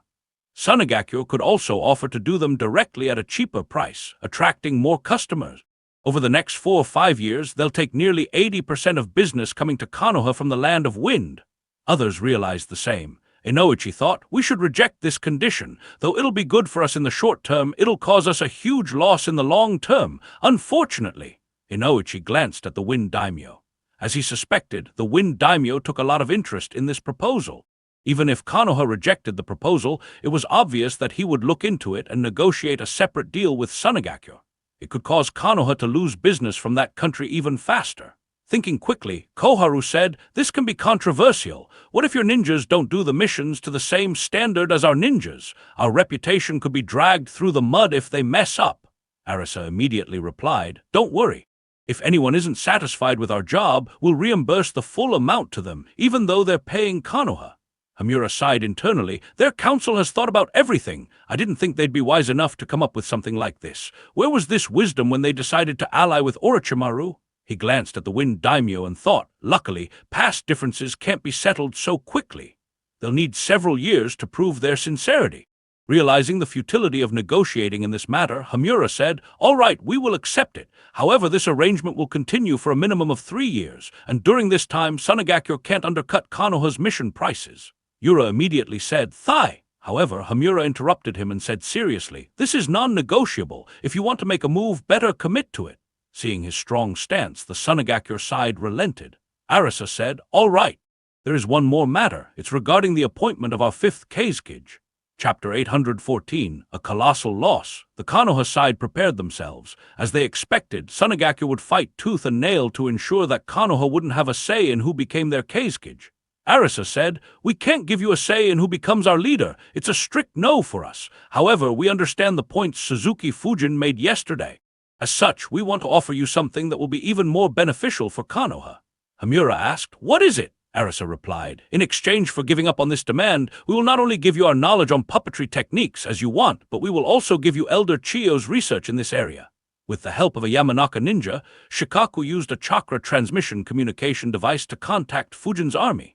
Sunagakure could also offer to do them directly at a cheaper price, attracting more customers. Over the next 4 or 5 years, they'll take nearly 80% of business coming to Konoha from the Land of Wind." Others realized the same. Inoichi thought, "We should reject this condition. Though it'll be good for us in the short term, it'll cause us a huge loss in the long term. Unfortunately." Inoichi glanced at the Wind Daimyo. As he suspected, the Wind Daimyo took a lot of interest in this proposal. Even if Konoha rejected the proposal, it was obvious that he would look into it and negotiate a separate deal with Sunagakure. It could cause Konoha to lose business from that country even faster. Thinking quickly, Koharu said, "This can be controversial. What if your ninjas don't do the missions to the same standard as our ninjas? Our reputation could be dragged through the mud if they mess up." Arisa immediately replied, "Don't worry. If anyone isn't satisfied with our job, we'll reimburse the full amount to them, even though they're paying Konoha." Hamura sighed internally. "Their council has thought about everything. I didn't think they'd be wise enough to come up with something like this. Where was this wisdom when they decided to ally with Orochimaru?" He glanced at the Wind Daimyo and thought, luckily, past differences can't be settled so quickly. They'll need several years to prove their sincerity. Realizing the futility of negotiating in this matter, Hamura said, "All right, we will accept it. However, this arrangement will continue for a minimum of 3 years, and during this time, Sunagakure can't undercut Konoha's mission prices." Yura immediately said, "Thigh." However, Hamura interrupted him and said seriously, "This is non-negotiable. If you want to make a move, better commit to it." Seeing his strong stance, the Sunagakure side relented. Arisa said, "All right. There is one more matter. It's regarding the appointment of our fifth Kazekage." Chapter 814, A Colossal Loss. The Konoha side prepared themselves. As they expected, Sunagakure would fight tooth and nail to ensure that Konoha wouldn't have a say in who became their Kazekage. Arisa said, "We can't give you a say in who becomes our leader. It's a strict no for us. However, we understand the points Suzuki Fujin made yesterday. As such, we want to offer you something that will be even more beneficial for Konoha." Hamura asked, "What is it?" Arisa replied, "In exchange for giving up on this demand, we will not only give you our knowledge on puppetry techniques as you want, but we will also give you Elder Chiyo's research in this area." With the help of a Yamanaka ninja, Shikaku used a chakra transmission communication device to contact Fujin's army.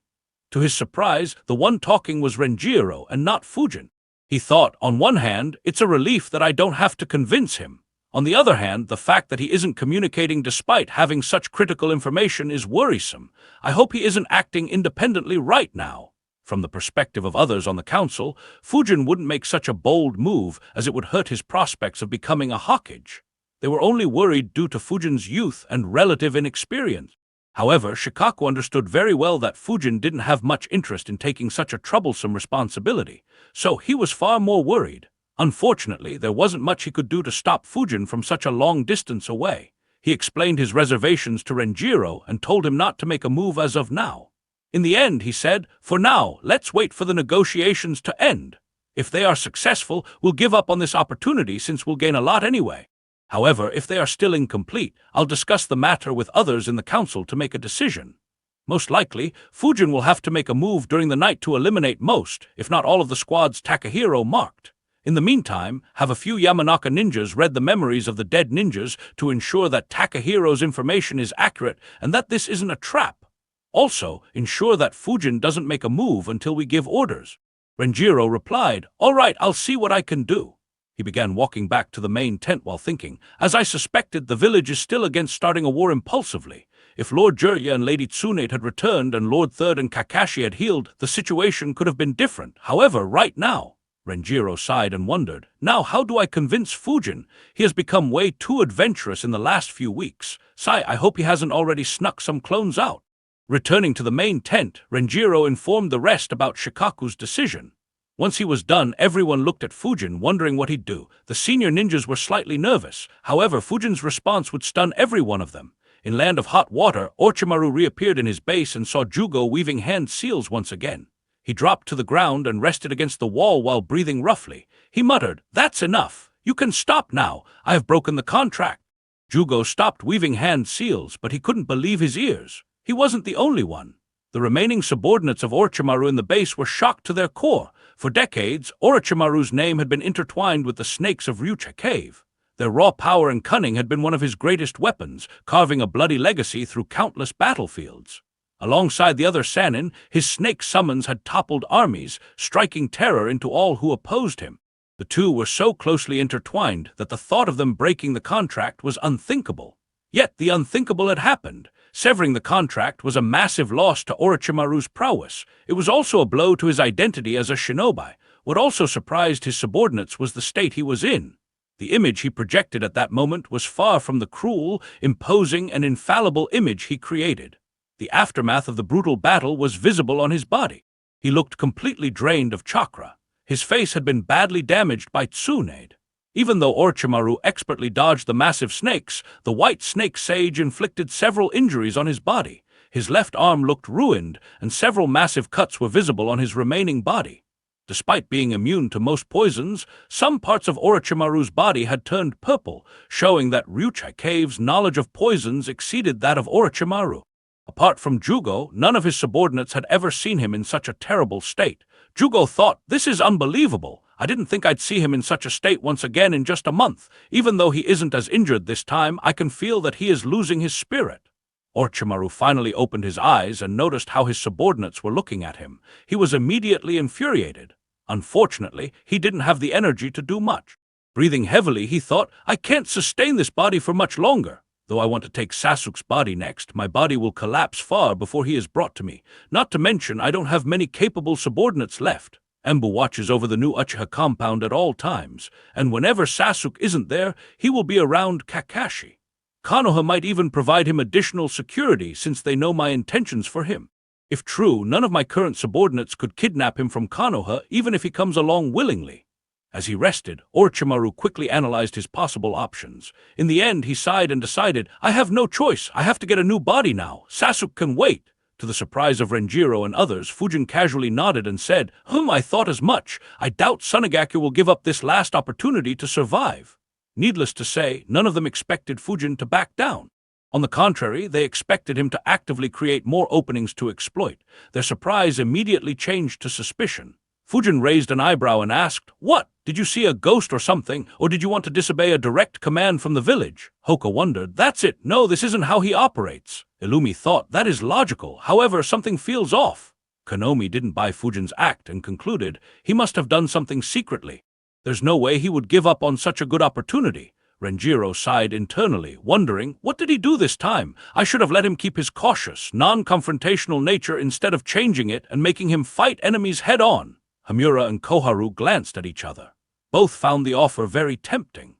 To his surprise, the one talking was Renjiro and not Fujin. He thought, on one hand, it's a relief that I don't have to convince him. On the other hand, the fact that he isn't communicating despite having such critical information is worrisome. I hope he isn't acting independently right now. From the perspective of others on the council, Fujin wouldn't make such a bold move as it would hurt his prospects of becoming a Hokage. They were only worried due to Fujin's youth and relative inexperience. However, Shikaku understood very well that Fujin didn't have much interest in taking such a troublesome responsibility, so he was far more worried. Unfortunately, there wasn't much he could do to stop Fujin from such a long distance away. He explained his reservations to Renjiro and told him not to make a move as of now. In the end, he said, "For now, let's wait for the negotiations to end. If they are successful, we'll give up on this opportunity since we'll gain a lot anyway. However, if they are still incomplete, I'll discuss the matter with others in the council to make a decision. Most likely, Fujin will have to make a move during the night to eliminate most, if not all of the squads Takahiro marked. In the meantime, have a few Yamanaka ninjas read the memories of the dead ninjas to ensure that Takahiro's information is accurate and that this isn't a trap. Also, ensure that Fujin doesn't make a move until we give orders." Renjiro replied, "All right, I'll see what I can do." He began walking back to the main tent while thinking, "As I suspected, the village is still against starting a war impulsively. If Lord Jirya and Lady Tsunade had returned and Lord Third and Kakashi had healed, the situation could have been different. However, right now..." Renjiro sighed and wondered, "Now how do I convince Fujin? He has become way too adventurous in the last few weeks. I hope he hasn't already snuck some clones out." Returning to the main tent, Renjiro informed the rest about Shikaku's decision. Once he was done, everyone looked at Fujin, wondering what he'd do. The senior ninjas were slightly nervous. However, Fujin's response would stun every one of them. In Land of Hot Water, Orochimaru reappeared in his base and saw Jugo weaving hand seals once again. He dropped to the ground and rested against the wall while breathing roughly. He muttered, "That's enough. You can stop now. I have broken the contract." Jugo stopped weaving hand seals, but he couldn't believe his ears. He wasn't the only one. The remaining subordinates of Orochimaru in the base were shocked to their core. For decades, Orochimaru's name had been intertwined with the snakes of Ryucha Cave. Their raw power and cunning had been one of his greatest weapons, carving a bloody legacy through countless battlefields. Alongside the other Sannin, his snake summons had toppled armies, striking terror into all who opposed him. The two were so closely intertwined that the thought of them breaking the contract was unthinkable. Yet the unthinkable had happened. Severing the contract was a massive loss to Orochimaru's prowess. It was also a blow to his identity as a shinobi. What also surprised his subordinates was the state he was in. The image he projected at that moment was far from the cruel, imposing, and infallible image he created. The aftermath of the brutal battle was visible on his body. He looked completely drained of chakra. His face had been badly damaged by Tsunade. Even though Orochimaru expertly dodged the massive snakes, the white snake sage inflicted several injuries on his body. His left arm looked ruined, and several massive cuts were visible on his remaining body. Despite being immune to most poisons, some parts of Orochimaru's body had turned purple, showing that Ryucha Cave's knowledge of poisons exceeded that of Orochimaru. Apart from Jugo, none of his subordinates had ever seen him in such a terrible state. Jugo thought, "This is unbelievable. I didn't think I'd see him in such a state once again in just a month. Even though he isn't as injured this time, I can feel that he is losing his spirit." Orochimaru finally opened his eyes and noticed how his subordinates were looking at him. He was immediately infuriated. Unfortunately, he didn't have the energy to do much. Breathing heavily, he thought, "I can't sustain this body for much longer. Though I want to take Sasuke's body next, my body will collapse far before he is brought to me. Not to mention, I don't have many capable subordinates left." Embu watches over the new Uchiha compound at all times, and whenever Sasuke isn't there, he will be around Kakashi. Konoha might even provide him additional security since they know my intentions for him. If true, none of my current subordinates could kidnap him from Konoha even if he comes along willingly. As he rested, Orochimaru quickly analyzed his possible options. In the end, he sighed and decided, I have no choice, I have to get a new body now. Sasuke can wait. To the surprise of Renjiro and others, Fujin casually nodded and said, I thought as much. I doubt Sunagaki will give up this last opportunity to survive. Needless to say, none of them expected Fujin to back down. On the contrary, they expected him to actively create more openings to exploit. Their surprise immediately changed to suspicion. Fujin raised an eyebrow and asked, What? Did you see a ghost or something, or did you want to disobey a direct command from the village? Hoka wondered, That's it. No, this isn't how he operates. Illumi thought, That is logical. However, something feels off. Konomi didn't buy Fujin's act and concluded, He must have done something secretly. There's no way he would give up on such a good opportunity. Renjiro sighed internally, wondering, What did he do this time? I should have let him keep his cautious, non-confrontational nature instead of changing it and making him fight enemies head-on. Hamura and Koharu glanced at each other. Both found the offer very tempting.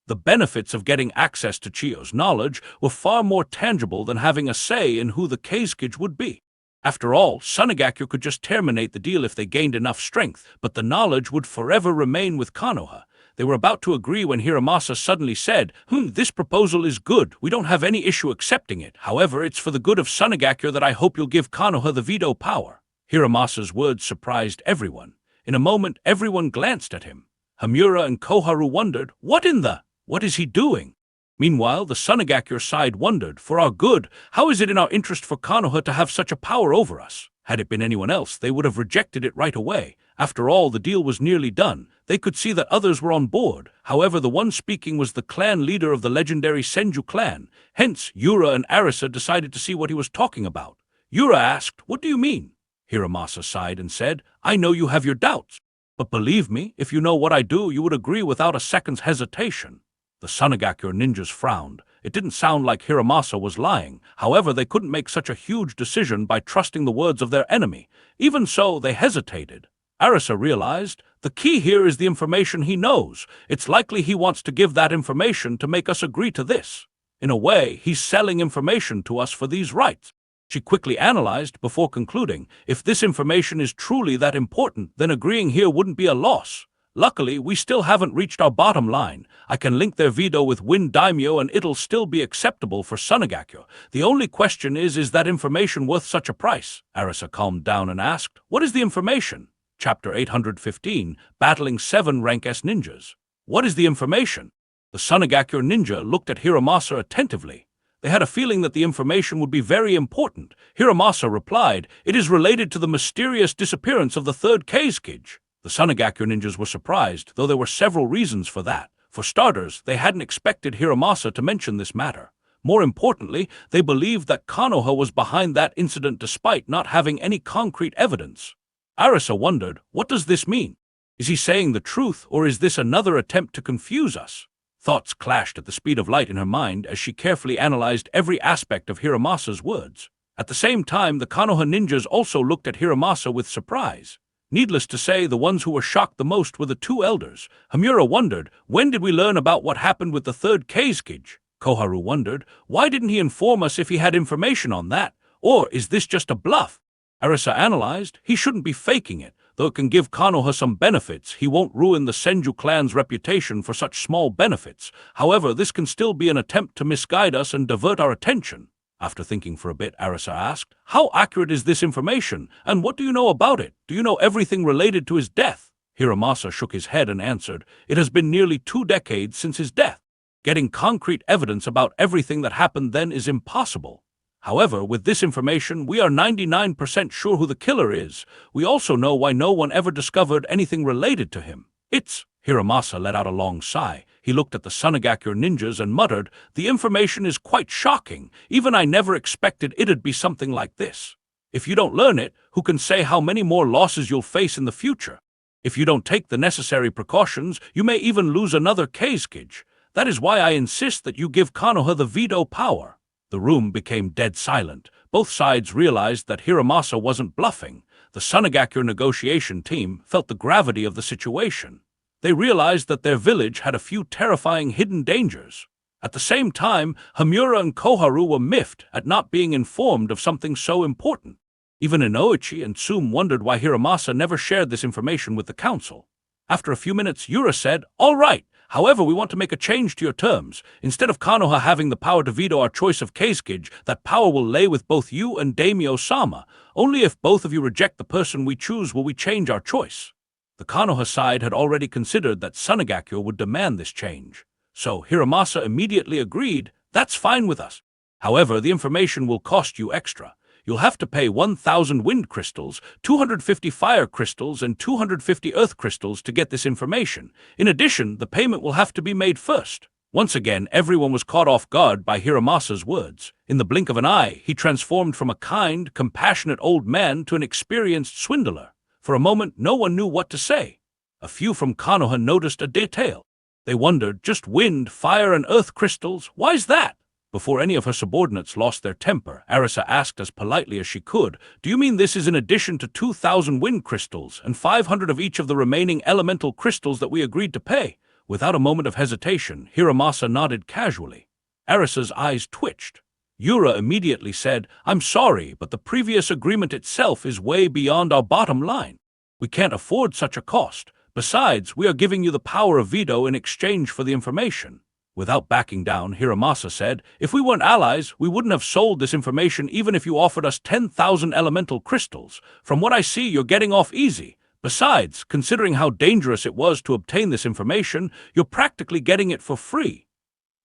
The benefits of getting access to Chiyo's knowledge were far more tangible than having a say in who the Kazekage would be. After all, Sunagaki could just terminate the deal if they gained enough strength, but the knowledge would forever remain with Konoha. They were about to agree when Hiramasa suddenly said, This proposal is good. We don't have any issue accepting it. However, it's for the good of Sunagaki that I hope you'll give Konoha the veto power. Hiramasa's words surprised everyone. In a moment, everyone glanced at him. Hamura and Koharu wondered, What is he doing? Meanwhile, the Sunagaki side wondered, For our good, how is it in our interest for Konoha to have such a power over us? Had it been anyone else, they would have rejected it right away. After all, the deal was nearly done. They could see that others were on board. However, the one speaking was the clan leader of the legendary Senju clan. Hence, Yura and Arisa decided to see what he was talking about. Yura asked, What do you mean? Hiramasa sighed and said, I know you have your doubts. But believe me, if you know what I do, you would agree without a second's hesitation. The Sunagaki ninjas frowned. It didn't sound like Hiramasa was lying. However, they couldn't make such a huge decision by trusting the words of their enemy. Even so, they hesitated. Arisa realized, the key here is the information he knows. It's likely he wants to give that information to make us agree to this. In a way, he's selling information to us for these rights. She quickly analyzed before concluding, if this information is truly that important, then agreeing here wouldn't be a loss. Luckily, we still haven't reached our bottom line. I can link their veto with Wind Daimyo and it'll still be acceptable for Sunagaki. The only question is that information worth such a price? Arisa calmed down and asked, What is the information? Chapter 815, Battling 7 Rank S Ninjas. What is the information? The Sunagaki ninja looked at Hiramasa attentively. They had a feeling that the information would be very important. Hiramasa replied, It is related to the mysterious disappearance of the third Kazekage. The Sunagaki ninjas were surprised, though there were several reasons for that. For starters, they hadn't expected Hiramasa to mention this matter. More importantly, they believed that Konoha was behind that incident despite not having any concrete evidence. Arisa wondered, what does this mean? Is he saying the truth, or is this another attempt to confuse us? Thoughts clashed at the speed of light in her mind as she carefully analyzed every aspect of Hiramasa's words. At the same time, the Konoha ninjas also looked at Hiramasa with surprise. Needless to say, the ones who were shocked the most were the two elders. Hamura wondered, when did we learn about what happened with the third Kazekage? Koharu wondered, why didn't he inform us if he had information on that? Or is this just a bluff? Arisa analyzed, he shouldn't be faking it. Though it can give Konoha some benefits, he won't ruin the Senju clan's reputation for such small benefits. However, this can still be an attempt to misguide us and divert our attention. After thinking for a bit, Arisa asked, how accurate is this information, and what do you know about it? Do you know everything related to his death? Hiramasa shook his head and answered, it has been nearly 2 decades since his death. Getting concrete evidence about everything that happened then is impossible. However, with this information, we are 99% sure who the killer is. We also know why no one ever discovered anything related to him. Hiramasa let out a long sigh. He looked at the Sunagaki ninjas and muttered, the information is quite shocking. Even I never expected it'd be something like this. If you don't learn it, who can say how many more losses you'll face in the future? If you don't take the necessary precautions, you may even lose another Kazekage. That is why I insist that you give Konoha the veto power. The room became dead silent. Both sides realized that Hiramasa wasn't bluffing. The The Sunagakure negotiation team felt the gravity of the situation. They realized that their village had a few terrifying hidden dangers. At the same time, Hamura and Koharu were miffed at not being informed of something so important. Even Inoichi and Tsume wondered why Hiramasa never shared this information with the council. After a few minutes, Yura said, "All right, however, we want to make a change to your terms. Instead of Konoha having the power to veto our choice of Keizukage, that power will lay with both you and Daimyo-sama. Only if both of you reject the person we choose will we change our choice." The Konoha side had already considered that Sunagakure would demand this change. So Hiramasa immediately agreed, "That's fine with us. However, the information will cost you extra. You'll have to pay 1,000 wind crystals, 250 fire crystals, and 250 earth crystals to get this information. In addition, the payment will have to be made first." Once again, everyone was caught off guard by Hiramasa's words. In the blink of an eye, he transformed from a kind, compassionate old man to an experienced swindler. For a moment, no one knew what to say. A few from Konoha noticed a detail. They wondered, just wind, fire, and earth crystals? Why's that? Before any of her subordinates lost their temper, Arisa asked as politely as she could, "Do you mean this is in addition to 2,000 wind crystals and 500 of each of the remaining elemental crystals that we agreed to pay?" Without a moment of hesitation, Hiramasa nodded casually. Arisa's eyes twitched. Yura immediately said, "I'm sorry, but the previous agreement itself is way beyond our bottom line. We can't afford such a cost. Besides, we are giving you the power of veto in exchange for the information." Without backing down, Hiramasa said, "If we weren't allies, we wouldn't have sold this information even if you offered us 10,000 elemental crystals. From what I see, you're getting off easy. Besides, considering how dangerous it was to obtain this information, you're practically getting it for free."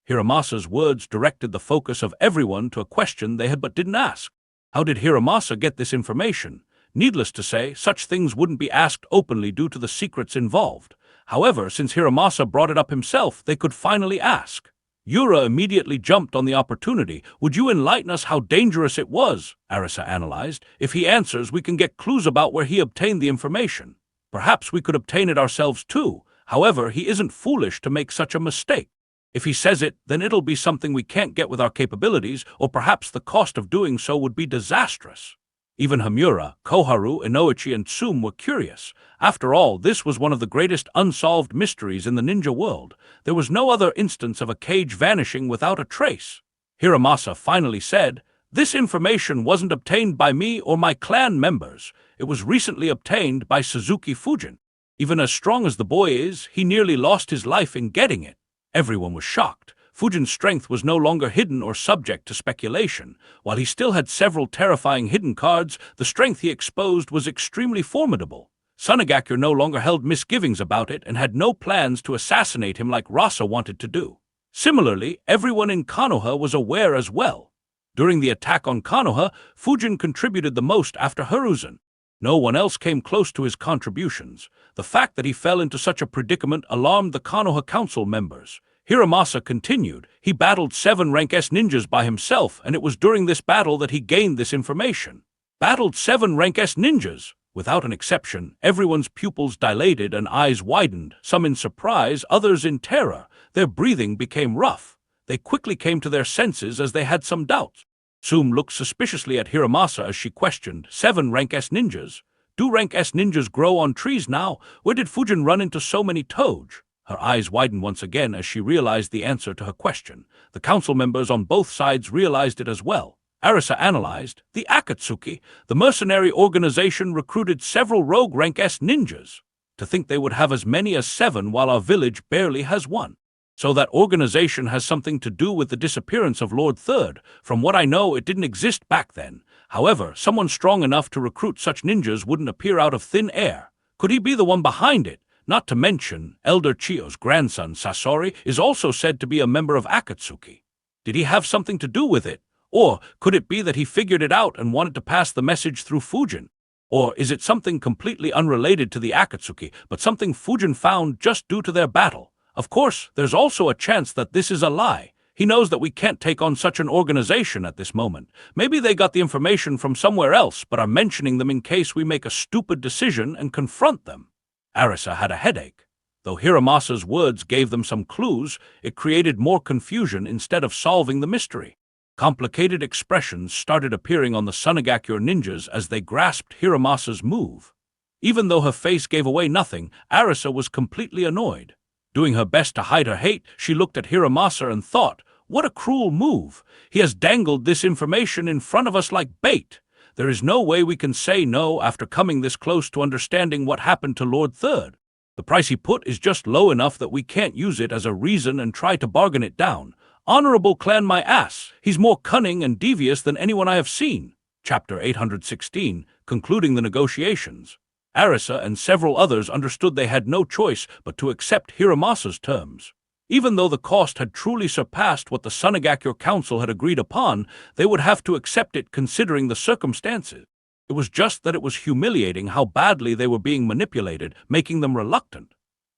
Hiramasa's words directed the focus of everyone to a question they had but didn't ask. How did Hiramasa get this information? Needless to say, such things wouldn't be asked openly due to the secrets involved. However, since Hiramasa brought it up himself, they could finally ask. Yura immediately jumped on the opportunity. "Would you enlighten us how dangerous it was?" Arisa analyzed. "If he answers, we can get clues about where he obtained the information. Perhaps we could obtain it ourselves too. However, he isn't foolish to make such a mistake. If he says it, then it'll be something we can't get with our capabilities, or perhaps the cost of doing so would be disastrous." Even Hamura, Koharu, Inoichi, and Tsume were curious. After all, this was one of the greatest unsolved mysteries in the ninja world. There was no other instance of a cage vanishing without a trace. Hiramasa finally said, "This information wasn't obtained by me or my clan members. It was recently obtained by Suzuki Fujin. Even as strong as the boy is, he nearly lost his life in getting it." Everyone was shocked. Fujin's strength was no longer hidden or subject to speculation. While he still had several terrifying hidden cards, the strength he exposed was extremely formidable. Sunagakure no longer held misgivings about it and had no plans to assassinate him like Rasa wanted to do. Similarly, everyone in Konoha was aware as well. During the attack on Konoha, Fujin contributed the most after Hiruzen. No one else came close to his contributions. The fact that he fell into such a predicament alarmed the Konoha council members. Hiramasa continued, "He battled 7 rank S ninjas by himself, and it was during this battle that he gained this information." Battled 7 rank S ninjas? Without an exception, everyone's pupils dilated and eyes widened, some in surprise, others in terror. Their breathing became rough. They quickly came to their senses as they had some doubts. Tsume looked suspiciously at Hiramasa as she questioned, 7 rank S ninjas? Do rank S ninjas grow on trees now? Where did Fujin run into so many toge? Her eyes widened once again as she realized the answer to her question. The council members on both sides realized it as well. Arisa analyzed, "The Akatsuki, the mercenary organization, recruited several rogue rank S ninjas. To think they would have as many as 7 while our village barely has 1. So that organization has something to do with the disappearance of Lord Third. From what I know, it didn't exist back then. However, someone strong enough to recruit such ninjas wouldn't appear out of thin air. Could he be the one behind it? Not to mention, Elder Chiyo's grandson, Sasori, is also said to be a member of Akatsuki. Did he have something to do with it? Or could it be that he figured it out and wanted to pass the message through Fujin? Or is it something completely unrelated to the Akatsuki, but something Fujin found just due to their battle? Of course, there's also a chance that this is a lie. He knows that we can't take on such an organization at this moment. Maybe they got the information from somewhere else, but are mentioning them in case we make a stupid decision and confront them." Arisa had a headache. Though Hiramasa's words gave them some clues, it created more confusion instead of solving the mystery. Complicated expressions started appearing on the Sunagakure ninjas as they grasped Hiramasa's move. Even though her face gave away nothing, Arisa was completely annoyed. Doing her best to hide her hate, she looked at Hiramasa and thought, "What a cruel move! He has dangled this information in front of us like bait. There is no way we can say no after coming this close to understanding what happened to Lord Third. The price he put is just low enough that we can't use it as a reason and try to bargain it down. Honorable clan my ass, he's more cunning and devious than anyone I have seen." Chapter 816, concluding the negotiations. Arisa and several others understood they had no choice but to accept Hiramasa's terms. Even though the cost had truly surpassed what the Sunagakure Council had agreed upon, they would have to accept it considering the circumstances. It was just that it was humiliating how badly they were being manipulated, making them reluctant.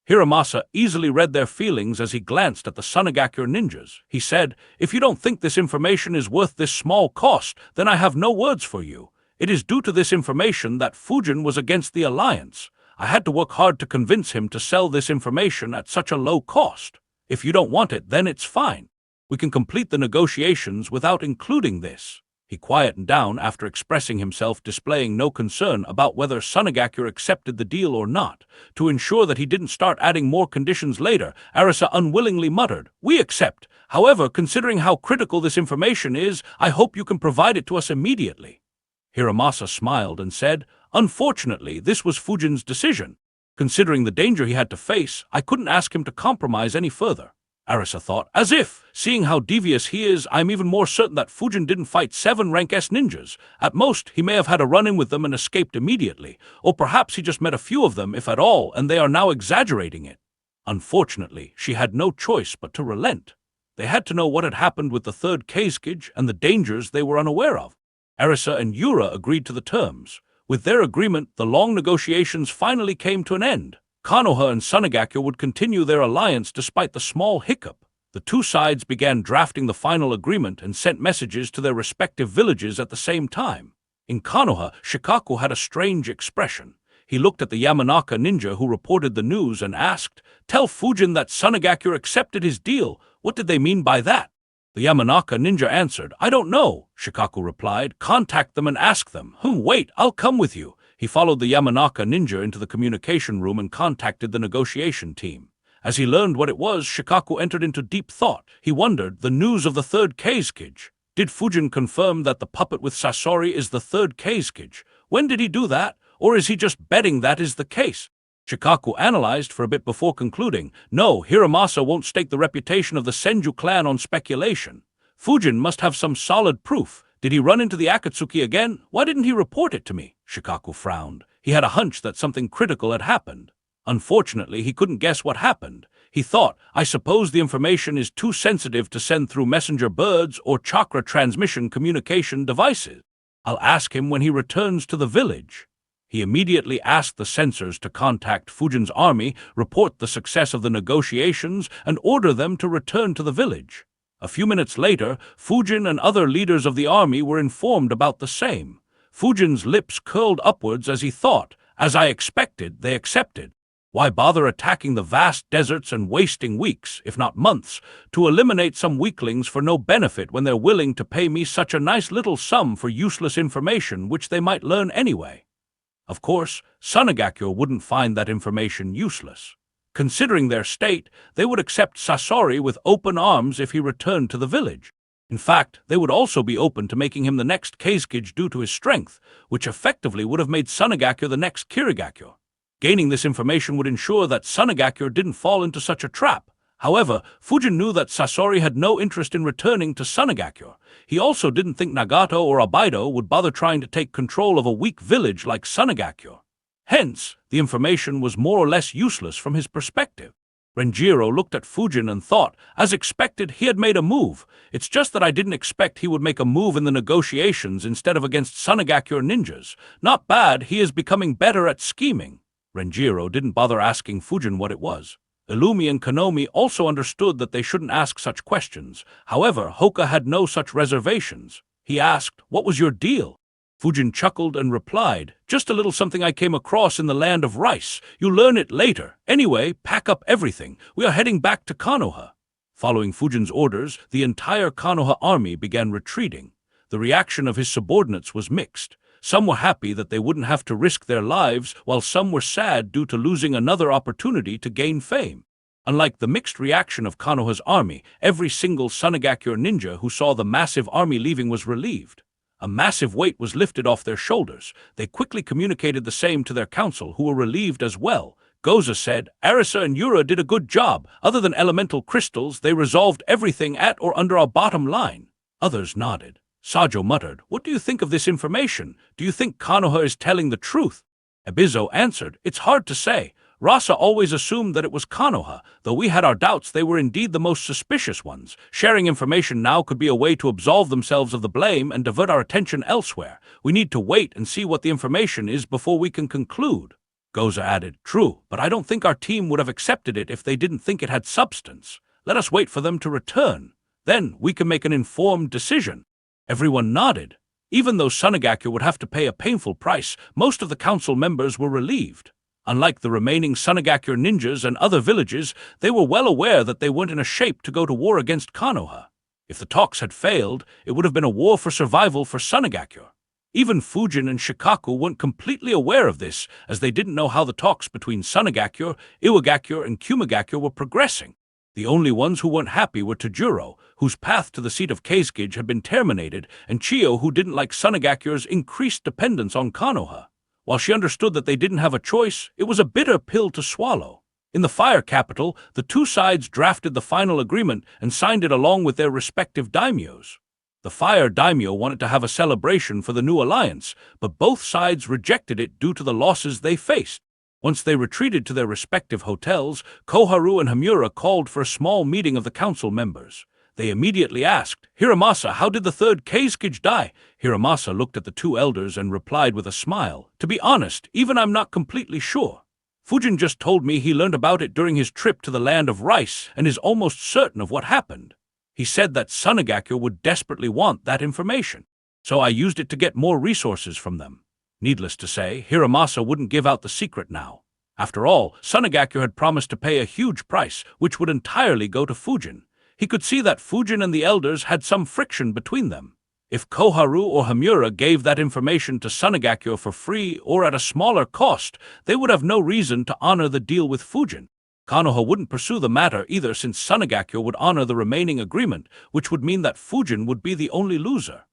Hiramasa easily read their feelings as he glanced at the Sunagakure ninjas. He said, "If you don't think this information is worth this small cost, then I have no words for you. It is due to this information that Fujin was against the alliance. I had to work hard to convince him to sell this information at such a low cost. If you don't want it, then it's fine. We can complete the negotiations without including this." He quietened down after expressing himself, displaying no concern about whether Sunagakure accepted the deal or not. To ensure that he didn't start adding more conditions later, Arisa unwillingly muttered, "We accept. However, considering how critical this information is, I hope you can provide it to us immediately." Hiramasa smiled and said, "Unfortunately, this was Fujin's decision. Considering the danger he had to face, I couldn't ask him to compromise any further." Arisa thought, "As if, seeing how devious he is, I'm even more certain that Fujin didn't fight 7 rank S ninjas. At most, he may have had a run-in with them and escaped immediately. Or perhaps he just met a few of them, if at all, and they are now exaggerating it." Unfortunately, she had no choice but to relent. They had to know what had happened with the third Kazekage and the dangers they were unaware of. Arisa and Yura agreed to the terms. With their agreement, the long negotiations finally came to an end. Konoha and Sunagakure would continue their alliance despite the small hiccup. The two sides began drafting the final agreement and sent messages to their respective villages at the same time. In Konoha, Shikaku had a strange expression. He looked at the Yamanaka ninja who reported the news and asked, "Tell Fujin that Sunagakure accepted his deal. What did they mean by that?" The Yamanaka ninja answered, "I don't know." Shikaku replied, "Contact them and ask them." Wait, I'll come with you." He followed the Yamanaka ninja into the communication room and contacted the negotiation team. As he learned what it was, Shikaku entered into deep thought. He wondered, the news of the third Kazekage. Did Fujin confirm that the puppet with Sasori is the third Kazekage? When did he do that? Or is he just betting that is the case? Shikaku analyzed for a bit before concluding, "No, Hiramasa won't stake the reputation of the Senju clan on speculation. Fujin must have some solid proof. Did he run into the Akatsuki again? Why didn't he report it to me?" Shikaku frowned. He had a hunch that something critical had happened. Unfortunately, he couldn't guess what happened. He thought, "I suppose the information is too sensitive to send through messenger birds or chakra transmission communication devices. I'll ask him when he returns to the village." He immediately asked the censors to contact Fujin's army, report the success of the negotiations, and order them to return to the village. A few minutes later, Fujin and other leaders of the army were informed about the same. Fujin's lips curled upwards as he thought, "As I expected, they accepted. Why bother attacking the vast deserts and wasting weeks, if not months, to eliminate some weaklings for no benefit when they're willing to pay me such a nice little sum for useless information which they might learn anyway?" Of course, Sunagakure wouldn't find that information useless. Considering their state, they would accept Sasori with open arms if he returned to the village. In fact, they would also be open to making him the next Kazekage due to his strength, which effectively would have made Sunagakure the next Kirigakure. Gaining this information would ensure that Sunagakure didn't fall into such a trap. However, Fujin knew that Sasori had no interest in returning to Sunagakure. He also didn't think Nagato or Abaido would bother trying to take control of a weak village like Sunagakure. Hence, the information was more or less useless from his perspective. Renjiro looked at Fujin and thought, "As expected, he had made a move. It's just that I didn't expect he would make a move in the negotiations instead of against Sunagakure ninjas. Not bad, he is becoming better at scheming." Renjiro didn't bother asking Fujin what it was. Illumi and Konomi also understood that they shouldn't ask such questions. However, Hoka had no such reservations. He asked, "What was your deal?" Fujin chuckled and replied, "Just a little something I came across in the land of rice. You'll learn it later. Anyway, pack up everything. We are heading back to Konoha." Following Fujin's orders, the entire Konoha army began retreating. The reaction of his subordinates was mixed. Some were happy that they wouldn't have to risk their lives, while some were sad due to losing another opportunity to gain fame. Unlike the mixed reaction of Konoha's army, every single Sunagakure ninja who saw the massive army leaving was relieved. A massive weight was lifted off their shoulders. They quickly communicated the same to their council, who were relieved as well. Goza said, "Arisa and Yura did a good job. Other than elemental crystals, they resolved everything at or under our bottom line." Others nodded. Sajo muttered, "What do you think of this information? Do you think Konoha is telling the truth?" Ebizo answered, "It's hard to say. Rasa always assumed that it was Konoha. Though we had our doubts, they were indeed the most suspicious ones. Sharing information now could be a way to absolve themselves of the blame and divert our attention elsewhere. We need to wait and see what the information is before we can conclude." Goza added, "True, but I don't think our team would have accepted it if they didn't think it had substance. Let us wait for them to return. Then we can make an informed decision." Everyone nodded. Even though Sunagakure would have to pay a painful price, most of the council members were relieved. Unlike the remaining Sunagakure ninjas and other villages, they were well aware that they weren't in a shape to go to war against Konoha. If the talks had failed, it would have been a war for survival for Sunagakure. Even Fujin and Shikaku weren't completely aware of this, as they didn't know how the talks between Sunagakure, Iwagakure, and Kumagakure were progressing. The only ones who weren't happy were Tajuro, whose path to the seat of Keizukage had been terminated, and Chiyo, who didn't like Sunagakure's increased dependence on Konoha. While she understood that they didn't have a choice, it was a bitter pill to swallow. In the Fire Capital, the two sides drafted the final agreement and signed it along with their respective daimyos. The Fire daimyo wanted to have a celebration for the new alliance, but both sides rejected it due to the losses they faced. Once they retreated to their respective hotels, Koharu and Hamura called for a small meeting of the council members. They immediately asked, "Hiramasa, how did the third Keizukage die?" Hiramasa looked at the two elders and replied with a smile, "To be honest, even I'm not completely sure. Fujin just told me he learned about it during his trip to the land of rice and is almost certain of what happened. He said that Sunagakure would desperately want that information, so I used it to get more resources from them." Needless to say, Hiramasa wouldn't give out the secret now. After all, Sunagakure had promised to pay a huge price, which would entirely go to Fujin. He could see that Fujin and the elders had some friction between them. If Koharu or Hamura gave that information to Sunagakure for free or at a smaller cost, they would have no reason to honor the deal with Fujin. Konoha wouldn't pursue the matter either, since Sunagakure would honor the remaining agreement, which would mean that Fujin would be the only loser.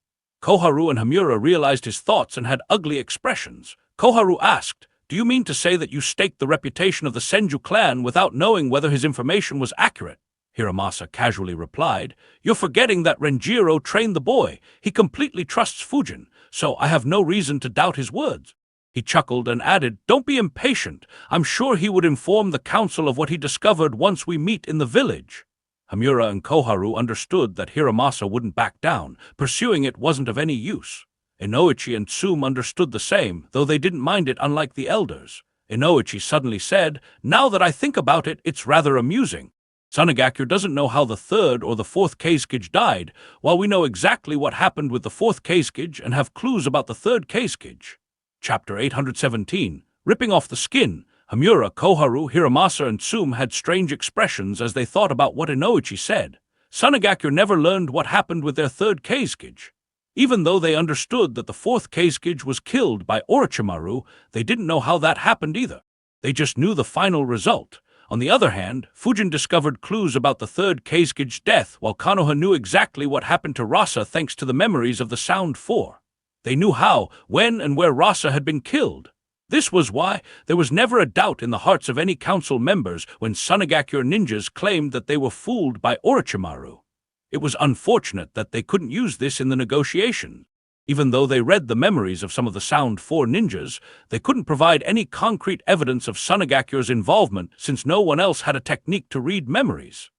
Koharu and Hamura realized his thoughts and had ugly expressions. Koharu asked, "Do you mean to say that you staked the reputation of the Senju clan without knowing whether his information was accurate?" Hiramasa casually replied, "You're forgetting that Renjiro trained the boy. He completely trusts Fujin, so I have no reason to doubt his words." He chuckled and added, "Don't be impatient. I'm sure he would inform the council of what he discovered once we meet in the village." Hamura and Koharu understood that Hiramasa wouldn't back down. Pursuing it wasn't of any use. Inoichi and Tsume understood the same, though they didn't mind it, unlike the elders. Inoichi suddenly said, "Now that I think about it, it's rather amusing. Sunagakure doesn't know how the third or the fourth Keizukage died, while we know exactly what happened with the fourth Keizukage and have clues about the third Keizukage." Chapter 817, Ripping Off the Skin. Hamura, Koharu, Hiramasa, and Tsume had strange expressions as they thought about what Inoichi said. Sunagakure never learned what happened with their third Keizukage. Even though they understood that the fourth Keizukage was killed by Orochimaru, they didn't know how that happened either. They just knew the final result. On the other hand, Fujin discovered clues about the third Keizukage's death, while Konoha knew exactly what happened to Rasa thanks to the memories of the Sound Four. They knew how, when, and where Rasa had been killed. This was why there was never a doubt in the hearts of any council members when Sunagakure ninjas claimed that they were fooled by Orochimaru. It was unfortunate that they couldn't use this in the negotiation. Even though they read the memories of some of the Sound Four ninjas, they couldn't provide any concrete evidence of Sunagakure's involvement since no one else had a technique to read memories.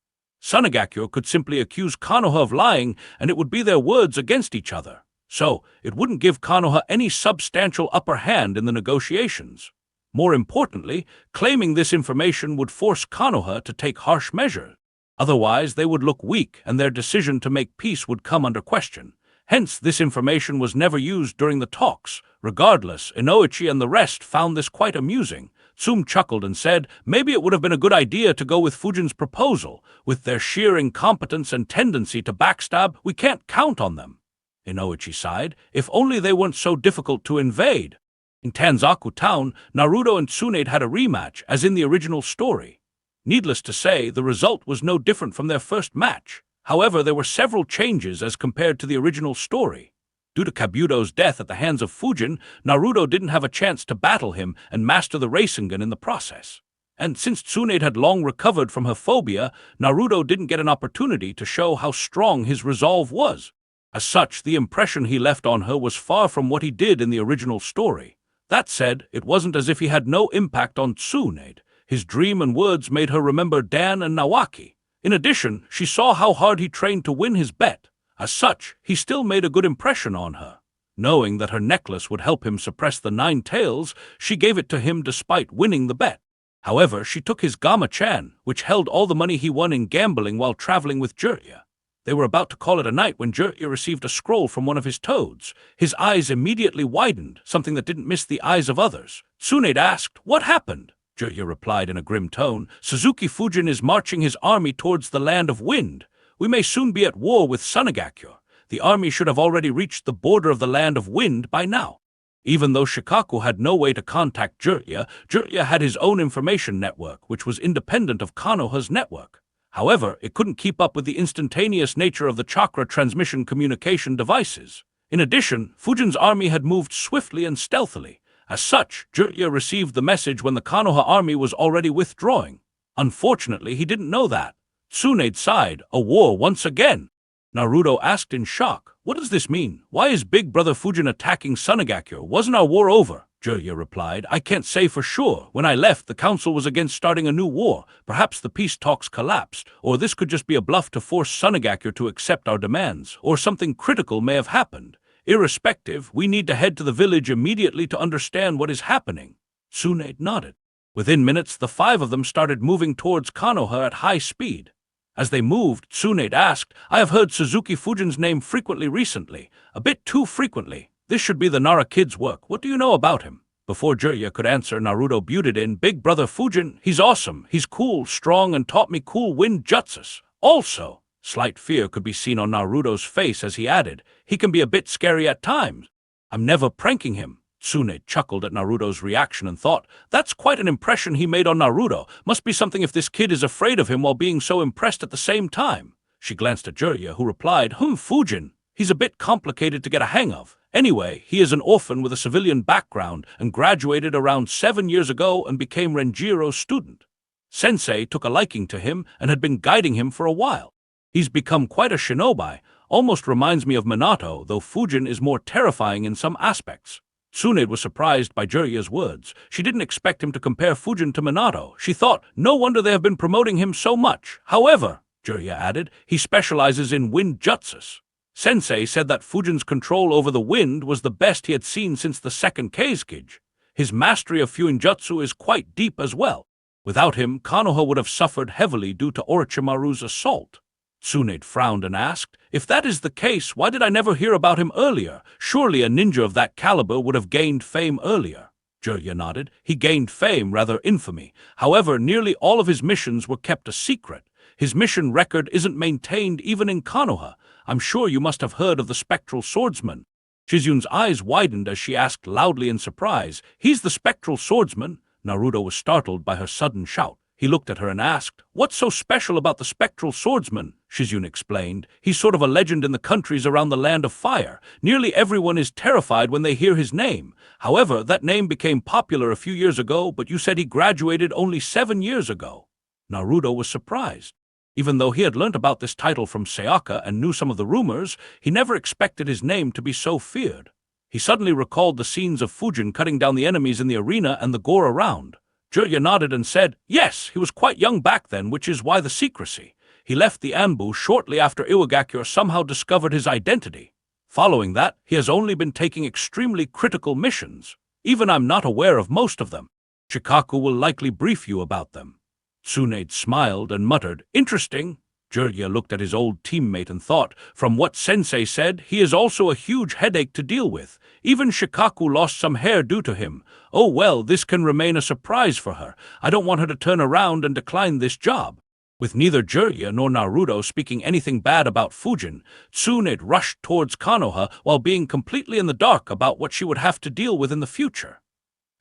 Sunagakure could simply accuse Konoha of lying, and it would be their words against each other. So, it wouldn't give Konoha any substantial upper hand in the negotiations. More importantly, claiming this information would force Konoha to take harsh measures. Otherwise, they would look weak and their decision to make peace would come under question. Hence, this information was never used during the talks. Regardless, Inoichi and the rest found this quite amusing. Tsum chuckled and said, maybe it would have been a good idea to go with Fujin's proposal. With their sheer incompetence and tendency to backstab, we can't count on them. Inoichi sighed. If only they weren't so difficult to invade. In Tanzaku Town, Naruto and Tsunade had a rematch, as in the original story. Needless to say, the result was no different from their first match. However, there were several changes as compared to the original story. Due to Kabuto's death at the hands of Fujin, Naruto didn't have a chance to battle him and master the Rasengan in the process. And since Tsunade had long recovered from her phobia, Naruto didn't get an opportunity to show how strong his resolve was. As such, the impression he left on her was far from what he did in the original story. That said, it wasn't as if he had no impact on Tsunade. His dream and words made her remember Dan and Nawaki. In addition, she saw how hard he trained to win his bet. As such, he still made a good impression on her. Knowing that her necklace would help him suppress the 9 tails, she gave it to him despite winning the bet. However, she took his Gama-chan, which held all the money he won in gambling while traveling with Jiraiya. They were about to call it a night when Jiraiya received a scroll from one of his toads. His eyes immediately widened, something that didn't miss the eyes of others. Tsunade asked, "What happened?" Jiraiya replied in a grim tone, "Suzuki Fujin is marching his army towards the land of wind. We may soon be at war with Sunagakure. The army should have already reached the border of the land of wind by now." Even though Shikaku had no way to contact Jiraiya, Jiraiya had his own information network, which was independent of Konoha's network. However, it couldn't keep up with the instantaneous nature of the chakra transmission communication devices. In addition, Fujin's army had moved swiftly and stealthily. As such, Jiraiya received the message when the Konoha army was already withdrawing. Unfortunately, he didn't know that. Tsunade sighed, "A war once again." Naruto asked in shock, "What does this mean? Why is Big Brother Fujin attacking Sunagakure? Wasn't our war over?" Jiraiya replied, "I can't say for sure. When I left, the council was against starting a new war. Perhaps the peace talks collapsed, or this could just be a bluff to force Sunagakure to accept our demands, or something critical may have happened. Irrespective, we need to head to the village immediately to understand what is happening." Tsunade nodded. Within minutes, the 5 of them started moving towards Konoha at high speed. As they moved, Tsunade asked, "I have heard Suzuki Fujin's name frequently recently, a bit too frequently. This should be the Nara kid's work. What do you know about him?" Before Jiraiya could answer, Naruto butted in, "Big Brother Fujin, he's awesome. He's cool, strong, and taught me cool wind jutsus. Also," slight fear could be seen on Naruto's face as he added, "he can be a bit scary at times. I'm never pranking him." Tsunade chuckled at Naruto's reaction and thought, "That's quite an impression he made on Naruto. Must be something if this kid is afraid of him while being so impressed at the same time." She glanced at Jiraiya, who replied, "Fujin. He's a bit complicated to get a hang of. Anyway, he is an orphan with a civilian background and graduated around 7 years ago and became Renjiro's student. Sensei took a liking to him and had been guiding him for a while. He's become quite a shinobi, almost reminds me of Minato, though Fujin is more terrifying in some aspects." Tsunade was surprised by Jiraiya's words. She didn't expect him to compare Fujin to Minato. She thought, no wonder they have been promoting him so much. However, Jiraiya added, he specializes in wind jutsus. Sensei said that Fujin's control over the wind was the best he had seen since the second Kazekage. His mastery of Fuinjutsu is quite deep as well. Without him, Konoha would have suffered heavily due to Orochimaru's assault. Tsunade frowned and asked, "If that is the case, why did I never hear about him earlier? Surely a ninja of that caliber would have gained fame earlier." Jiraiya nodded. "He gained fame, rather infamy. However, nearly all of his missions were kept a secret. His mission record isn't maintained even in Konoha. I'm sure you must have heard of the Spectral Swordsman." Chizun's eyes widened as she asked loudly in surprise, "He's the Spectral Swordsman?" Naruto was startled by her sudden shout. He looked at her and asked, "What's so special about the Spectral Swordsman?" Chizun explained, "He's sort of a legend in the countries around the Land of Fire. Nearly everyone is terrified when they hear his name. However, that name became popular a few years ago, but you said he graduated only 7 years ago." Naruto was surprised. Even though he had learnt about this title from Sayaka and knew some of the rumors, he never expected his name to be so feared. He suddenly recalled the scenes of Fujin cutting down the enemies in the arena and the gore around. Jiraiya nodded and said, "Yes, he was quite young back then, which is why the secrecy. He left the ambush shortly after Iwagakure somehow discovered his identity. Following that, he has only been taking extremely critical missions. Even I'm not aware of most of them. Shikaku will likely brief you about them." Tsunade smiled and muttered, "Interesting." Jirya looked at his old teammate and thought, from what Sensei said, he is also a huge headache to deal with. Even Shikaku lost some hair due to him. Oh well, this can remain a surprise for her. I don't want her to turn around and decline this job. With neither Jirya nor Naruto speaking anything bad about Fujin, Tsunade rushed towards Konoha while being completely in the dark about what she would have to deal with in the future.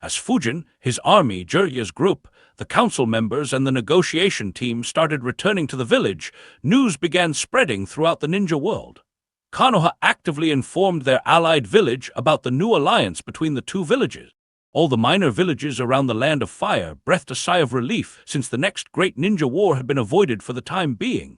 As Fujin, his army, Jirya's group, the council members and the negotiation team started returning to the village, news began spreading throughout the ninja world. Konoha actively informed their allied village about the new alliance between the two villages. All the minor villages around the Land of Fire breathed a sigh of relief since the next great ninja war had been avoided for the time being.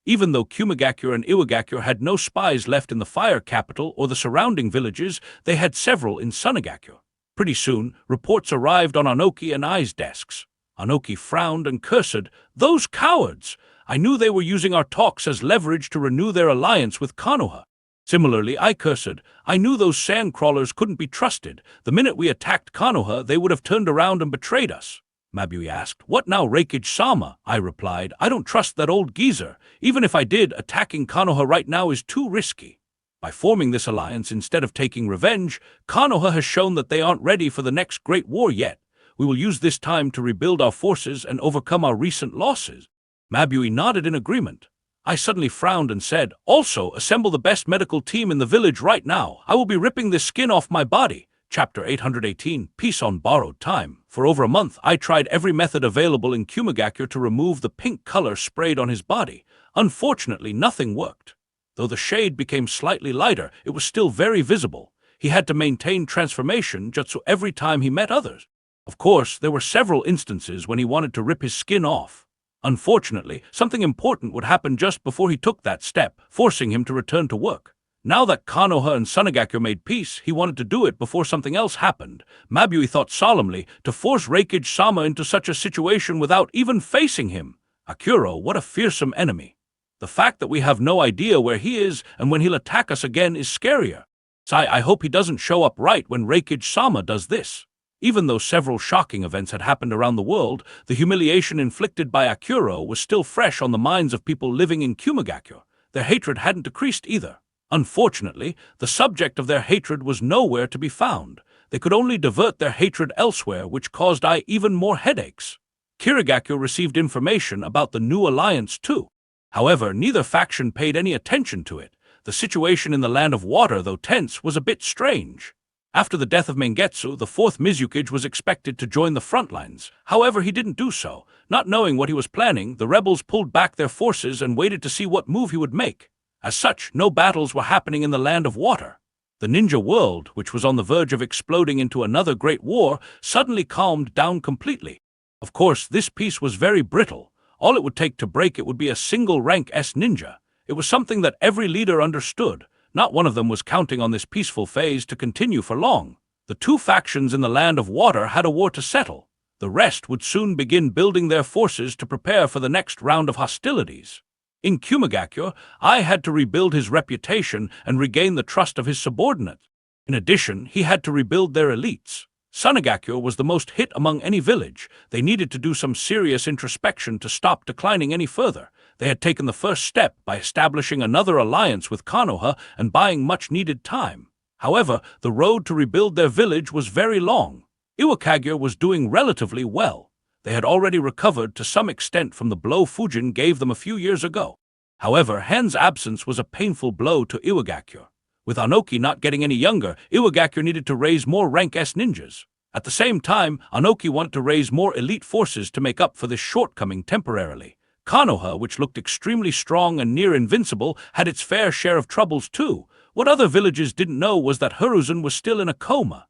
Even though Kumigakure and Iwagakure had no spies left in the Fire Capital or the surrounding villages, they had several in Sunagakure. Pretty soon, reports arrived on Anoki and Ai's desks. Anoki frowned and cursed, "Those cowards! I knew they were using our talks as leverage to renew their alliance with Konoha." Similarly, I cursed, "I knew those sand crawlers couldn't be trusted. The minute we attacked Konoha, they would have turned around and betrayed us." Mabui asked, "What now, Reikage-sama?" I replied, "I don't trust that old geezer. Even if I did, attacking Konoha right now is too risky. By forming this alliance instead of taking revenge, Konoha has shown that they aren't ready for the next great war yet. We will use this time to rebuild our forces and overcome our recent losses." Mabui nodded in agreement. I suddenly frowned and said, "Also, assemble the best medical team in the village right now. I will be ripping this skin off my body." Chapter 818, Peace on Borrowed Time. For over a month, I tried every method available in Kumigakure to remove the pink color sprayed on his body. Unfortunately, nothing worked. Though the shade became slightly lighter, it was still very visible. He had to maintain transformation jutsu every time he met others. Of course, there were several instances when he wanted to rip his skin off. Unfortunately, something important would happen just before he took that step, forcing him to return to work. Now that Konoha and Sunagakure made peace, he wanted to do it before something else happened. Mabui thought solemnly, to force Reikage-sama into such a situation without even facing him. Akuro, what a fearsome enemy. The fact that we have no idea where he is and when he'll attack us again is scarier. I hope he doesn't show up right when Reikage-sama does this. Even though several shocking events had happened around the world, the humiliation inflicted by Akuro was still fresh on the minds of people living in Kumigakure. Their hatred hadn't decreased either. Unfortunately, the subject of their hatred was nowhere to be found. They could only divert their hatred elsewhere, which caused Ai even more headaches. Kirigakure received information about the new alliance too. However, neither faction paid any attention to it. The situation in the Land of Water, though tense, was a bit strange. After the death of Mengetsu, the fourth Mizukage was expected to join the front lines. However, he didn't do so. Not knowing what he was planning, the rebels pulled back their forces and waited to see what move he would make. As such, no battles were happening in the Land of Water. The ninja world, which was on the verge of exploding into another great war, suddenly calmed down completely. Of course, this peace was very brittle. All it would take to break it would be a single rank S ninja. It was something that every leader understood. Not one of them was counting on this peaceful phase to continue for long. The two factions in the Land of Water had a war to settle. The rest would soon begin building their forces to prepare for the next round of hostilities. In Kumigakure, Ai had to rebuild his reputation and regain the trust of his subordinates. In addition, he had to rebuild their elites. Sunagakure was the most hit among any village. They needed to do some serious introspection to stop declining any further. They had taken the first step by establishing another alliance with Konoha and buying much-needed time. However, the road to rebuild their village was very long. Iwakage was doing relatively well. They had already recovered to some extent from the blow Fujin gave them a few years ago. However, Han's absence was a painful blow to Iwagakure. With Anoki not getting any younger, Iwagakure needed to raise more rank S ninjas. At the same time, Anoki wanted to raise more elite forces to make up for this shortcoming temporarily. Konoha, which looked extremely strong and near invincible, had its fair share of troubles too. What other villages didn't know was that Hiruzen was still in a coma.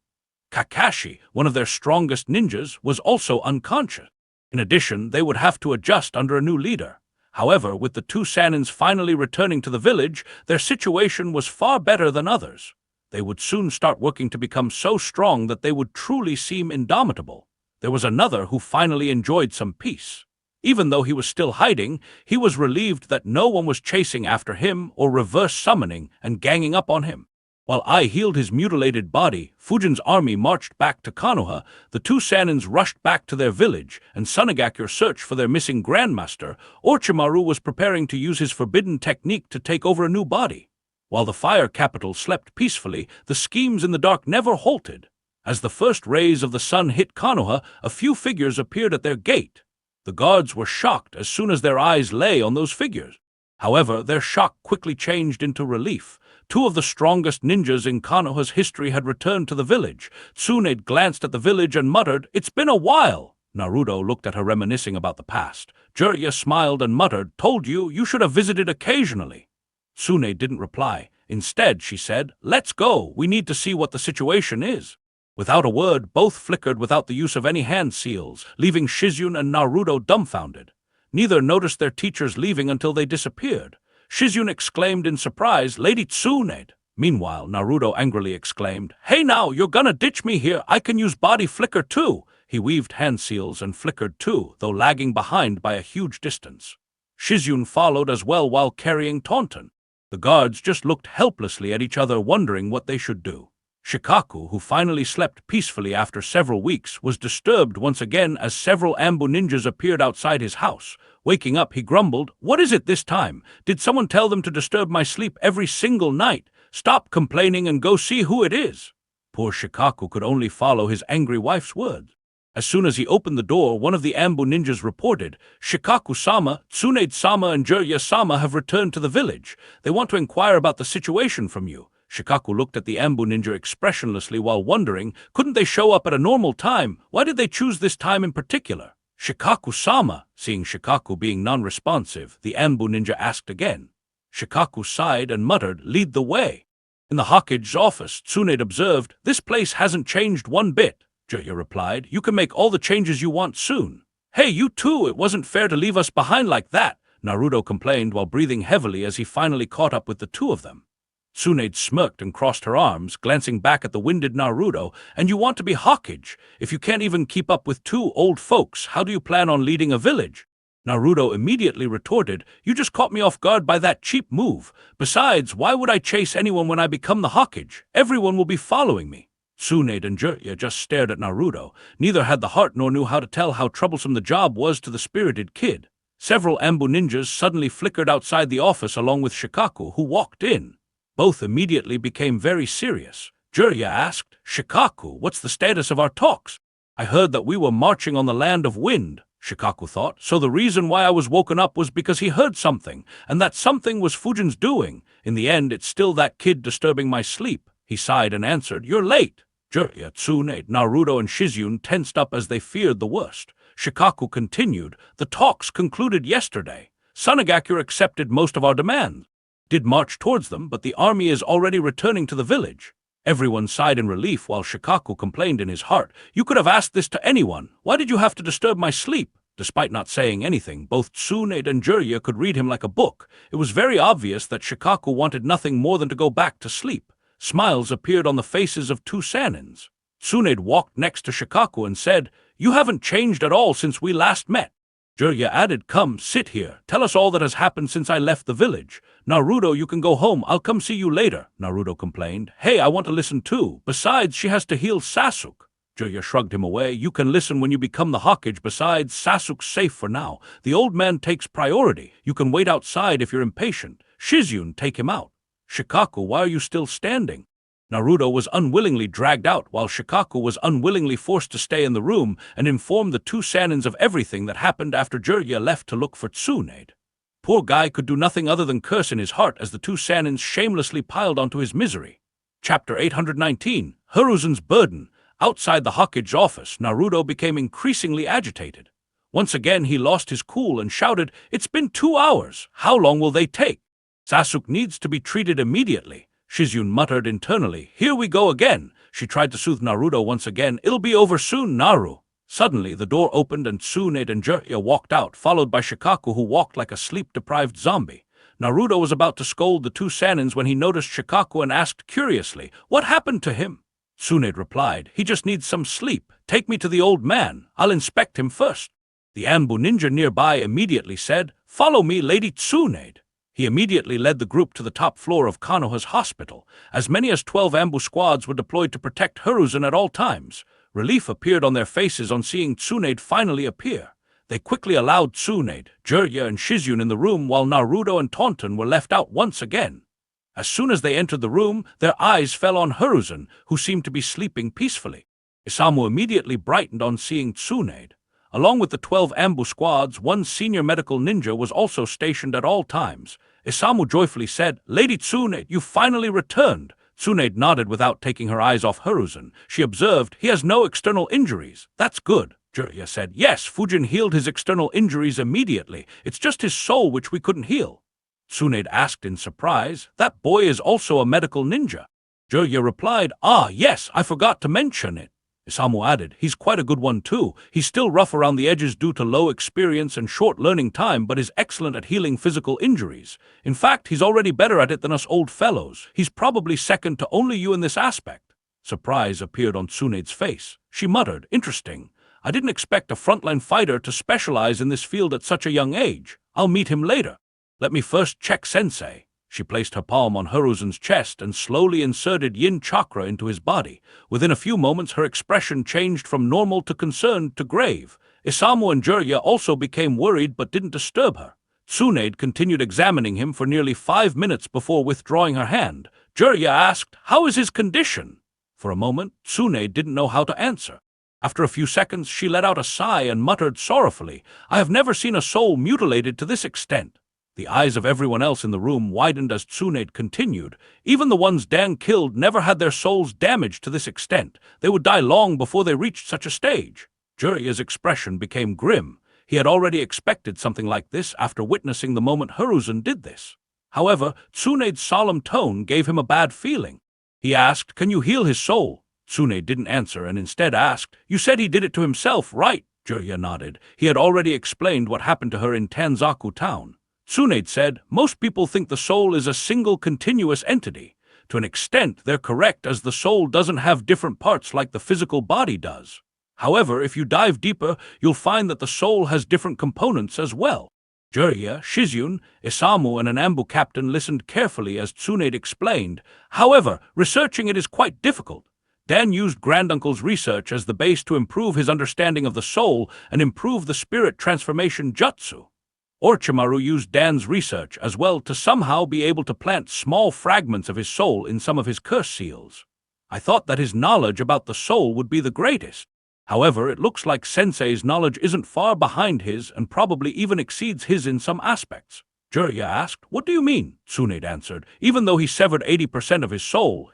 Kakashi, one of their strongest ninjas, was also unconscious. In addition, they would have to adjust under a new leader. However, with the two Sanins finally returning to the village, their situation was far better than others. They would soon start working to become so strong that they would truly seem indomitable. There was another who finally enjoyed some peace. Even though he was still hiding, he was relieved that no one was chasing after him or reverse summoning and ganging up on him. While I healed his mutilated body, Fujin's army marched back to Konoha, the two Sanins rushed back to their village, and Sunagakure searched for their missing grandmaster. Orochimaru was preparing to use his forbidden technique to take over a new body. While the fire capital slept peacefully, the schemes in the dark never halted. As the first rays of the sun hit Konoha, a few figures appeared at their gate. The guards were shocked as soon as their eyes lay on those figures. However, their shock quickly changed into relief. Two of the strongest ninjas in Konoha's history had returned to the village. Tsunade glanced at the village and muttered, "It's been a while." Naruto looked at her reminiscing about the past. Jiraiya smiled and muttered, "Told you, you should have visited occasionally." Tsunade didn't reply. Instead, she said, "Let's go. We need to see what the situation is." Without a word, both flickered without the use of any hand seals, leaving Shizune and Naruto dumbfounded. Neither noticed their teachers leaving until they disappeared. Shizune exclaimed in surprise, "Lady Tsunade." Meanwhile, Naruto angrily exclaimed, "Hey now, you're gonna ditch me here? I can use body flicker too." He weaved hand seals and flickered too, though lagging behind by a huge distance. Shizune followed as well while carrying Taunton. The guards just looked helplessly at each other, wondering what they should do. Shikaku, who finally slept peacefully after several weeks, was disturbed once again as several Ambu ninjas appeared outside his house. Waking up, he grumbled, "What is it this time? Did someone tell them to disturb my sleep every single night? Stop complaining and go see who it is." Poor Shikaku could only follow his angry wife's words. As soon as he opened the door, one of the Ambu ninjas reported, "Shikaku-sama, Tsunade-sama and Jiraiya-sama have returned to the village. They want to inquire about the situation from you." Shikaku looked at the Ambu ninja expressionlessly while wondering, couldn't they show up at a normal time? Why did they choose this time in particular? "Shikaku-sama," seeing Shikaku being non-responsive, the Ambu ninja asked again. Shikaku sighed and muttered, "Lead the way." In the Hokage's office, Tsunade observed, "This place hasn't changed one bit." Jiraiya replied, "You can make all the changes you want soon." "Hey, you too, it wasn't fair to leave us behind like that," Naruto complained while breathing heavily as he finally caught up with the two of them. Tsunade smirked and crossed her arms, glancing back at the winded Naruto. "And you want to be Hokage? If you can't even keep up with two old folks, how do you plan on leading a village?" Naruto immediately retorted, "You just caught me off guard by that cheap move. Besides, why would I chase anyone when I become the Hokage? Everyone will be following me." Tsunade and Jiraiya just stared at Naruto. Neither had the heart nor knew how to tell how troublesome the job was to the spirited kid. Several Ambu ninjas suddenly flickered outside the office along with Shikaku, who walked in. Both immediately became very serious. Jiraiya asked, "Shikaku, what's the status of our talks? I heard that we were marching on the land of wind." Shikaku thought, "So the reason why I was woken up was because he heard something, and that something was Fujin's doing. In the end, it's still that kid disturbing my sleep." He sighed and answered, "You're late." Jiraiya, Tsunade, Naruto, and Shizune tensed up as they feared the worst. Shikaku continued, "The talks concluded yesterday. Sunagakure accepted most of our demands. Did march towards them, but the army is already returning to the village." Everyone sighed in relief while Shikaku complained in his heart, "You could have asked this to anyone. Why did you have to disturb my sleep?" Despite not saying anything, both Tsunade and Jiraiya could read him like a book. It was very obvious that Shikaku wanted nothing more than to go back to sleep. Smiles appeared on the faces of two Sanins. Tsunade walked next to Shikaku and said, "You haven't changed at all since we last met." Jiraiya added, "Come, sit here. Tell us all that has happened since I left the village." "Naruto, you can go home. I'll come see you later," Naruto complained. "Hey, I want to listen too. Besides, she has to heal Sasuke." Jiraiya shrugged him away. "You can listen when you become the Hokage. Besides, Sasuke's safe for now. The old man takes priority. You can wait outside if you're impatient. Shizune, take him out." "Shikaku, why are you still standing?" Naruto was unwillingly dragged out while Shikaku was unwillingly forced to stay in the room and inform the two Sanins of everything that happened after Jiraiya left to look for Tsunade. Poor guy could do nothing other than curse in his heart as the two Sanins shamelessly piled onto his misery. Chapter 819, Hiruzen's Burden. Outside the Hokage's office, Naruto became increasingly agitated. Once again he lost his cool and shouted, "It's been 2 hours. How long will they take? Sasuke needs to be treated immediately." Shizune muttered internally, "Here we go again." She tried to soothe Naruto once again. "It'll be over soon, Naru." Suddenly, the door opened and Tsunade and Jiraiya walked out, followed by Shikaku, who walked like a sleep-deprived zombie. Naruto was about to scold the two Sanins when he noticed Shikaku and asked curiously, "What happened to him?" Tsunade replied, "He just needs some sleep. Take me to the old man. I'll inspect him first." The Ambu ninja nearby immediately said, "Follow me, Lady Tsunade." He immediately led the group to the top floor of Konoha's hospital. As many as 12 ambush squads were deployed to protect Hiruzen at all times. Relief appeared on their faces on seeing Tsunade finally appear. They quickly allowed Tsunade, Jiraiya, and Shizune in the room while Naruto and Taunton were left out once again. As soon as they entered the room, their eyes fell on Hiruzen, who seemed to be sleeping peacefully. Isamu immediately brightened on seeing Tsunade. Along with the 12 ambush squads, one senior medical ninja was also stationed at all times. Isamu joyfully said, "Lady Tsunade, you finally returned." Tsunade nodded without taking her eyes off Hiruzen. She observed, "He has no external injuries. That's good." Jiraiya said, "Yes, Fujin healed his external injuries immediately. It's just his soul which we couldn't heal." Tsunade asked in surprise, "That boy is also a medical ninja." Jiraiya replied, "Ah, yes, I forgot to mention it." Isamu added, "He's quite a good one too. He's still rough around the edges due to low experience and short learning time, but is excellent at healing physical injuries. In fact, he's already better at it than us old fellows. He's probably second to only you in this aspect." Surprise appeared on Tsunade's face. She muttered, "Interesting. I didn't expect a frontline fighter to specialize in this field at such a young age. I'll meet him later. Let me first check Sensei." She placed her palm on Hiruzen's chest and slowly inserted yin chakra into his body. Within a few moments, her expression changed from normal to concerned to grave. Isamu and Jiraiya also became worried but didn't disturb her. Tsunade continued examining him for nearly 5 minutes before withdrawing her hand. Jiraiya asked, "How is his condition?" For a moment, Tsunade didn't know how to answer. After a few seconds, she let out a sigh and muttered sorrowfully, "I have never seen a soul mutilated to this extent." The eyes of everyone else in the room widened as Tsunade continued. Even the ones Dan killed never had their souls damaged to this extent. They would die long before they reached such a stage. Jiraiya's expression became grim. He had already expected something like this after witnessing the moment Hiruzen did this. However, Tsunade's solemn tone gave him a bad feeling. He asked, "Can you heal his soul?" Tsunade didn't answer and instead asked, "You said he did it to himself, right?" Jiraiya nodded. He had already explained what happened to her in Tanzaku town. Tsunade said, "Most people think the soul is a single continuous entity. To an extent, they're correct, as the soul doesn't have different parts like the physical body does. However, if you dive deeper, you'll find that the soul has different components as well." Jiraiya, Shizune, Isamu, and an ambu captain listened carefully as Tsunade explained. "However, researching it is quite difficult. Dan used Granduncle's research as the base to improve his understanding of the soul and improve the spirit transformation jutsu. Orochimaru used Dan's research as well to somehow be able to plant small fragments of his soul in some of his curse seals. I thought that his knowledge about the soul would be the greatest. However, it looks like Sensei's knowledge isn't far behind his and probably even exceeds his in some aspects." Jiraiya asked, "What do you mean?" Tsunade answered, "Even though he severed 80% of his soul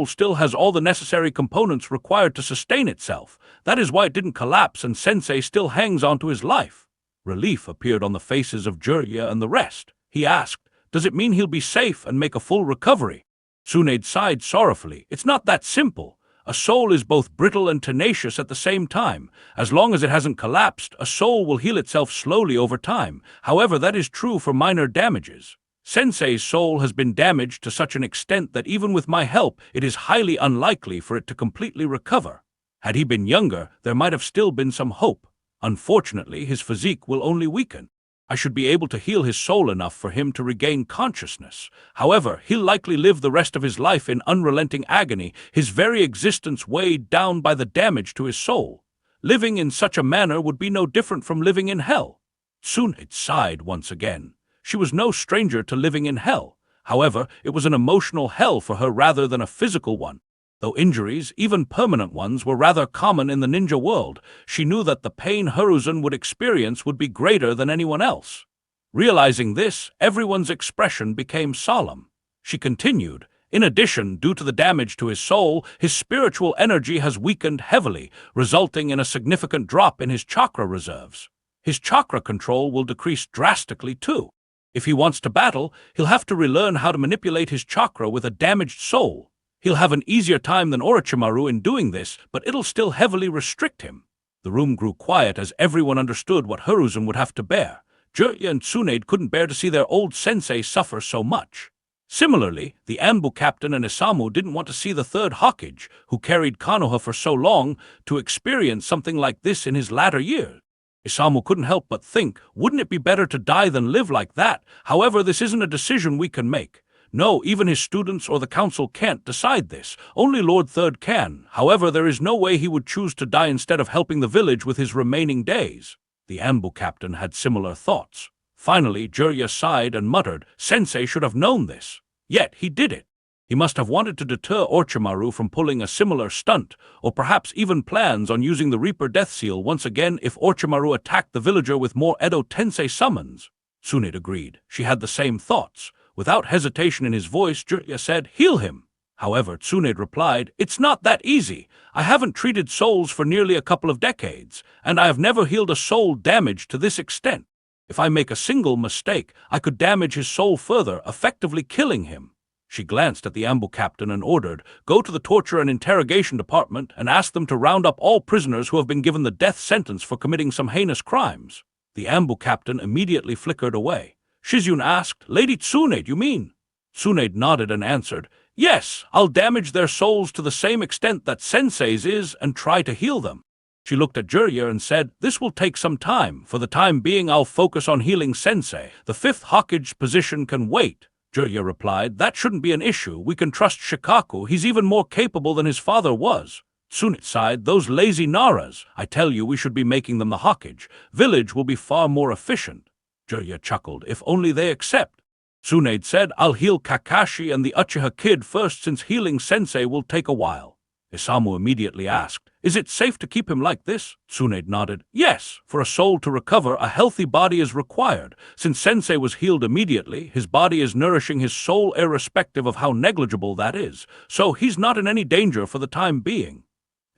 still has all the necessary components required to sustain itself. That is why it didn't collapse and Sensei still hangs on to his life." Relief appeared on the faces of Jiraiya and the rest. He asked, "Does it mean he'll be safe and make a full recovery?" Tsunade sighed sorrowfully. "It's not that simple. A soul is both brittle and tenacious at the same time. As long as it hasn't collapsed, a soul will heal itself slowly over time. However, that is true for minor damages. Sensei's soul has been damaged to such an extent that even with my help, it is highly unlikely for it to completely recover. Had he been younger, there might have still been some hope. Unfortunately, his physique will only weaken. I should be able to heal his soul enough for him to regain consciousness. However, he'll likely live the rest of his life in unrelenting agony, his very existence weighed down by the damage to his soul. Living in such a manner would be no different from living in hell." Tsunade sighed once again. She was no stranger to living in hell. However, it was an emotional hell for her rather than a physical one. Though injuries, even permanent ones, were rather common in the ninja world, she knew that the pain Hiruzen would experience would be greater than anyone else. Realizing this, everyone's expression became solemn. She continued, "In addition, due to the damage to his soul, his spiritual energy has weakened heavily, resulting in a significant drop in his chakra reserves. His chakra control will decrease drastically too. If he wants to battle, he'll have to relearn how to manipulate his chakra with a damaged soul. He'll have an easier time than Orochimaru in doing this, but it'll still heavily restrict him." The room grew quiet as everyone understood what Hiruzen would have to bear. Jiraiya and Tsunade couldn't bear to see their old sensei suffer so much. Similarly, the Anbu captain and Isamu didn't want to see the third Hokage, who carried Konoha for so long, to experience something like this in his latter years. Isamu couldn't help but think, wouldn't it be better to die than live like that? However, this isn't a decision we can make. No, even his students or the council can't decide this. Only Lord Third can. However, there is no way he would choose to die instead of helping the village with his remaining days. The Ambu captain had similar thoughts. Finally, Jirya sighed and muttered, Sensei should have known this. Yet he did it. He must have wanted to deter Orochimaru from pulling a similar stunt, or perhaps even plans on using the Reaper Death Seal once again if Orochimaru attacked the villager with more Edo Tensei summons. Tsunade agreed. She had the same thoughts. Without hesitation in his voice, Jirya said, Heal him. However, Tsunade replied, It's not that easy. I haven't treated souls for nearly a couple of decades, and I have never healed a soul damaged to this extent. If I make a single mistake, I could damage his soul further, effectively killing him. She glanced at the Ambu captain and ordered, Go to the torture and interrogation department and ask them to round up all prisoners who have been given the death sentence for committing some heinous crimes. The Ambu captain immediately flickered away. Shizune asked, Lady Tsunade, you mean? Tsunade nodded and answered, Yes, I'll damage their souls to the same extent that Sensei's is and try to heal them. She looked at Jirya and said, This will take some time. For the time being, I'll focus on healing Sensei. The fifth Hokage position can wait. Jirya replied, That shouldn't be an issue. We can trust Shikaku. He's even more capable than his father was. Tsunade sighed, Those lazy Naras. I tell you, we should be making them the Hokage. Village will be far more efficient. Jirya chuckled, If only they accept. Tsunade said, I'll heal Kakashi and the Uchiha kid first since healing Sensei will take a while. Isamu immediately asked, Is it safe to keep him like this? Tsunade nodded. Yes, for a soul to recover, a healthy body is required. Since Sensei was healed immediately, his body is nourishing his soul irrespective of how negligible that is. So he's not in any danger for the time being.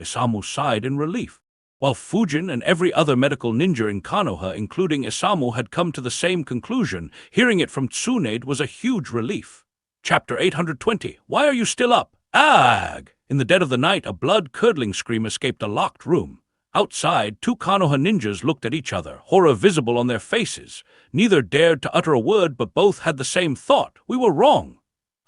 Isamu sighed in relief. While Fujin and every other medical ninja in Konoha, including Isamu, had come to the same conclusion, hearing it from Tsunade was a huge relief. Chapter 820. Why are you still up? Ag! In the dead of the night, a blood-curdling scream escaped a locked room. Outside, two Konoha ninjas looked at each other, horror visible on their faces. Neither dared to utter a word, but both had the same thought. We were wrong.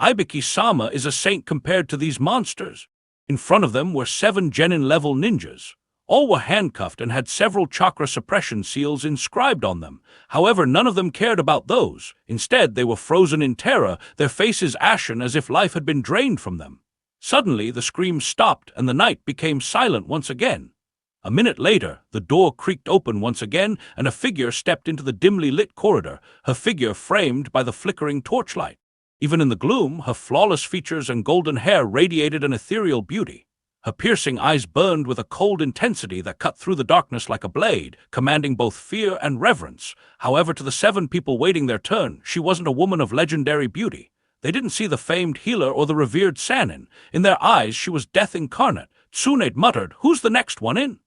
Ibiki-sama is a saint compared to these monsters. In front of them were 7 genin-level ninjas. All were handcuffed and had several chakra suppression seals inscribed on them. However, none of them cared about those. Instead, they were frozen in terror, their faces ashen as if life had been drained from them. Suddenly, the screams stopped and the night became silent once again. A minute later, the door creaked open once again and a figure stepped into the dimly lit corridor, her figure framed by the flickering torchlight. Even in the gloom, her flawless features and golden hair radiated an ethereal beauty. Her piercing eyes burned with a cold intensity that cut through the darkness like a blade, commanding both fear and reverence. However, to the 7 people waiting their turn, she wasn't a woman of legendary beauty. They didn't see the famed healer or the revered Sannin. In their eyes, she was death incarnate. Tsunade muttered, Who's the next one in?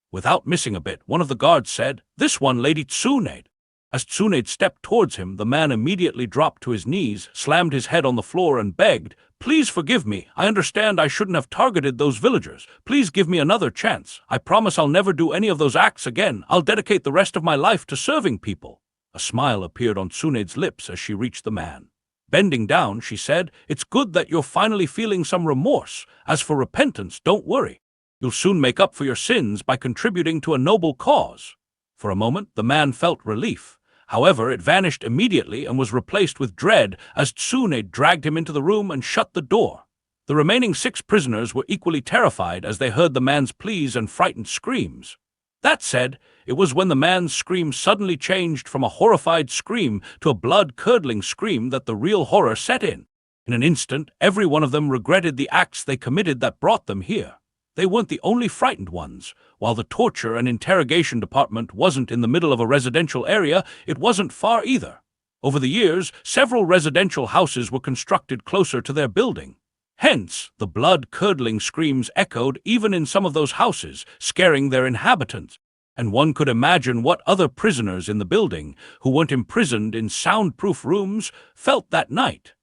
Without missing a bit, one of the guards said, This one, Lady Tsunade. As Tsunade stepped towards him, the man immediately dropped to his knees, slammed his head on the floor and begged, Please forgive me. I understand I shouldn't have targeted those villagers. Please give me another chance. I promise I'll never do any of those acts again. I'll dedicate the rest of my life to serving people. A smile appeared on Tsunade's lips as she reached the man. Bending down, she said, It's good that you're finally feeling some remorse. As for repentance, don't worry. You'll soon make up for your sins by contributing to a noble cause. For a moment, the man felt relief. However, it vanished immediately and was replaced with dread as Tsunade dragged him into the room and shut the door. The remaining 6 prisoners were equally terrified as they heard the man's pleas and frightened screams. That said, it was when the man's scream suddenly changed from a horrified scream to a blood-curdling scream that the real horror set in. In an instant, every one of them regretted the acts they committed that brought them here. They weren't the only frightened ones. While the torture and interrogation department wasn't in the middle of a residential area, it wasn't far either. Over the years, several residential houses were constructed closer to their building. Hence, the blood-curdling screams echoed even in some of those houses, scaring their inhabitants. And one could imagine what other prisoners in the building, who weren't imprisoned in soundproof rooms, felt that night.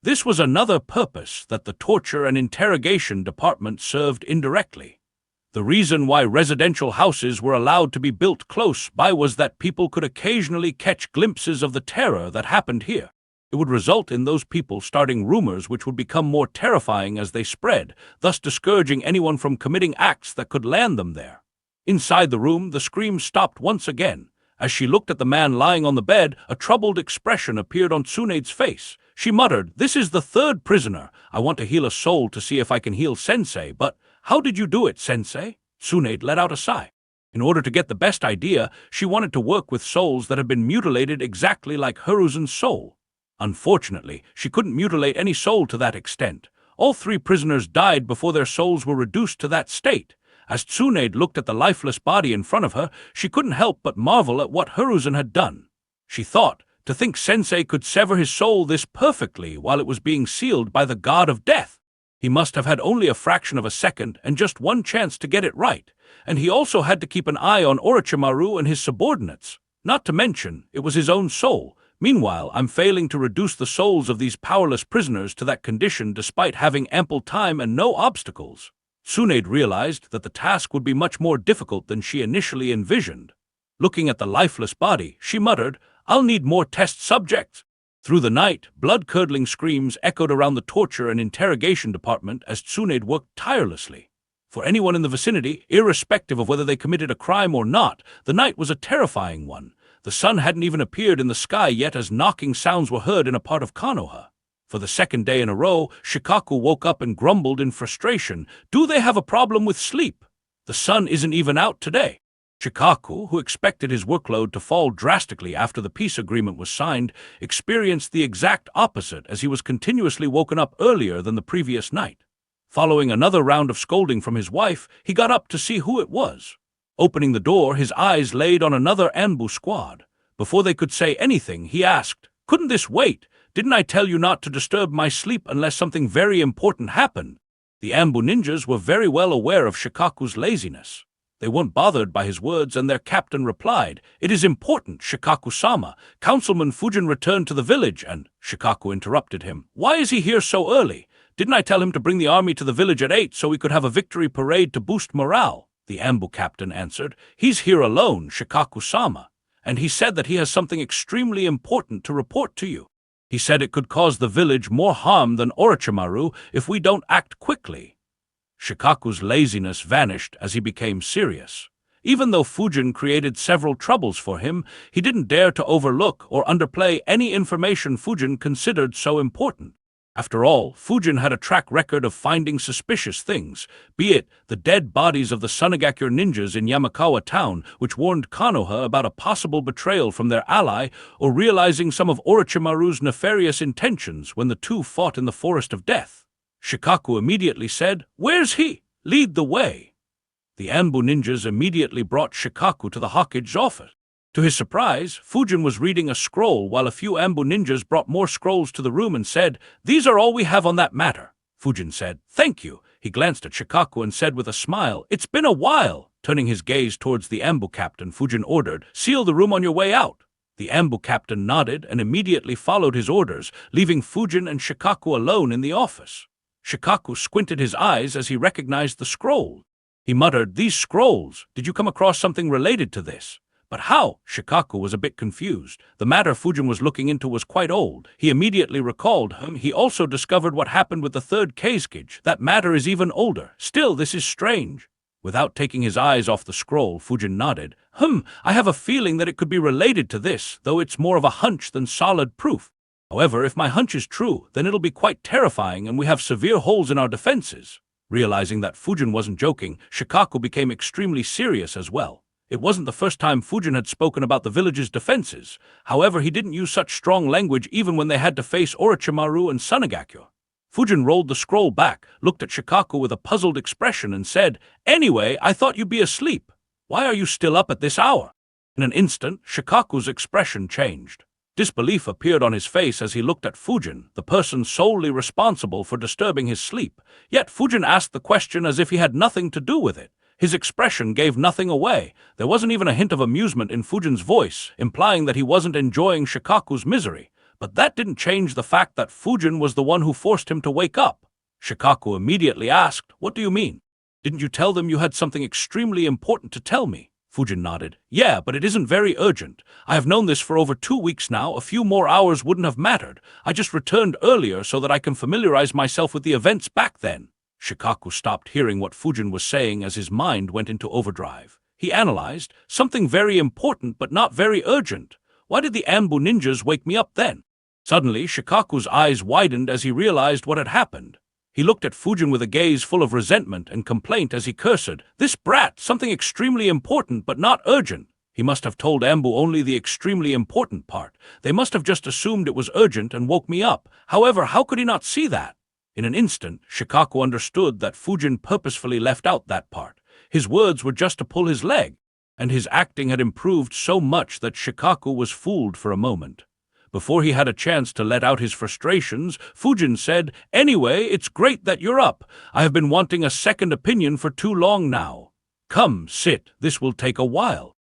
This was another purpose that the torture and interrogation department served indirectly. The reason why residential houses were allowed to be built close by was that people could occasionally catch glimpses of the terror that happened here. It would result in those people starting rumors which would become more terrifying as they spread, thus discouraging anyone from committing acts that could land them there. Inside the room, the screams stopped once again. As she looked at the man lying on the bed, a troubled expression appeared on Tsunede's face. She muttered, "This is the third prisoner. I want to heal a soul to see if I can heal Sensei, but how did you do it, Sensei?" Tsunade let out a sigh. In order to get the best idea, she wanted to work with souls that had been mutilated exactly like Hiruzen's soul. Unfortunately, she couldn't mutilate any soul to that extent. All three prisoners died before their souls were reduced to that state. As Tsunade looked at the lifeless body in front of her, she couldn't help but marvel at what Hiruzen had done. She thought, to think Sensei could sever his soul this perfectly while it was being sealed by the god of death. He must have had only a fraction of a second and just one chance to get it right, and he also had to keep an eye on Orochimaru and his subordinates. Not to mention, it was his own soul. Meanwhile, I'm failing to reduce the souls of these powerless prisoners to that condition despite having ample time and no obstacles. Tsunade realized that the task would be much more difficult than she initially envisioned. Looking at the lifeless body, she muttered, "I'll need more test subjects." Through the night, blood-curdling screams echoed around the torture and interrogation department as Tsunade worked tirelessly. For anyone in the vicinity, irrespective of whether they committed a crime or not, the night was a terrifying one. The sun hadn't even appeared in the sky yet as knocking sounds were heard in a part of Konoha. For the second day in a row, Shikaku woke up and grumbled in frustration, "Do they have a problem with sleep? The sun isn't even out today." Shikaku, who expected his workload to fall drastically after the peace agreement was signed, experienced the exact opposite as he was continuously woken up earlier than the previous night. Following another round of scolding from his wife, he got up to see who it was. Opening the door, his eyes laid on another Anbu squad. Before they could say anything, he asked, "Couldn't this wait? Didn't I tell you not to disturb my sleep unless something very important happened?" The Anbu ninjas were very well aware of Shikaku's laziness. They weren't bothered by his words, and their captain replied, "It is important, Shikaku-sama. Councilman Fujin returned to the village," and Shikaku interrupted him. "Why is he here so early? Didn't I tell him to bring the army to the village at 8 so we could have a victory parade to boost morale?" The Anbu captain answered, "He's here alone, Shikaku-sama, and he said that he has something extremely important to report to you. He said it could cause the village more harm than Orochimaru if we don't act quickly." Shikaku's laziness vanished as he became serious. Even though Fujin created several troubles for him, he didn't dare to overlook or underplay any information Fujin considered so important. After all, Fujin had a track record of finding suspicious things, be it the dead bodies of the Sunagakure ninjas in Yamakawa town, which warned Konoha about a possible betrayal from their ally, or realizing some of Orochimaru's nefarious intentions when the two fought in the Forest of Death. Shikaku immediately said, "Where's he? Lead the way." The Anbu ninjas immediately brought Shikaku to the Hokage's office. To his surprise, Fujin was reading a scroll while a few Anbu ninjas brought more scrolls to the room and said, "These are all we have on that matter." Fujin said, "Thank you." He glanced at Shikaku and said with a smile, "It's been a while." Turning his gaze towards the Anbu captain, Fujin ordered, "Seal the room on your way out." The Anbu captain nodded and immediately followed his orders, leaving Fujin and Shikaku alone in the office. Shikaku squinted his eyes as he recognized the scroll. He muttered, "These scrolls, did you come across something related to this?" "But how?" Shikaku was a bit confused. The matter Fujin was looking into was quite old. He immediately recalled him. He also discovered what happened with the third Kazekage. That matter is even older. Still, this is strange. Without taking his eyes off the scroll, Fujin nodded. I have a feeling that it could be related to this, though it's more of a hunch than solid proof. However, if my hunch is true, then it'll be quite terrifying and we have severe holes in our defenses." Realizing that Fujin wasn't joking, Shikaku became extremely serious as well. It wasn't the first time Fujin had spoken about the village's defenses. However, he didn't use such strong language even when they had to face Orochimaru and Sunagakure. Fujin rolled the scroll back, looked at Shikaku with a puzzled expression and said, "Anyway, I thought you'd be asleep. Why are you still up at this hour?" In an instant, Shikaku's expression changed. Disbelief appeared on his face as he looked at Fujin, the person solely responsible for disturbing his sleep. Yet Fujin asked the question as if he had nothing to do with it. His expression gave nothing away. There wasn't even a hint of amusement in Fujin's voice, implying that he wasn't enjoying Shikaku's misery. But that didn't change the fact that Fujin was the one who forced him to wake up. Shikaku immediately asked, "What do you mean? Didn't you tell them you had something extremely important to tell me?" Fujin nodded. "Yeah, but it isn't very urgent. I have known this for over 2 weeks now. A few more hours wouldn't have mattered. I just returned earlier so that I can familiarize myself with the events back then." Shikaku stopped hearing what Fujin was saying as his mind went into overdrive. He analyzed. Something very important but not very urgent. Why did the Ambu ninjas wake me up then? Suddenly, Shikaku's eyes widened as he realized what had happened. He looked at Fujin with a gaze full of resentment and complaint as he cursed, "This brat, something extremely important but not urgent." He must have told Ambu only the extremely important part. They must have just assumed it was urgent and woke me up. However, how could he not see that? In an instant, Shikaku understood that Fujin purposefully left out that part. His words were just to pull his leg, and his acting had improved so much that Shikaku was fooled for a moment. Before he had a chance to let out his frustrations, Fujin said, "Anyway, it's great that you're up. I have been wanting a second opinion for too long now. Come, sit, this will take a while."